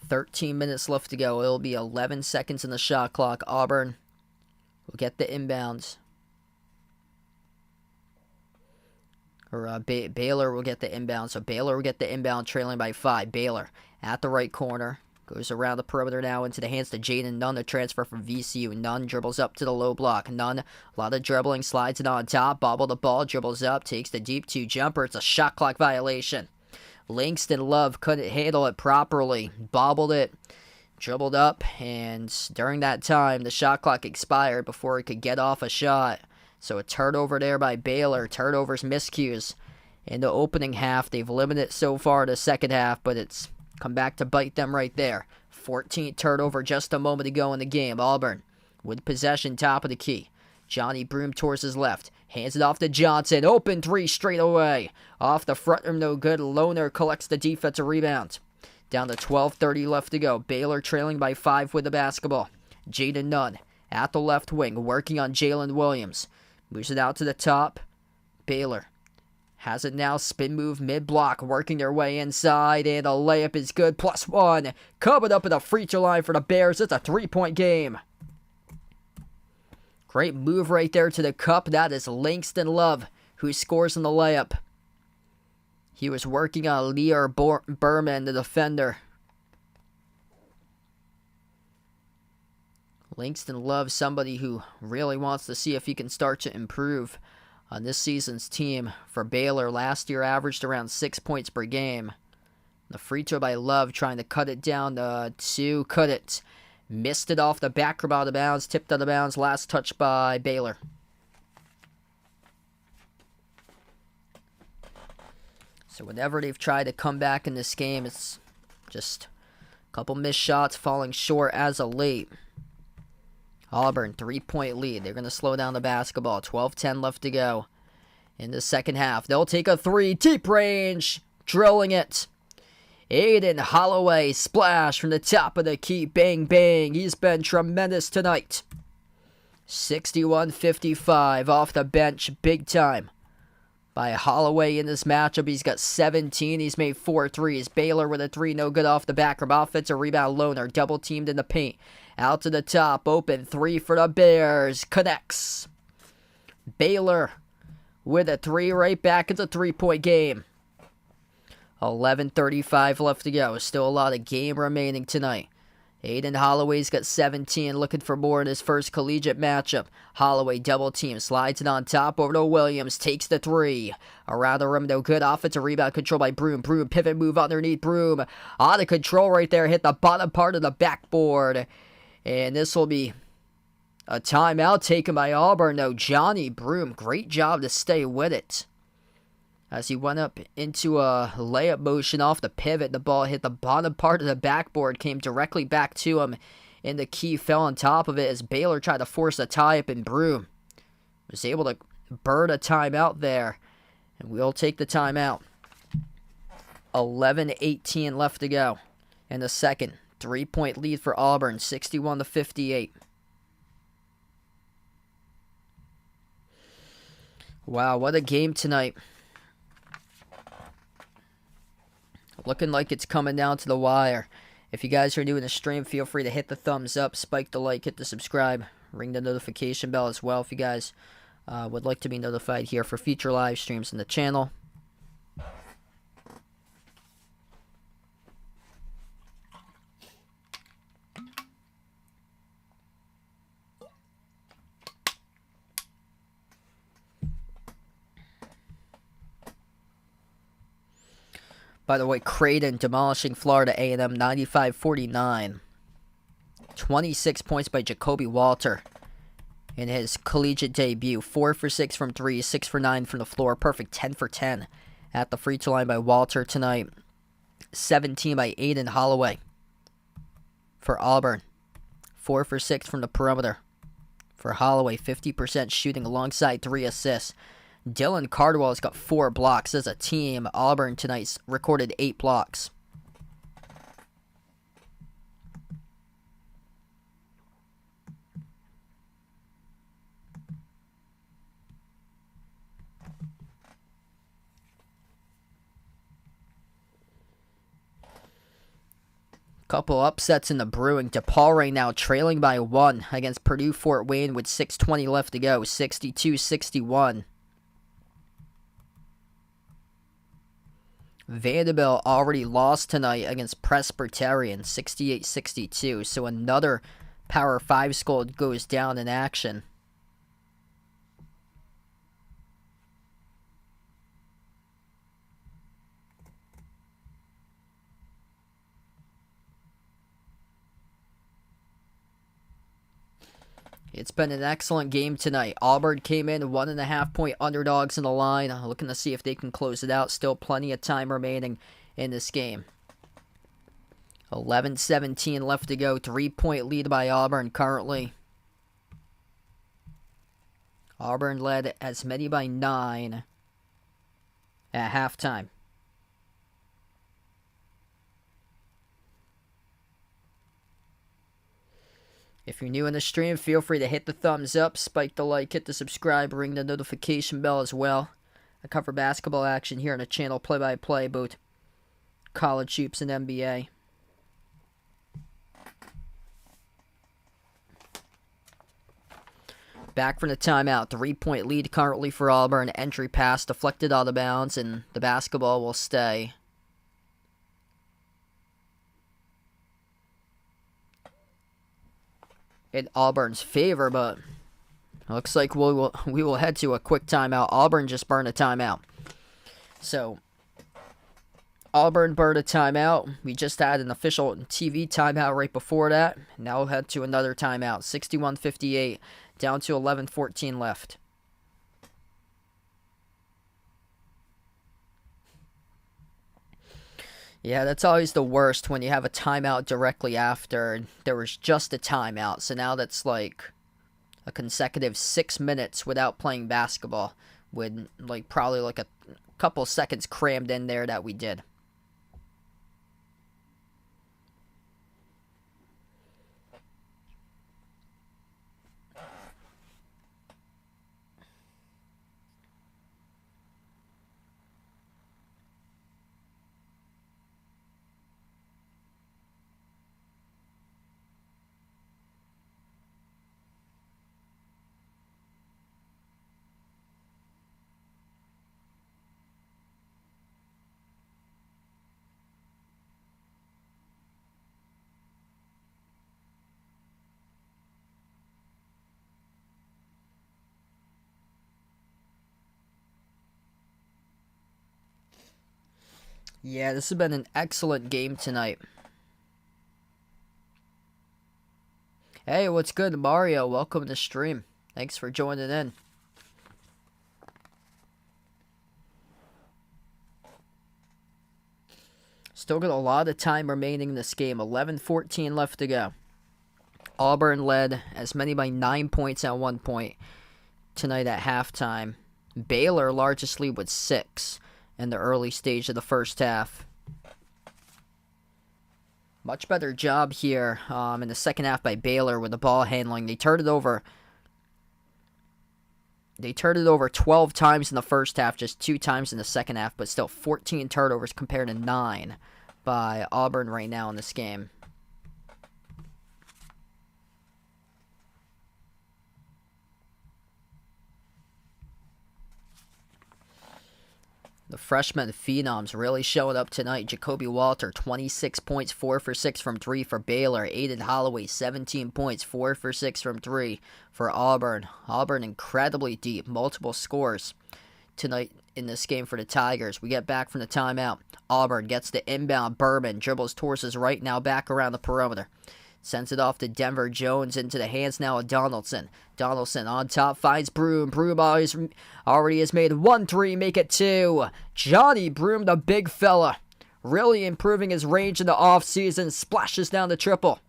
$13 minutes left to go. It'll be 11 seconds in the shot clock. Auburn will get the inbounds. Or Baylor will get the inbound. So Baylor will get the inbound, trailing by 5. Baylor at the right corner. Goes around the perimeter now into the hands to Jaden Nunn, the transfer from VCU. Nunn dribbles up to the low block. Nunn, a lot of dribbling, slides it on top. Bobble the ball, dribbles up, takes the deep 2 jumper. It's a shot clock violation. Langston Love couldn't handle it properly. Bobbled it, dribbled up, and during that time, the shot clock expired before he could get off a shot. So a turnover there by Baylor. Turnovers, miscues in the opening half. They've limited it so far to the second half, but it's come back to bite them right there. 14th turnover just a moment ago in the game. Auburn with possession, top of the key. Johnny Broom towards his left. Hands it off to Johnson. Open 3 straight away. Off the front rim, no good. Lohner collects the defensive rebound. Down to 12:30 left to go. Baylor trailing by 5 with the basketball. Jaden Nunn at the left wing, working on Jalen Williams. Moves it out to the top. Baylor has it now, spin move, mid-block, working their way inside, and a layup is good, +1. Covered up at the free throw line for the Bears. It's a 3-point game. Great move right there to the cup. That is Langston Love, who scores in the layup. He was working on Lear Berman, the defender. Langston loves somebody who really wants to see if he can start to improve on this season's team. For Baylor, last year averaged around 6 points per game. The free throw by Love, trying to cut it down to 2. Couldn't. Missed it off the back, out of bounds, tipped out of bounds. Last touch by Baylor. So whenever they've tried to come back in this game, it's just a couple missed shots, falling short as of late. Auburn, 3-point lead. They're going to slow down the basketball. 12-10 left to go in the second half. They'll take a 3, deep range, drilling it. Aiden Holloway, splash from the top of the key. Bang, bang. He's been tremendous tonight. 61-55 off the bench, big time by Holloway in this matchup. He's got 17. He's made 4 threes. Baylor with a 3, no good off the back. Offensive rebound, Loner, double teamed in the paint. Out to the top, open 3 for the Bears. Connects. Baylor with a 3, right back. It's a 3-point game. 11:35 left to go. Still a lot of game remaining tonight. Aiden Holloway's got 17, looking for more in his first collegiate matchup. Holloway double team, slides it on top over to Williams, takes the 3. Around the rim, no good. Offensive rebound control by Broom. Broom, pivot move underneath Broom. Out of control right there, hit the bottom part of the backboard. And this will be a timeout taken by Auburn, though. Johnny Broom, great job to stay with it. As he went up into a layup motion off the pivot, the ball hit the bottom part of the backboard, came directly back to him, and the key fell on top of it as Baylor tried to force a tie-up, and Broom was able to burn a timeout there, and we'll take the timeout. 11:18 left to go in the second. 3-point lead for Auburn, 61-58. Wow, what a game tonight. Looking like it's coming down to the wire. If you guys are new in the stream, feel free to hit the thumbs up, spike the like, hit the subscribe, ring the notification bell as well if you guys would like to be notified here for future live streams in the channel. By the way, Creighton demolishing Florida A&M 95-49. 26 points by Jacoby Walter in his collegiate debut. 4 for 6 from 3, 6 for 9 from the floor. Perfect 10 for 10 at the free throw line by Walter tonight. 17 by Aiden Holloway for Auburn. 4 for 6 from the perimeter for Holloway. 50% shooting alongside 3 assists. Dylan Cardwell's got 4 blocks. As a team, Auburn tonight's recorded 8 blocks. Couple upsets in the brewing. DePaul right now trailing by 1 against Purdue Fort Wayne with 6:20 left to go. 62-61. Vanderbilt already lost tonight against Presbyterian, 68-62. So another Power 5 school goes down in action. It's been an excellent game tonight. Auburn came in 1.5-point underdogs in the line. Looking to see if they can close it out. Still plenty of time remaining in this game. 11:17 left to go. 3-point lead by Auburn currently. Auburn led as many by 9 at halftime. If you're new in the stream, feel free to hit the thumbs up, spike the like, hit the subscribe, ring the notification bell as well. I cover basketball action here on the channel, play-by-play, both college hoops and NBA. Back from the timeout, 3-point lead currently for Auburn. Entry pass deflected out of bounds, and the basketball will stay. in Auburn's favor, but looks like we will head to a quick timeout. Auburn just burned a timeout. So, Auburn burned a timeout. We just had an official TV timeout right before that. Now we'll head to another timeout. 61-58, down to 11:14 left. Yeah, that's always the worst when you have a timeout directly after. There was just a timeout, so now that's like a consecutive 6 minutes without playing basketball, with like probably like a couple seconds crammed in there that we did. Yeah, this has been an excellent game tonight. Hey, what's good, Mario? Welcome to the stream. Thanks for joining in. Still got a lot of time remaining in this game. 11:14 left to go. Auburn led as many by 9 points at one point tonight at halftime. Baylor largest lead with 6 in the early stage of the first half. Much better job here in the second half by Baylor with the ball handling. They turned it over 12 times in the first half, just 2 times in the second half, but still 14 turnovers compared to 9 by Auburn right now in this game. The freshman phenoms really showing up tonight. Jacoby Walter, 26 points, 4 for 6 from 3 for Baylor. Aiden Holloway, 17 points, 4 for 6 from 3 for Auburn. Auburn incredibly deep, multiple scores tonight in this game for the Tigers. We get back from the timeout. Auburn gets the inbound. Berman dribbles towards his right, now back around the perimeter. Sends it off to Denver Jones into the hands now of Donaldson. Donaldson on top finds Broom. Broom already has made 1 3, make it 2. Johnny Broom, the big fella, really improving his range in the offseason. Splashes down the triple.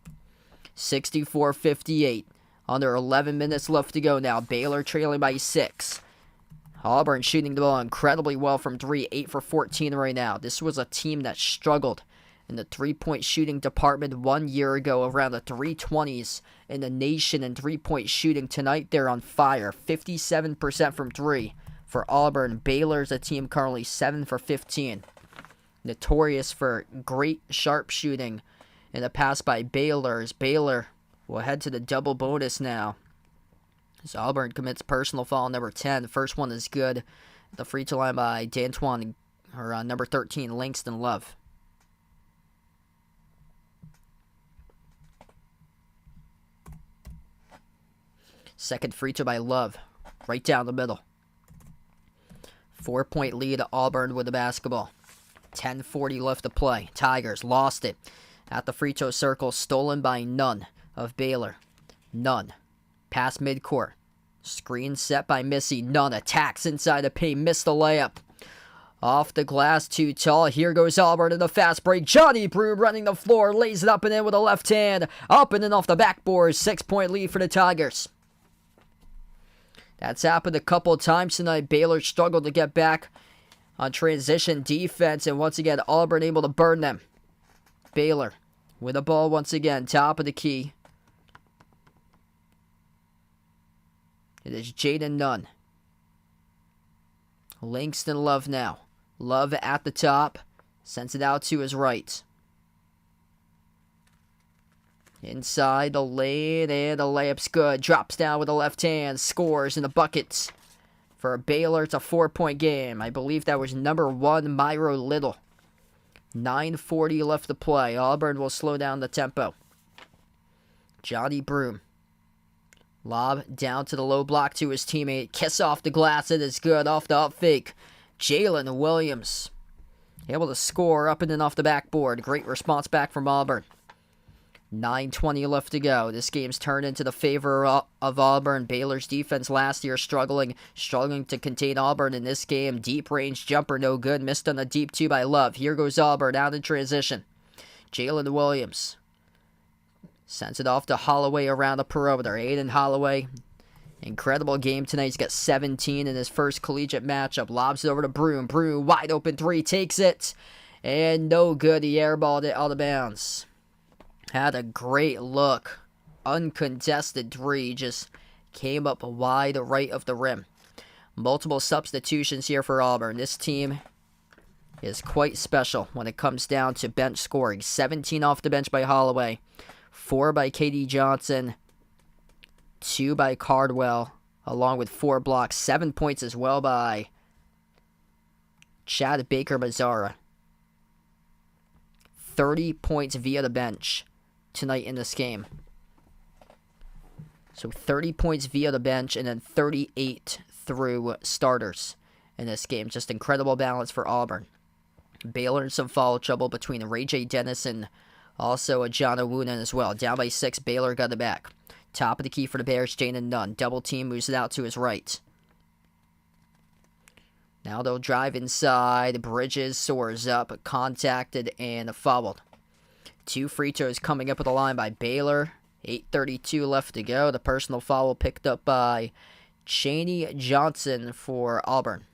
64-58. Under 11 minutes left to go now. Baylor trailing by 6. Auburn shooting the ball incredibly well from 3. 8 for 14 right now. This was a team that struggled in the three-point shooting department 1 year ago, around the 320s in the nation in three-point shooting. Tonight they're on fire, 57% from 3 for Auburn. Baylor's a team currently 7 for 15. Notorious for great sharp shooting in the past by Baylor. Baylor will head to the double bonus now, as Auburn commits personal foul number 10. The first one is good. The free throw line by D'Antoine, or number 13, Langston Love. Second free throw by Love, right down the middle. 4-point lead to Auburn with the basketball. 10:40 left to play. Tigers lost it at the free throw circle, stolen by Nunn of Baylor. Nunn, pass midcourt. Screen set by Missy. Nunn attacks inside the paint, missed the layup. Off the glass, too tall. Here goes Auburn in the fast break. Johnny Broom running the floor, lays it up and in with a left hand. Up and in off the backboard. 6-point lead for the Tigers. That's happened a couple of times tonight. Baylor struggled to get back on transition defense, and once again, Auburn able to burn them. Baylor with the ball once again, top of the key. It is Jaden Nunn. Langston Love now. Love at the top. Sends it out to his right. Inside the lane, and the layup's good. Drops down with the left hand. Scores in the buckets. For Baylor, it's a 4-point game. I believe that was number 1, Myro Little. 9:40 left to play. Auburn will slow down the tempo. Johnny Broom Lob down to the low block to his teammate. Kiss off the glass. It is good off the up fake. Jalen Williams able to score up and in off the backboard. Great response back from Auburn. 9:20 left to go. This game's turned into the favor of Auburn. Baylor's defense last year struggling to contain Auburn in this game. Deep range jumper, no good. Missed on the deep two by Love. Here goes Auburn out in transition. Jalen Williams sends it off to Holloway around the perimeter. Aiden Holloway, incredible game tonight. He's got 17 in his first collegiate matchup. Lobs it over to Broom. Broom, wide open three, takes it. And no good. He airballed it out of bounds. Had a great look. Uncontested three. Just came up wide right of the rim. Multiple substitutions here for Auburn. This team is quite special when it comes down to bench scoring. 17 off the bench by Holloway. 4 by K.D. Johnson. 2 by Cardwell. Along with 4 blocks. 7 points as well by Chad Baker-Mazzara. 30 points via the bench tonight in this game. So 30 points via the bench and then 38 through starters in this game. Just incredible balance for Auburn. Baylor in some foul trouble between Ray J. Dennis and also a John Owunan as well. Down by 6, Baylor got it back. Top of the key for the Bears, Jaden Nunn. Double team, moves it out to his right. Now they'll drive inside. Bridges soars up, contacted and fouled. 2 free throws coming up at the line by Baylor. 8:32 left to go. The personal foul picked up by Chaney Johnson for Auburn.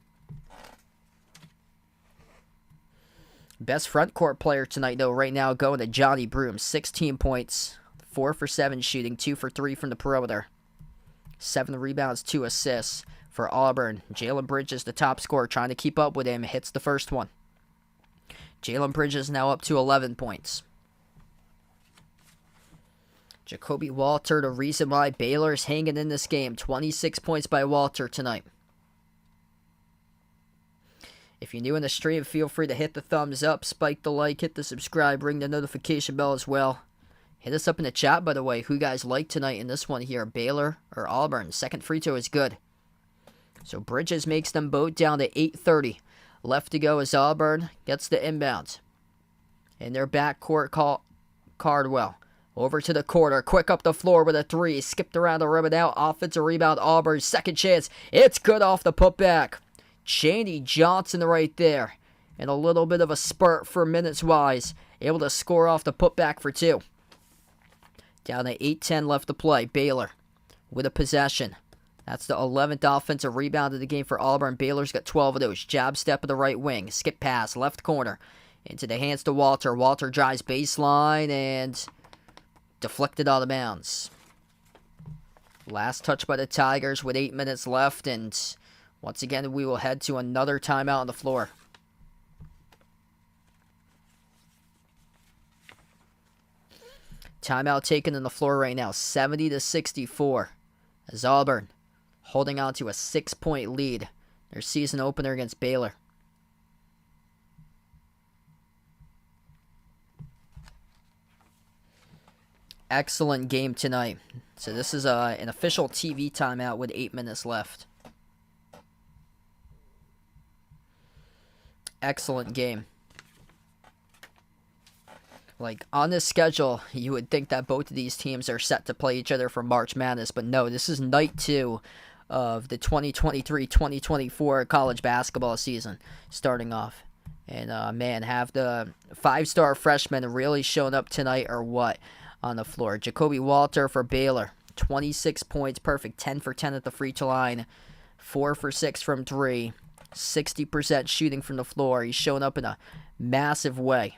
Best front court player tonight, though, right now going to Johnny Broom. 16 points, 4 for 7 shooting, 2 for 3 from the perimeter. 7 rebounds, 2 assists for Auburn. Jalen Bridges, the top scorer, trying to keep up with him, hits the first one. Jalen Bridges now up to 11 points. Jacoby Walter, the reason why Baylor's hanging in this game. 26 points by Walter tonight. If you're new in the stream, feel free to hit the thumbs up, spike the like, hit the subscribe, ring the notification bell as well. Hit us up in the chat, by the way, who you guys like tonight in this one here, Baylor or Auburn. Second free throw is good. So Bridges makes them both down to 8:30. Left to go as Auburn gets the inbound. In their backcourt, Cardwell. Over to the corner, quick up the floor with a 3. Skipped around the rim and out. Offensive rebound, Auburn. Second chance. It's good off the putback. Chaney Johnson right there. And a little bit of a spurt for minutes-wise. Able to score off the putback for 2. Down to 8:10 left to play. Baylor with a possession. That's the 11th offensive rebound of the game for Auburn. Baylor's got 12 of those. Jab step of the right wing. Skip pass, left corner. Into the hands to Walter. Walter drives baseline and deflected out of bounds. Last touch by the Tigers with 8 minutes left. And once again, we will head to another timeout on the floor. Timeout taken on the floor right now. 70-64. As Auburn holding on to a 6-point lead. Their season opener against Baylor. Excellent game tonight. So this is an official TV timeout with 8 minutes left. Excellent game. Like, on this schedule, you would think that both of these teams are set to play each other for March Madness, but no, this is night 2 of the 2023-2024 college basketball season starting off. And, man, have the 5-star freshmen really shown up tonight or what on the floor? Jacoby Walter for Baylor, 26 points, perfect, 10 for 10 at the free throw line, 4 for 6 from 3, 60% shooting from the floor. He's shown up in a massive way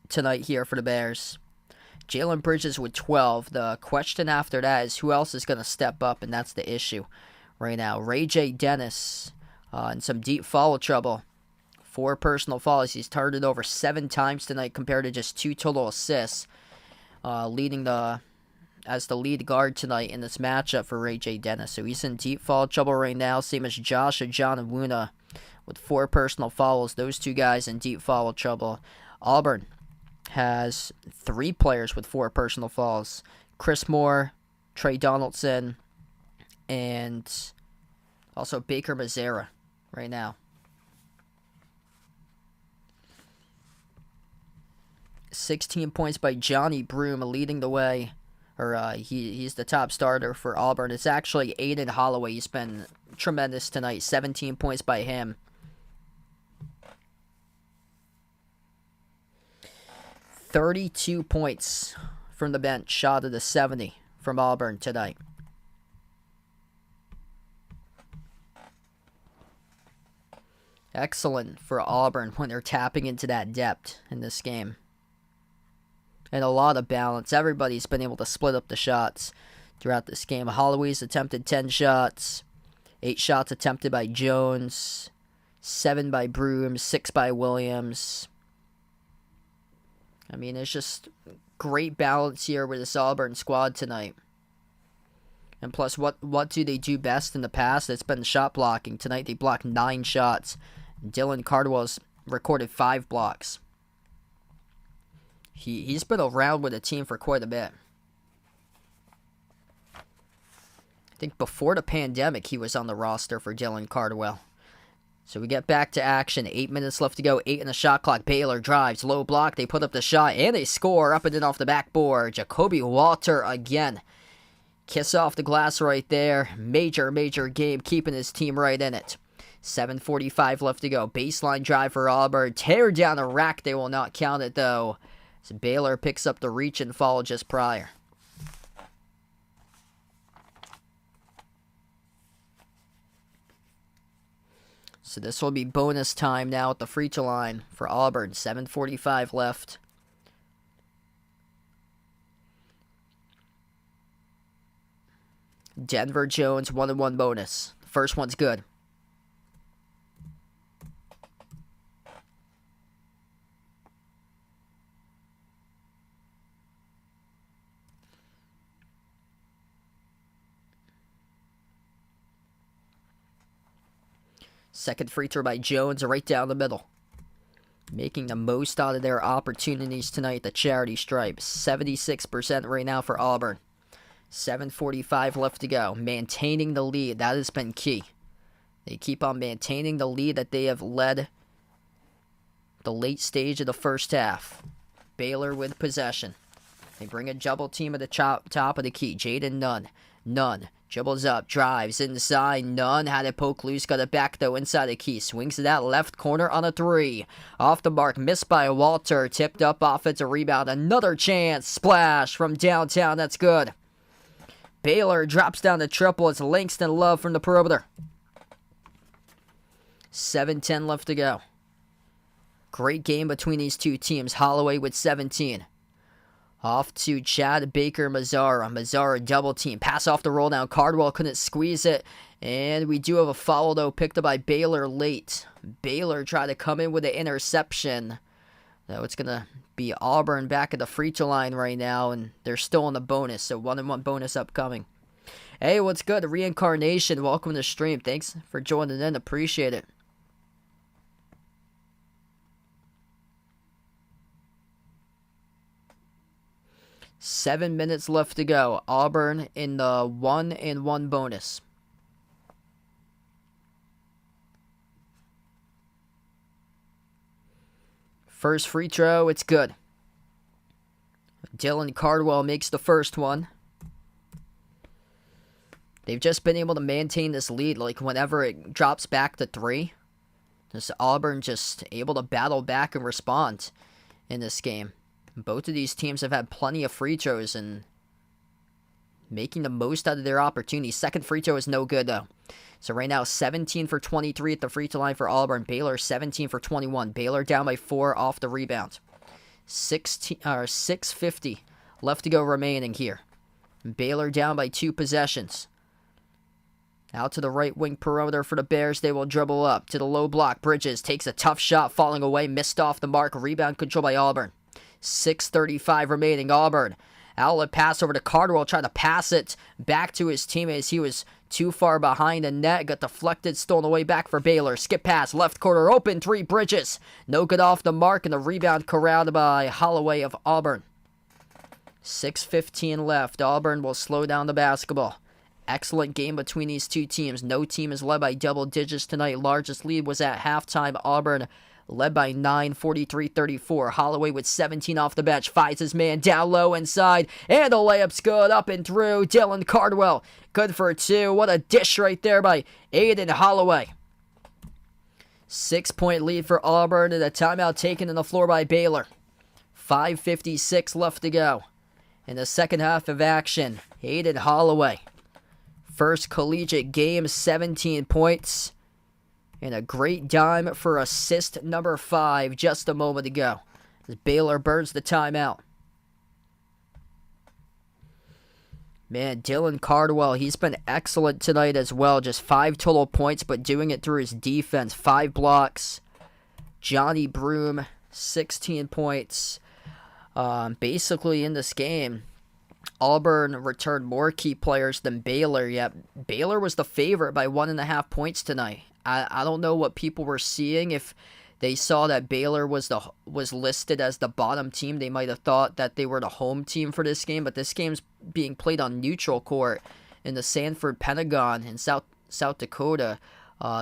tonight here for the Bears. Jalen Bridges with 12. The question after that is who else is going to step up, and that's the issue right now. Ray J. Dennis in some deep foul trouble. 4 personal fouls. He's turned it over 7 times tonight compared to just 2 total assists. Leading as the lead guard tonight in this matchup for Ray J. Dennis. So he's in deep foul trouble right now, same as Josh and John Owunan with 4 personal fouls. Those 2 guys in deep foul trouble. Auburn has 3 players with 4 personal fouls. Chris Moore, Trey Donaldson, and also Baker Mazzara right now. $16 points by Johnny Broom leading the way. He's the top starter for Auburn. It's actually Aiden Holloway. He's been tremendous tonight. 17 points by him. 32 points from the bench, shot of the 70 from Auburn tonight. Excellent for Auburn when they're tapping into that depth in this game. And a lot of balance. Everybody's been able to split up the shots throughout this game. Holloway's attempted 10 shots. 8 shots attempted by Jones. 7 by Broom. 6 by Williams. I mean, it's just great balance here with this Auburn squad tonight. And plus, what do they do best in the past? It's been shot blocking. Tonight they blocked 9 shots. Dylan Cardwell's recorded 5 blocks. He's been around with the team for quite a bit. I think before the pandemic, he was on the roster for Dylan Cardwell. So we get back to action. 8 minutes left to go. 8 in the shot clock. Baylor drives. Low block. They put up the shot. And they score up and in off the backboard. Jacoby Walter again. Kiss off the glass right there. Major game. Keeping his team right in it. 7:45 left to go. Baseline drive for Auburn. Tear down the rack. They will not count it though. So Baylor picks up the reach and foul just prior. So this will be bonus time now at the free throw line for Auburn. 7:45 left. Denver Jones 1-1 bonus. First one's good. Second free throw by Jones right down the middle. Making the most out of their opportunities tonight at the charity stripe. 76% right now for Auburn. 7:45 left to go. Maintaining the lead. That has been key. They keep on maintaining the lead that they have led the late stage of the first half. Baylor with possession. They bring a double team at the top of the key. Jaden Nunn. Dribbles up, drives inside, Nunn had it poke loose, got it back though inside the key, swings to that left corner on a 3. Off the mark, missed by Walter, tipped up, offensive rebound, another chance, splash from downtown, that's good. Baylor drops down the triple, it's Langston Love from the perimeter. 7:10 left to go. Great game between these two teams, Holloway with 17. Off to Chad Baker Mazzara. Mazzara double team. Pass off the roll down. Cardwell couldn't squeeze it. And we do have a foul though picked up by Baylor late. Baylor tried to come in with an interception. Now it's going to be Auburn back at the free throw line right now. And they're still on the bonus. So 1-1 bonus upcoming. Hey, what's good? Reincarnation. Welcome to the stream. Thanks for joining in. Appreciate it. Seven minutes left to go. Auburn in the 1-1 bonus. First free throw, it's good. Dylan Cardwell makes the first one. They've just been able to maintain this lead. Like whenever it drops back to 3, this Auburn just able to battle back and respond in this game. Both of these teams have had plenty of free throws and making the most out of their opportunities. Second free throw is no good, though. So right now, 17 for 23 at the free throw line for Auburn. Baylor, 17 for 21. Baylor down by 4 off the rebound. 6:50 left to go remaining here. Baylor down by 2 possessions. Out to the right wing perimeter for the Bears. They will dribble up to the low block. Bridges takes a tough shot, falling away. Missed off the mark. Rebound control by Auburn. 6:35 remaining. Auburn. Outlet pass over to Cardwell. Trying to pass it back to his teammates. He was too far behind the net. Got deflected. Stolen away back for Baylor. Skip pass. Left corner open. 3. Bridges. No good off the mark. And the rebound corralled by Holloway of Auburn. 6:15 left. Auburn will slow down the basketball. Excellent game between these two teams. No team is led by double digits tonight. Largest lead was at halftime. Auburn led by 9, 43-34. Holloway with 17 off the bench. Finds his man down low inside. And the layup's good. Up and through. Dylan Cardwell. Good for 2. What a dish right there by Aiden Holloway. 6-point lead for Auburn. And a timeout taken on the floor by Baylor. 5:56 left to go in the second half of action. Aiden Holloway. First collegiate game, 17 points. And a great dime for assist number 5 just a moment ago. As Baylor burns the timeout. Man, Dylan Cardwell, he's been excellent tonight as well. Just 5 total points, but doing it through his defense. 5 blocks. Johnny Broom, 16 points. Basically in this game, Auburn returned more key players than Baylor, yet Baylor was the favorite by 1.5 points tonight. I don't know what people were seeing. If they saw that Baylor was listed as the bottom team, they might have thought that they were the home team for this game, but this game's being played on neutral court in the Sanford Pentagon in South Dakota.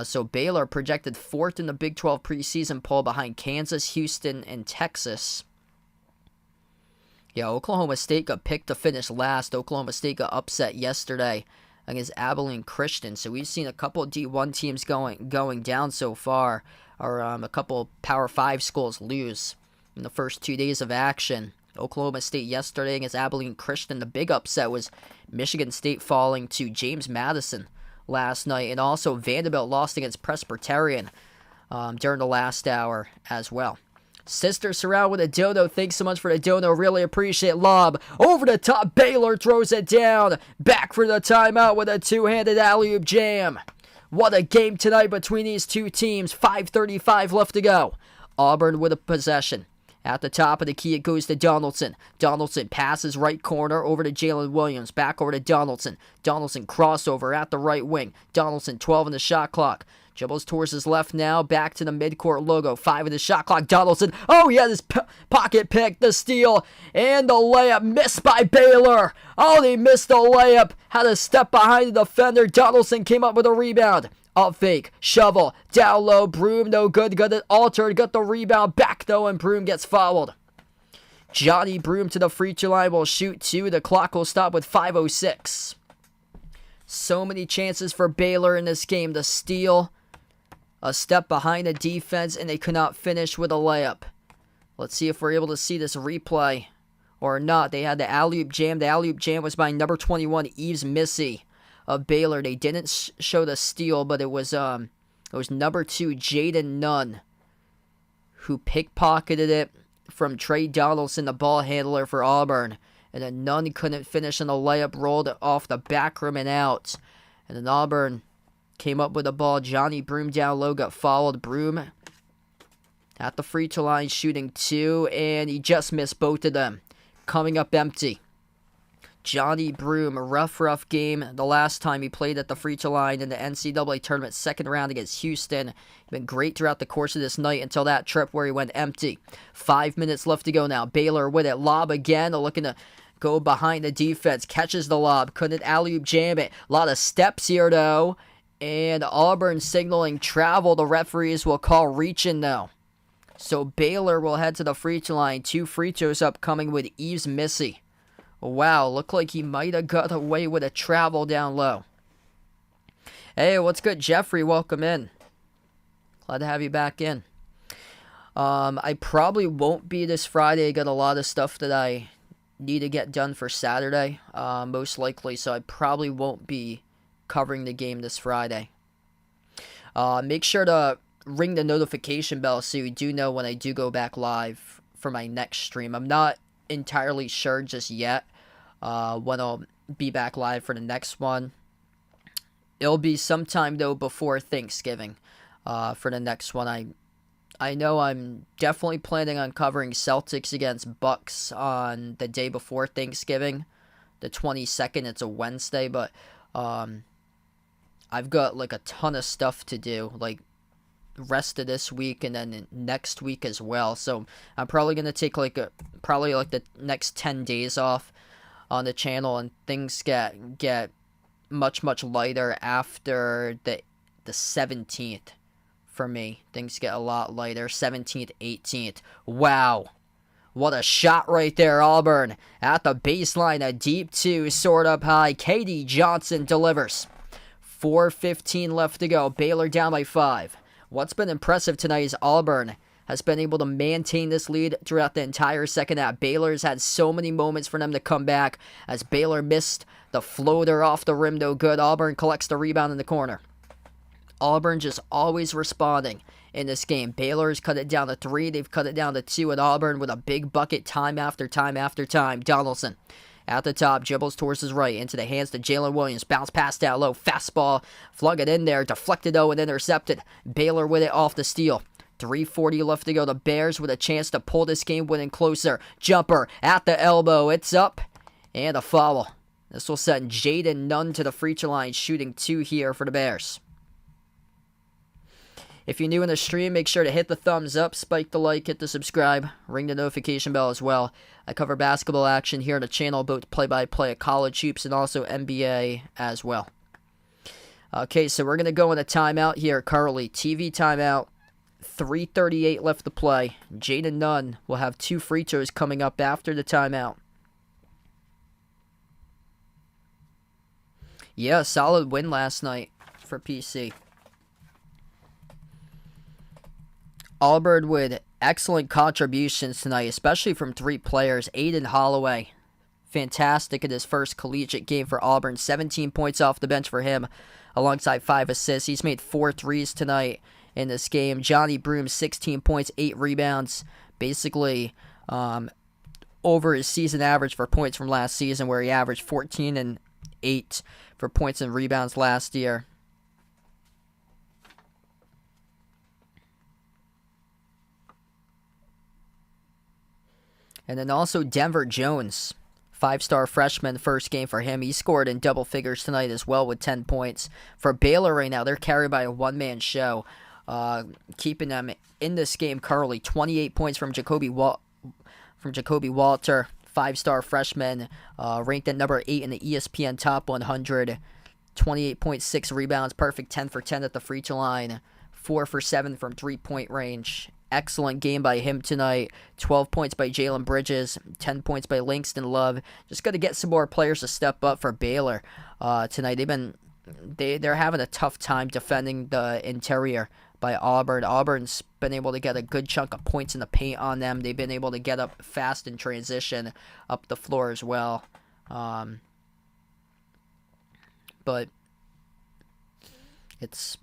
So Baylor projected 4th in the Big 12 preseason poll behind Kansas, Houston, and Texas. Yeah, Oklahoma State got picked to finish last. Oklahoma State got upset yesterday against Abilene Christian. So we've seen a couple of D1 teams going down so far, or a couple Power 5 schools lose in the first 2 days of action. Oklahoma State yesterday against Abilene Christian. The big upset was Michigan State falling to James Madison last night. And also Vanderbilt lost against Presbyterian during the last hour as well. Sister Surround with a dono. Thanks so much for the dono. Really appreciate lob. Over the top. Baylor throws it down. Back for the timeout with a two-handed alley-oop jam. What a game tonight between these two teams. 5:35 left to go. Auburn with a possession. At the top of the key, it goes to Donaldson. Donaldson passes right corner over to Jalen Williams. Back over to Donaldson. Donaldson crossover at the right wing. Donaldson 12 in the shot clock. Dribbles towards his left now. Back to the midcourt logo. 5 in the shot clock. Donaldson. Oh, he had his pocket pick. The steal. And the layup missed by Baylor. Oh, they missed the layup. Had a step behind the defender. Donaldson came up with a rebound. Up fake. Shovel. Down low. Broom no good. Got it altered. Got the rebound back though. And Broom gets fouled. Johnny Broom to the free throw line will shoot 2. The clock will stop with 5:06. So many chances for Baylor in this game. The steal. A step behind the defense, and they could not finish with a layup. Let's see if we're able to see this replay or not. They had the alley-oop jam. The alley-oop jam was by number 21, Eves Missy of Baylor. They didn't show the steal, but it was number 2, Jaden Nunn, who pickpocketed it from Trey Donaldson, the ball handler for Auburn. And then Nunn couldn't finish on the layup, rolled off the back rim and out. And then Auburn came up with the ball. Johnny Broom down low, got fouled. Broom at the free throw line shooting 2, and he just missed both of them. Coming up empty. Johnny Broom, a rough game the last time he played at the free throw line in the NCAA tournament second round against Houston. He's been great throughout the course of this night until that trip where he went empty. 5 minutes left to go now. Baylor with it. Lob again, looking to go behind the defense. Catches the lob. Couldn't alley-oop jam it. A lot of steps here though. And Auburn signaling travel. The referees will call reaching though. So Baylor will head to the free throw line. 2 free throws upcoming with Eves Missy. Wow, looked like he might have got away with a travel down low. Hey, what's good, Jeffrey? Welcome in. Glad to have you back in. I probably won't be this Friday. I got a lot of stuff that I need to get done for Saturday, most likely. So I probably won't be covering the game this Friday. Make sure to ring the notification bell so you do know when I do go back live for my next stream. I'm not entirely sure just yet when I'll be back live for the next one. It'll be sometime though before Thanksgiving for the next one. I know I'm definitely planning on covering Celtics against Bucks on the day before Thanksgiving, the 22nd. It's a Wednesday, but I've got like a ton of stuff to do, like rest of this week and then next week as well. So I'm probably gonna take probably the next 10 days off on the channel, and things get much lighter after the 17th. For me, things get a lot lighter. 17th, 18th. Wow. What a shot right there, Auburn. At the baseline, a deep two, sort up high. Katie Johnson delivers. 4:15 left to go. Baylor down by 5. What's been impressive tonight is Auburn has been able to maintain this lead throughout the entire second half. Baylor's had so many moments for them to come back, as Baylor missed the floater off the rim, no good. Auburn collects the rebound in the corner. Auburn just always responding in this game. Baylor's cut it down to 3. They've cut it down to 2 at Auburn with a big bucket time after time after time. Donaldson at the top, dribbles towards his right, into the hands to Jalen Williams. Bounce pass down low, fastball, flung it in there, deflected and intercepted. Baylor with it off the steal. 3:40 left to go. The Bears with a chance to pull this game winning closer. Jumper at the elbow. It's up. And a foul. This will send Jaden Nunn to the free throw line, shooting 2 here for the Bears. If you're new in the stream, make sure to hit the thumbs up, spike the like, hit the subscribe, ring the notification bell as well. I cover basketball action here on the channel, both play-by-play at college hoops and also NBA as well. Okay, so we're going to go in a timeout here currently. TV timeout. 3:38 left to play. Jaden Nunn will have 2 free throws coming up after the timeout. Yeah, solid win last night for PC. Auburn with excellent contributions tonight, especially from 3 players. Aiden Holloway, fantastic in his first collegiate game for Auburn. 17 points off the bench for him, alongside 5 assists. He's made 4 threes tonight in this game. Johnny Broom, 16 points, 8 rebounds. Basically, over his season average for points from last season, where he averaged 14 and 8 for points and rebounds last year. And then also Denver Jones, 5-star freshman, first game for him. He scored in double figures tonight as well with 10 points. For Baylor right now, they're carried by a one-man show, keeping them in this game currently. 28 points from Jacoby Walter, 5-star freshman, ranked at number 8 in the ESPN Top 100. 28.6 rebounds, perfect 10 for 10 at the free throw line, 4 for 7 from three-point range. Excellent game by him tonight. 12 points by Jalen Bridges, 10 points by Langston Love. Just got to get some more players to step up for Baylor tonight. They're having a tough time defending the interior by Auburn. Auburn's been able to get a good chunk of points in the paint on them. They've been able to get up fast in transition up the floor as well. But it's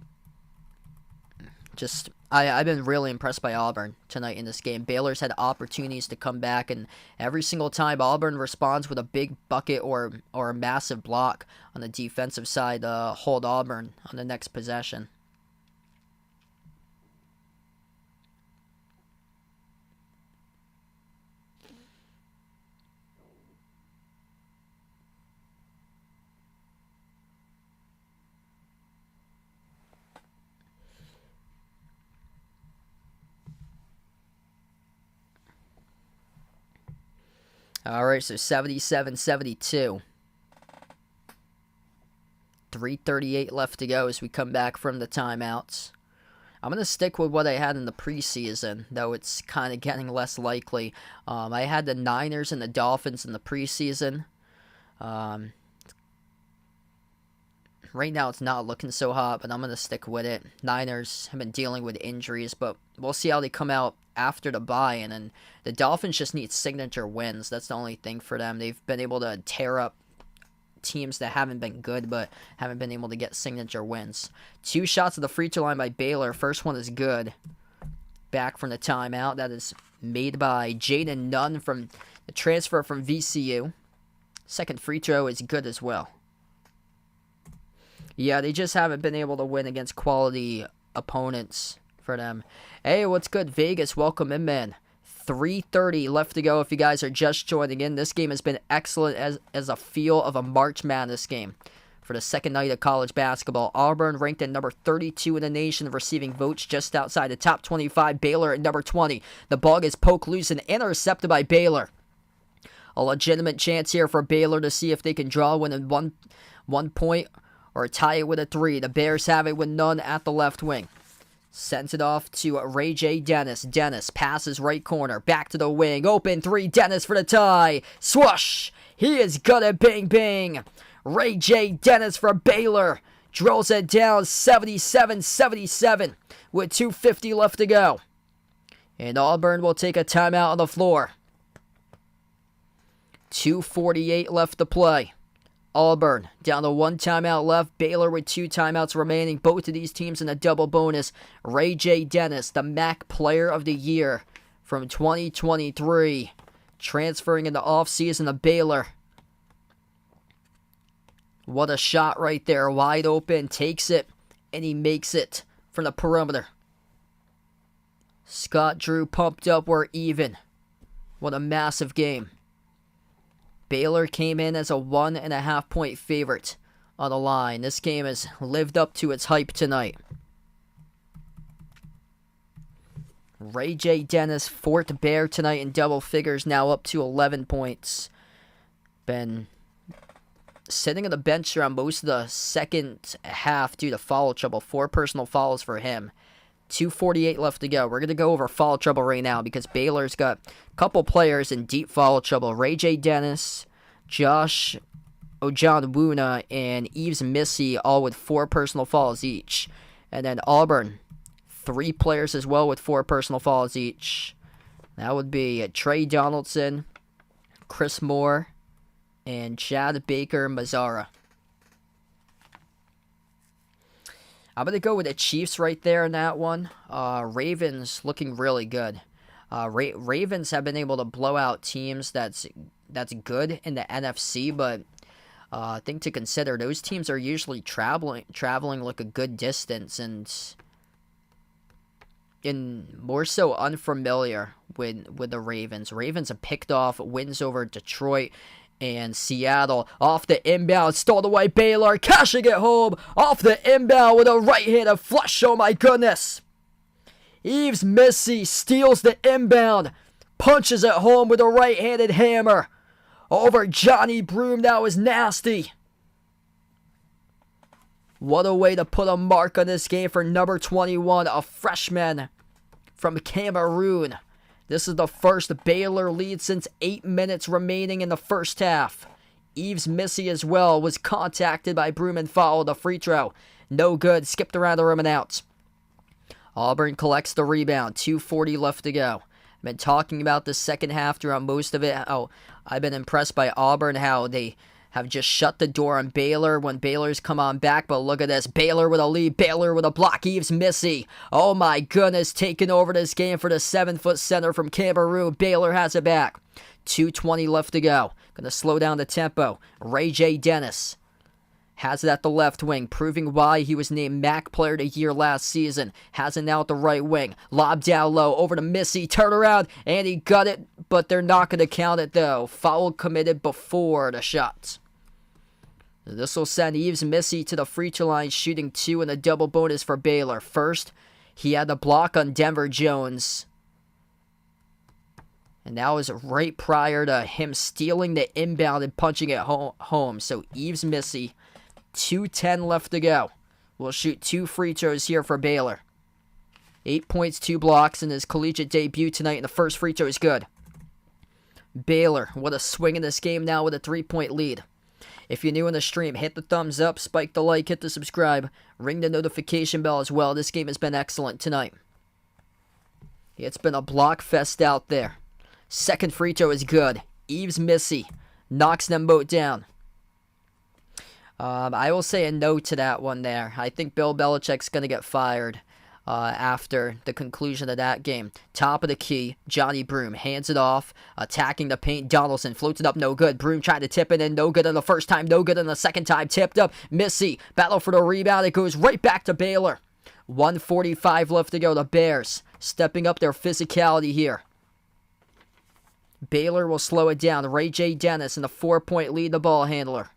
just, I've been really impressed by Auburn tonight in this game. Baylor's had opportunities to come back, and every single time Auburn responds with a big bucket or a massive block on the defensive side to hold Auburn on the next possession. All right, so 77-72. 3:38 left to go as we come back from the timeouts. I'm going to stick with what I had in the preseason, though it's kind of getting less likely. I had the Niners and the Dolphins in the preseason. Right now it's not looking so hot, but I'm going to stick with it. Niners have been dealing with injuries, but we'll see how they come out after the bye. And then the Dolphins just need signature wins. That's the only thing for them. They've been able to tear up teams that haven't been good, but haven't been able to get signature wins. 2 shots at the free throw line by Baylor. First one is good. Back from the timeout. That is made by Jaden Nunn from the transfer from VCU. Second free throw is good as well. Yeah, they just haven't been able to win against quality opponents for them. Hey, what's good, Vegas? Welcome in, man. 3:30 left to go if you guys are just joining in. This game has been excellent as a feel of a March Madness game for the second night of college basketball. Auburn ranked at number 32 in the nation, receiving votes just outside the top 25. Baylor at number 20. The ball is poked loose and intercepted by Baylor. A legitimate chance here for Baylor to see if they can draw within one point or tie it with a 3. The Bears have it with none at the left wing. Sends it off to Ray J. Dennis. Dennis passes right corner. Back to the wing. Open 3. Dennis for the tie. Swoosh! He is good at bang bang. Ray J. Dennis for Baylor. Drills it down 77-77 with 2:50 left to go. And Auburn will take a timeout on the floor. 2:48 left to play. Auburn down to 1 timeout left. Baylor with 2 timeouts remaining. Both of these teams in a double bonus. Ray J. Dennis, the MAC Player of the Year from 2023, transferring in the offseason to Baylor. What a shot right there. Wide open. Takes it, and he makes it from the perimeter. Scott Drew pumped up. We're even. What a massive game. Baylor came in as a 1.5 point favorite on the line. This game has lived up to its hype tonight. Ray J. Dennis, Fort Bear tonight in double figures, now up to 11 points. Been sitting on the bench around most of the second half due to foul trouble. 4 personal fouls for him. 2:48 left to go. We're going to go over foul trouble right now because Baylor's got a couple players in deep foul trouble. Ray J. Dennis, Josh Ojanwuna, and Eves Missy, all with 4 personal fouls each. And then Auburn, 3 players as well with 4 personal fouls each. That would be Trey Donaldson, Chris Moore, and Chad Baker Mazzara. I'm going to go with the Chiefs right there in that one. Ravens looking really good. Ravens have been able to blow out teams that's good in the NFC, but I think to consider, those teams are usually traveling like a good distance and more so unfamiliar with the Ravens. Ravens have picked off wins over Detroit and Seattle. Off the inbound, stole away Baylor, cashing it home. Off the inbound with a right-handed flush, oh my goodness. Eves Missy steals the inbound, punches it home with a right-handed hammer. Over Johnny Broom, that was nasty. What a way to put a mark on this game for number 21, a freshman from Cameroon. This is the first Baylor lead since 8 minutes remaining in the first half. Eves Missy as well was contacted by Broom and fouled a free throw. No good, skipped around the rim and out. Auburn collects the rebound, 2:40 left to go. I've been talking about the second half throughout most of it. I've been impressed by Auburn, how they have just shut the door on Baylor when Baylor's come on back. But look at this. Baylor with a lead. Baylor with a block. Eves Missy. Oh my goodness. Taking over this game for the 7-foot center from Cameroon. Baylor has it back. 2:20 left to go. Gonna slow down the tempo. Ray J. Dennis has it at the left wing, proving why he was named MAC Player of the Year last season. Has it now at the right wing. Lob down low, over to Missy, turn around, and he got it, but they're not going to count it though. Foul committed before the shot. This will send Eves Missy to the free throw line, shooting 2 in a double bonus for Baylor. First, he had the block on Denver Jones. And that was right prior to him stealing the inbound and punching it home. So Eves Missy, 2:10 left to go. We'll shoot 2 free throws here for Baylor. 8 points, 2 blocks in his collegiate debut tonight, and the first free throw is good. Baylor, what a swing in this game now with a 3-point lead. If you're new in the stream, hit the thumbs up, spike the like, hit the subscribe, ring the notification bell as well. This game has been excellent tonight. It's been a block fest out there. Second free throw is good. Eves Missy knocks them both down. I will say a no to that one there. I think Bill Belichick's going to get fired after the conclusion of that game. Top of the key, Johnny Broom hands it off, attacking the paint. Donaldson floats it up, no good. Broom tried to tip it in, no good on the first time, no good on the second time. Tipped up, Missy, battle for the rebound. It goes right back to Baylor. 1:45 left to go. The Bears stepping up their physicality here. Baylor will slow it down. Ray J. Dennis in the 4-point lead, the ball handler.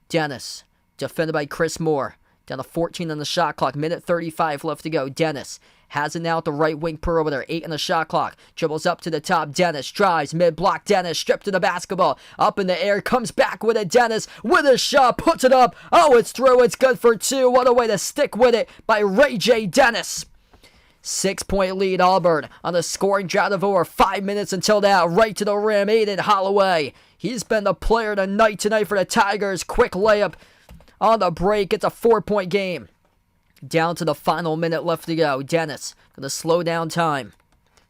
Dennis defended by Chris Moore. Down to 14 on the shot clock. Minute 35 left to go. Dennis has it now at the right wing perimeter. 8 on the shot clock. Dribbles up to the top. Dennis drives. Mid-block. Dennis stripped to the basketball. Up in the air. Comes back with it. Dennis with a shot. Puts it up. Oh, it's through. It's good for 2. What a way to stick with it by Ray J. Dennis. 6-point lead Auburn on the scoring drought of over 5 minutes until now. Right to the rim. Aiden Holloway. He's been the player of the night tonight for the Tigers. Quick layup on the break. It's a 4-point game. Down to the final minute left to go. Dennis going to slow down time.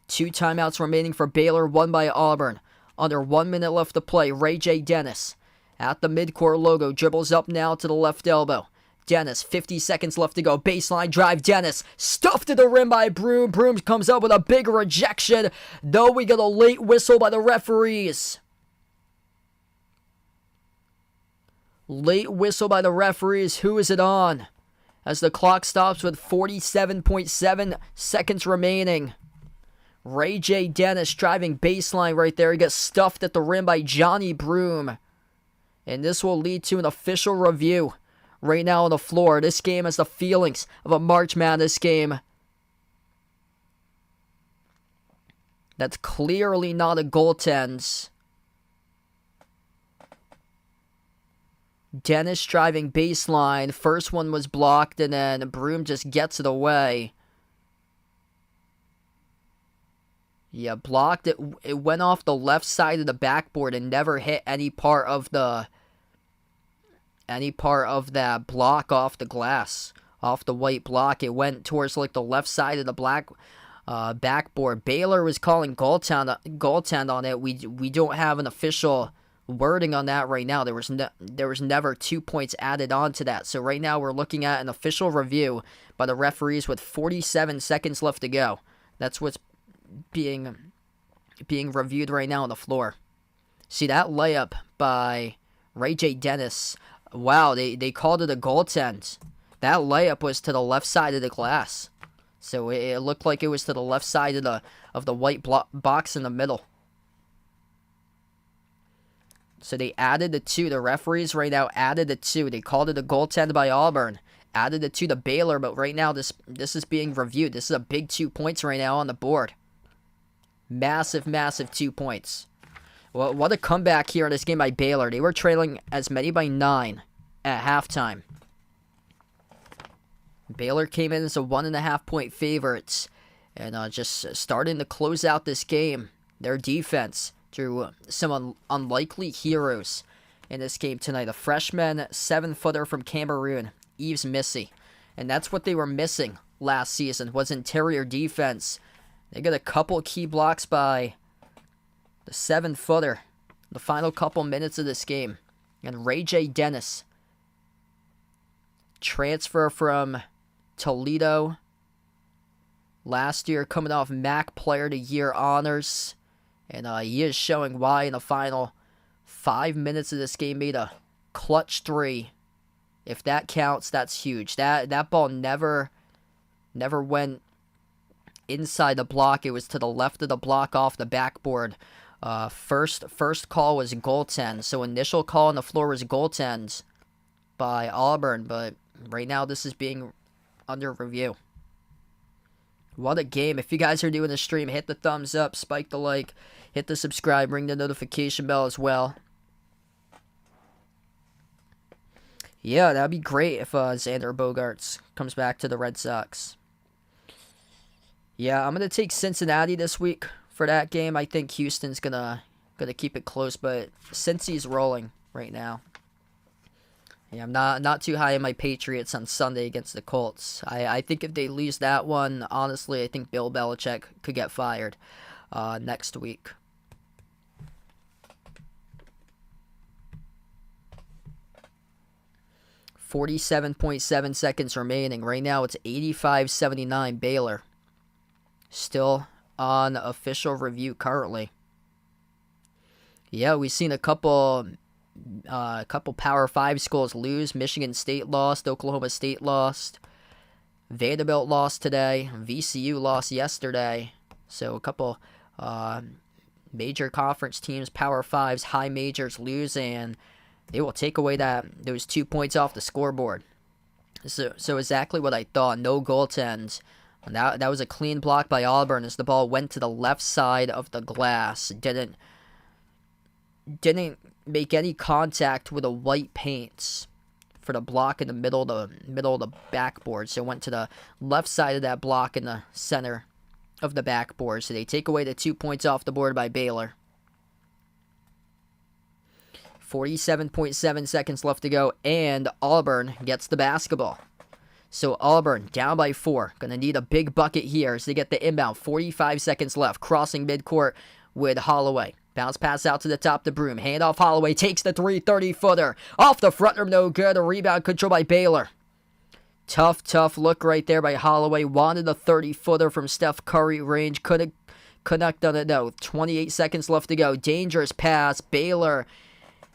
2 timeouts remaining for Baylor, 1 by Auburn. Under 1 minute left to play. Ray J. Dennis at the midcourt logo. Dribbles up now to the left elbow. Dennis, 50 seconds left to go. Baseline drive. Dennis stuffed to the rim by Broom. Broom comes up with a big rejection, though we get a late whistle by the referees. Late whistle by the referees. Who is it on? As the clock stops with 47.7 seconds remaining. Ray J. Dennis driving baseline right there. He gets stuffed at the rim by Johnny Broom. And this will lead to an official review right now on the floor. This game has the feelings of a March Madness game. That's clearly not a goaltend. Dennis driving baseline. First one was blocked, and then Broom just gets it away. Yeah, blocked it. It went off the left side of the backboard and never hit any part of that block off the glass, off the white block. It went towards like the left side of the backboard. Baylor was calling goaltend on it. We don't have an official wording on that right now. There was never 2 points added on to that. So right now we're looking at an official review by the referees with 47 seconds left to go. That's what's being reviewed right now on the floor. See that layup by Ray J. Dennis. Wow, they called it a goaltend. That layup was to the left side of the glass. So it looked like it was to the left side of the white box in the middle. So they added the 2. The referees right now added the 2. They called it a goaltend by Auburn. Added the 2 to Baylor, but right now this is being reviewed. This is a big 2 points right now on the board. Massive, massive 2 points. Well, what a comeback here in this game by Baylor. They were trailing as many by 9 at halftime. Baylor came in as a 1.5 point favorites and just starting to close out this game. Their defense drew some unlikely heroes in this game tonight. A freshman 7-footer from Cameroon, Yves Missy. And that's what they were missing last season, was interior defense. They got a couple key blocks by the 7-footer the final couple minutes of this game. And Ray J. Dennis, transfer from Toledo last year, coming off MAC Player of the Year honors. And he is showing why in the final 5 minutes of this game. Made a clutch 3. If that counts, that's huge. That ball never went inside the block. It was to the left of the block off the backboard. First call was goaltend. So initial call on the floor was goaltend by Auburn. But right now this is being under review. What a game. If you guys are doing the stream, hit the thumbs up, spike the like, hit the subscribe, ring the notification bell as well. Yeah, that'd be great if Xander Bogaerts comes back to the Red Sox. Yeah, I'm going to take Cincinnati this week for that game. I think Houston's gonna keep it close, but Cincy's rolling right now. Yeah, I'm not too high on my Patriots on Sunday against the Colts. I think if they lose that one, honestly, I think Bill Belichick could get fired next week. .7 seconds remaining. Right now it's 85-79 Baylor. Still on official review currently. Yeah, we've seen a couple Power 5 schools lose. Michigan State lost. Oklahoma State lost. Vanderbilt lost today. VCU lost yesterday. So a couple major conference teams, Power 5s, high majors lose, and They will take away those 2 points off the scoreboard. So exactly what I thought. No goaltends. And that was a clean block by Auburn as the ball went to the left side of the glass. Didn't make any contact with the white paints for the block in the middle of the backboard. So it went to the left side of that block in the center of the backboard. So they take away the 2 points off the board by Baylor. 47.7 seconds left to go, and Auburn gets the basketball. So Auburn down by 4. Going to need a big bucket here as they get the inbound. 45 seconds left. Crossing midcourt with Holloway. Bounce pass out to the top to Broom. Hand off Holloway. Takes the 30-footer. Off the front rim, no good. A rebound control by Baylor. Tough look right there by Holloway. Wanted a 30-footer from Steph Curry range. Couldn't connect on it though. 28 seconds left to go. Dangerous pass. Baylor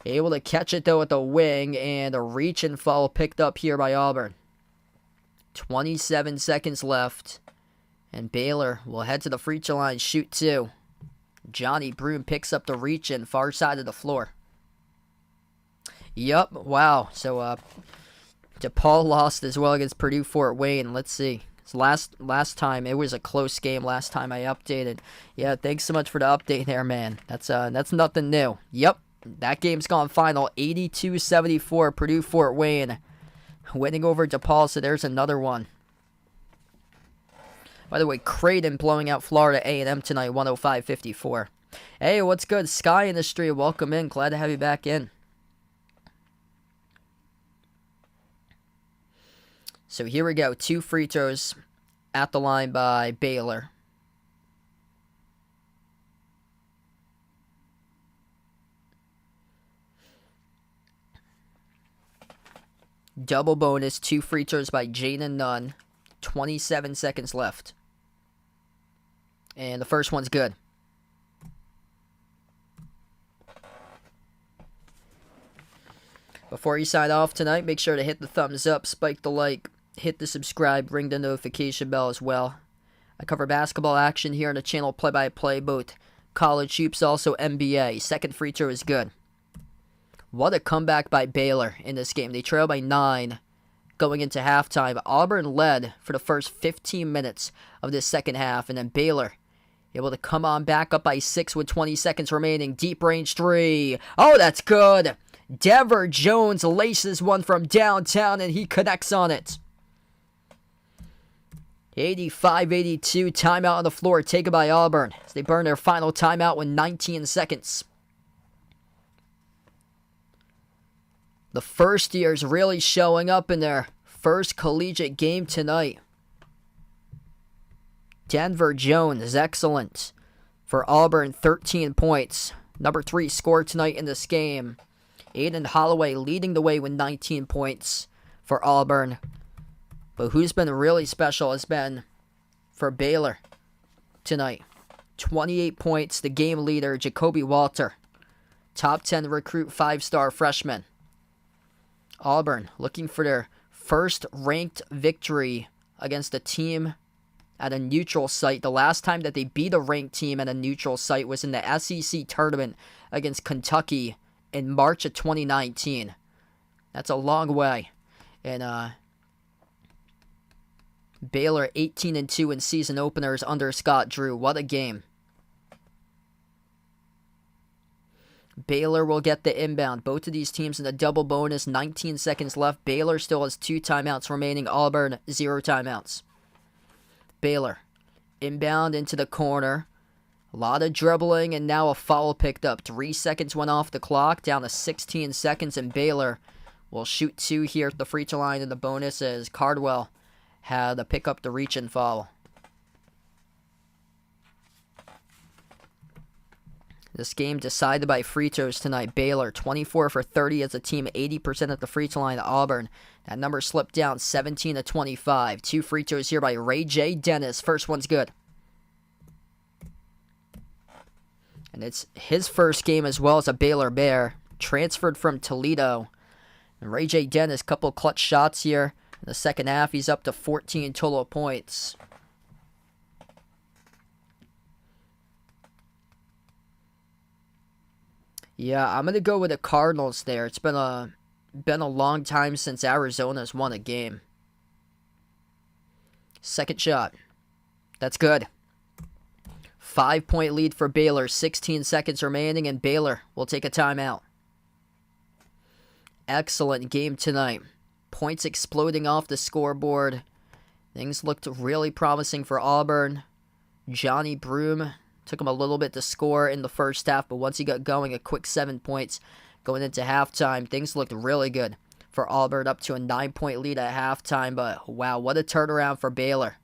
able to catch it though at the wing. And a reach and foul picked up here by Auburn. 27 seconds left. And Baylor will head to the free throw line. Shoot 2. Johnny Broom picks up the reach in far side of the floor. Yup, wow. So DePaul lost as well against Purdue Fort Wayne. Let's see. Last time it was a close game. Last time I updated. Yeah, thanks so much for the update there, man. That's nothing new. Yep, that game's gone final. 82-74 Purdue Fort Wayne winning over DePaul. So there's another one. By the way, Creighton blowing out Florida A&M tonight, 105-54. Hey, what's good? Sky in the street, welcome in. Glad to have you back in. So here we go. 2 free throws at the line by Baylor. Double bonus, 2 free throws by Jaden Nunn. 27 seconds left. And the first one's good. Before you sign off tonight, make sure to hit the thumbs up, spike the like, hit the subscribe, ring the notification bell as well. I cover basketball action here on the channel, play-by-play, both college hoops, also NBA. Second free throw is good. What a comeback by Baylor in this game. They trail by 9. Going into halftime, Auburn led for the first 15 minutes of this second half, and then Baylor able to come on back up by 6 with 20 seconds remaining. Deep range 3. Oh, that's good. Denver Jones laces one from downtown, and he connects on it. 85-82, timeout on the floor taken by Auburn as they burn their final timeout with 19 seconds. The first years really showing up in their first collegiate game tonight. Denver Jones is excellent for Auburn, 13 points. Number 3 scored tonight in this game. Aiden Holloway leading the way with 19 points for Auburn. But who's been really special has been for Baylor tonight. 28 points, the game leader, Jacoby Walter. Top 10 recruit, 5-star freshman. Auburn looking for their first ranked victory against a team at a neutral site. The last time that they beat a ranked team at a neutral site was in the SEC tournament against Kentucky in March of 2019. That's a long way. And Baylor 18-2 in season openers under Scott Drew. What a game. Baylor will get the inbound. Both of these teams in a double bonus. 19 seconds left. Baylor still has 2 timeouts remaining. Auburn, 0 timeouts. Baylor, inbound into the corner. A lot of dribbling and now a foul picked up. 3 seconds went off the clock. Down to 16 seconds, and Baylor will shoot 2 here at the free throw line in the bonus as Cardwell had to pick up the reach and foul. This game decided by free throws tonight. Baylor, 24 for 30 as a team, 80% at the free throw line. Auburn, that number slipped down, 17-25. 2 free throws here by Ray J. Dennis. First one's good. And it's his first game as well as a Baylor Bear. Transferred from Toledo. And Ray J. Dennis, couple clutch shots here. In the second half, he's up to 14 total points. Yeah, I'm gonna go with the Cardinals there. It's been a long time since Arizona's won a game. Second shot. That's good. 5-point lead for Baylor. 16 seconds remaining, and Baylor will take a timeout. Excellent game tonight. Points exploding off the scoreboard. Things looked really promising for Auburn. Johnny Broom took him a little bit to score in the first half, but once he got going, a quick 7 points going into halftime. Things looked really good for Auburn, up to a 9-point lead at halftime, but wow, what a turnaround for Baylor.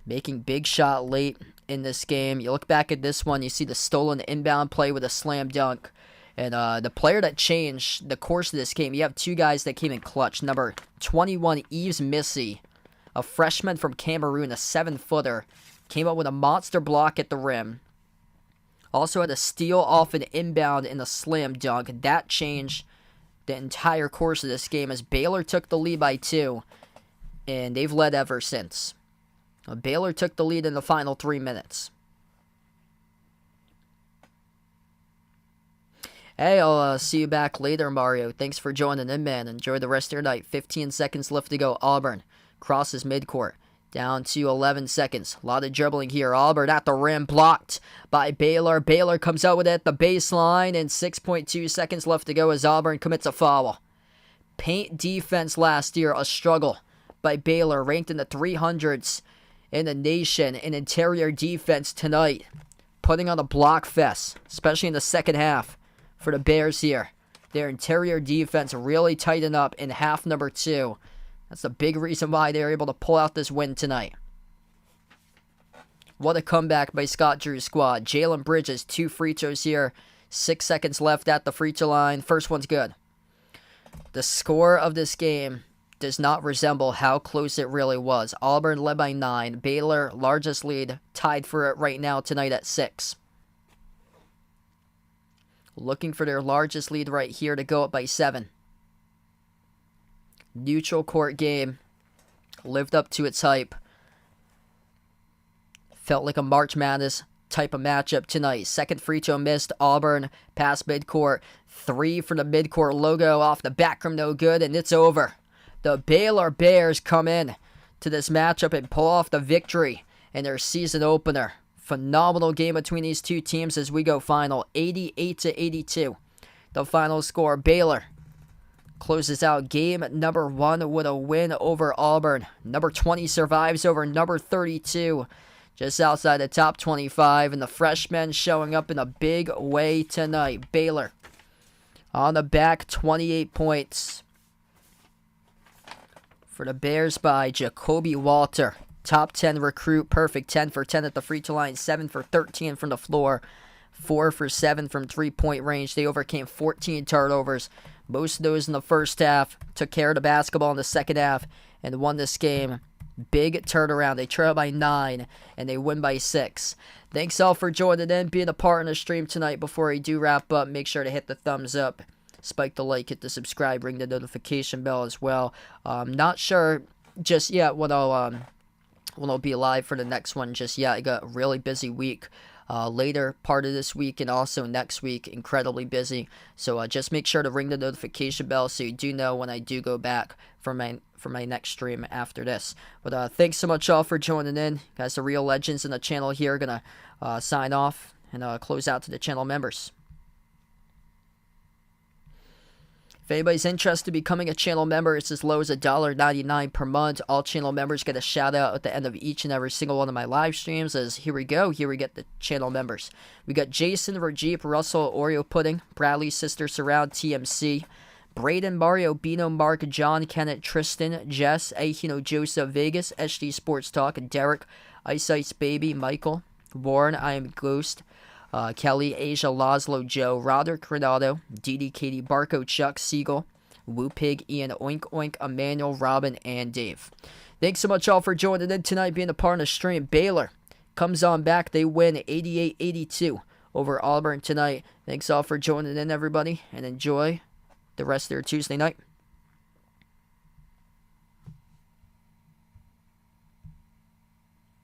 Making big shot late in this game. You look back at this one, you see the stolen inbound play with a slam dunk. And the player that changed the course of this game, you have two guys that came in clutch. Number 21, Yves Missy, a freshman from Cameroon, a 7-footer, came up with a monster block at the rim. Also had a steal off an inbound in a slam dunk. That changed the entire course of this game as Baylor took the lead by 2, and they've led ever since. Baylor took the lead in the final 3 minutes. Hey, I'll see you back later, Mario. Thanks for joining in, man. Enjoy the rest of your night. 15 seconds left to go. Auburn crosses midcourt. Down to 11 seconds. A lot of dribbling here. Auburn at the rim. Blocked by Baylor. Baylor comes out with it at the baseline. And 6.2 seconds left to go as Auburn commits a foul. Paint defense last year, a struggle by Baylor. Ranked in the 300s in the nation in interior defense tonight. Putting on a block fest, especially in the second half. For the Bears here. Their interior defense really tightened up in half number 2. That's a big reason why they were able to pull out this win tonight. What a comeback by Scott Drew's squad. Jalen Bridges, 2 free throws here. 6 seconds left at the free throw line. First one's good. The score of this game does not resemble how close it really was. Auburn led by 9. Baylor, largest lead, tied for it right now tonight at 6. Looking for their largest lead right here to go up by 7. Neutral court game. Lived up to its hype. Felt like a March Madness type of matchup tonight. Second free throw missed. Auburn past midcourt. 3 for the midcourt logo off the back rim, no good, and it's over. The Baylor Bears come in to this matchup and pull off the victory in their season opener. Phenomenal game between these two teams as we go final 88-82. The final score. Baylor closes out game number 1 with a win over Auburn. Number 20 survives over number 32, just outside the top 25, and the freshmen showing up in a big way tonight. Baylor on the back, 28 points for the Bears by Jacoby Walter. Top 10 recruit, perfect. 10 for 10 at the free throw line, 7 for 13 from the floor, 4 for 7 from 3-point range. They overcame 14 turnovers, most of those in the first half. Took care of the basketball in the second half and won this game. Big turnaround. They trail by 9 and they win by 6. Thanks all for joining in, being a part in the stream tonight. Before I do wrap up, make sure to hit the thumbs up, spike the like, hit the subscribe, ring the notification bell as well. Not sure just yet when I'll be live for the next one just yet. I got a really busy week. Later part of this week and also next week, incredibly busy. So just make sure to ring the notification bell so you do know when I do go back for my next stream after this. But thanks so much all for joining in. Guys, the real legends in the channel here are going to sign off and close out to the channel members. If anybody's interested in becoming a channel member, it's as low as $1.99 per month. All channel members get a shout out at the end of each and every single one of my live streams. As here we get the channel members. We got Jason, Rajeep, Russell, Oreo Pudding, Bradley, Sister Surround, TMC, Braden, Mario, Bino, Mark, John, Kenneth, Tristan, Jess, Ahino, Joseph, Vegas, SD Sports Talk, Derek, Ice Baby, Michael, Warren, I Am Ghost, Kelly, Asia, Laszlo, Joe, Roderick, Renato, Didi, Katie, Barco, Chuck, Siegel, Woo Pig, Ian, Oink Oink, Emmanuel, Robin, and Dave. Thanks so much all for joining in tonight, being a part of the stream. Baylor comes on back. They win 88-82 over Auburn tonight. Thanks all for joining in, everybody, and enjoy the rest of their Tuesday night.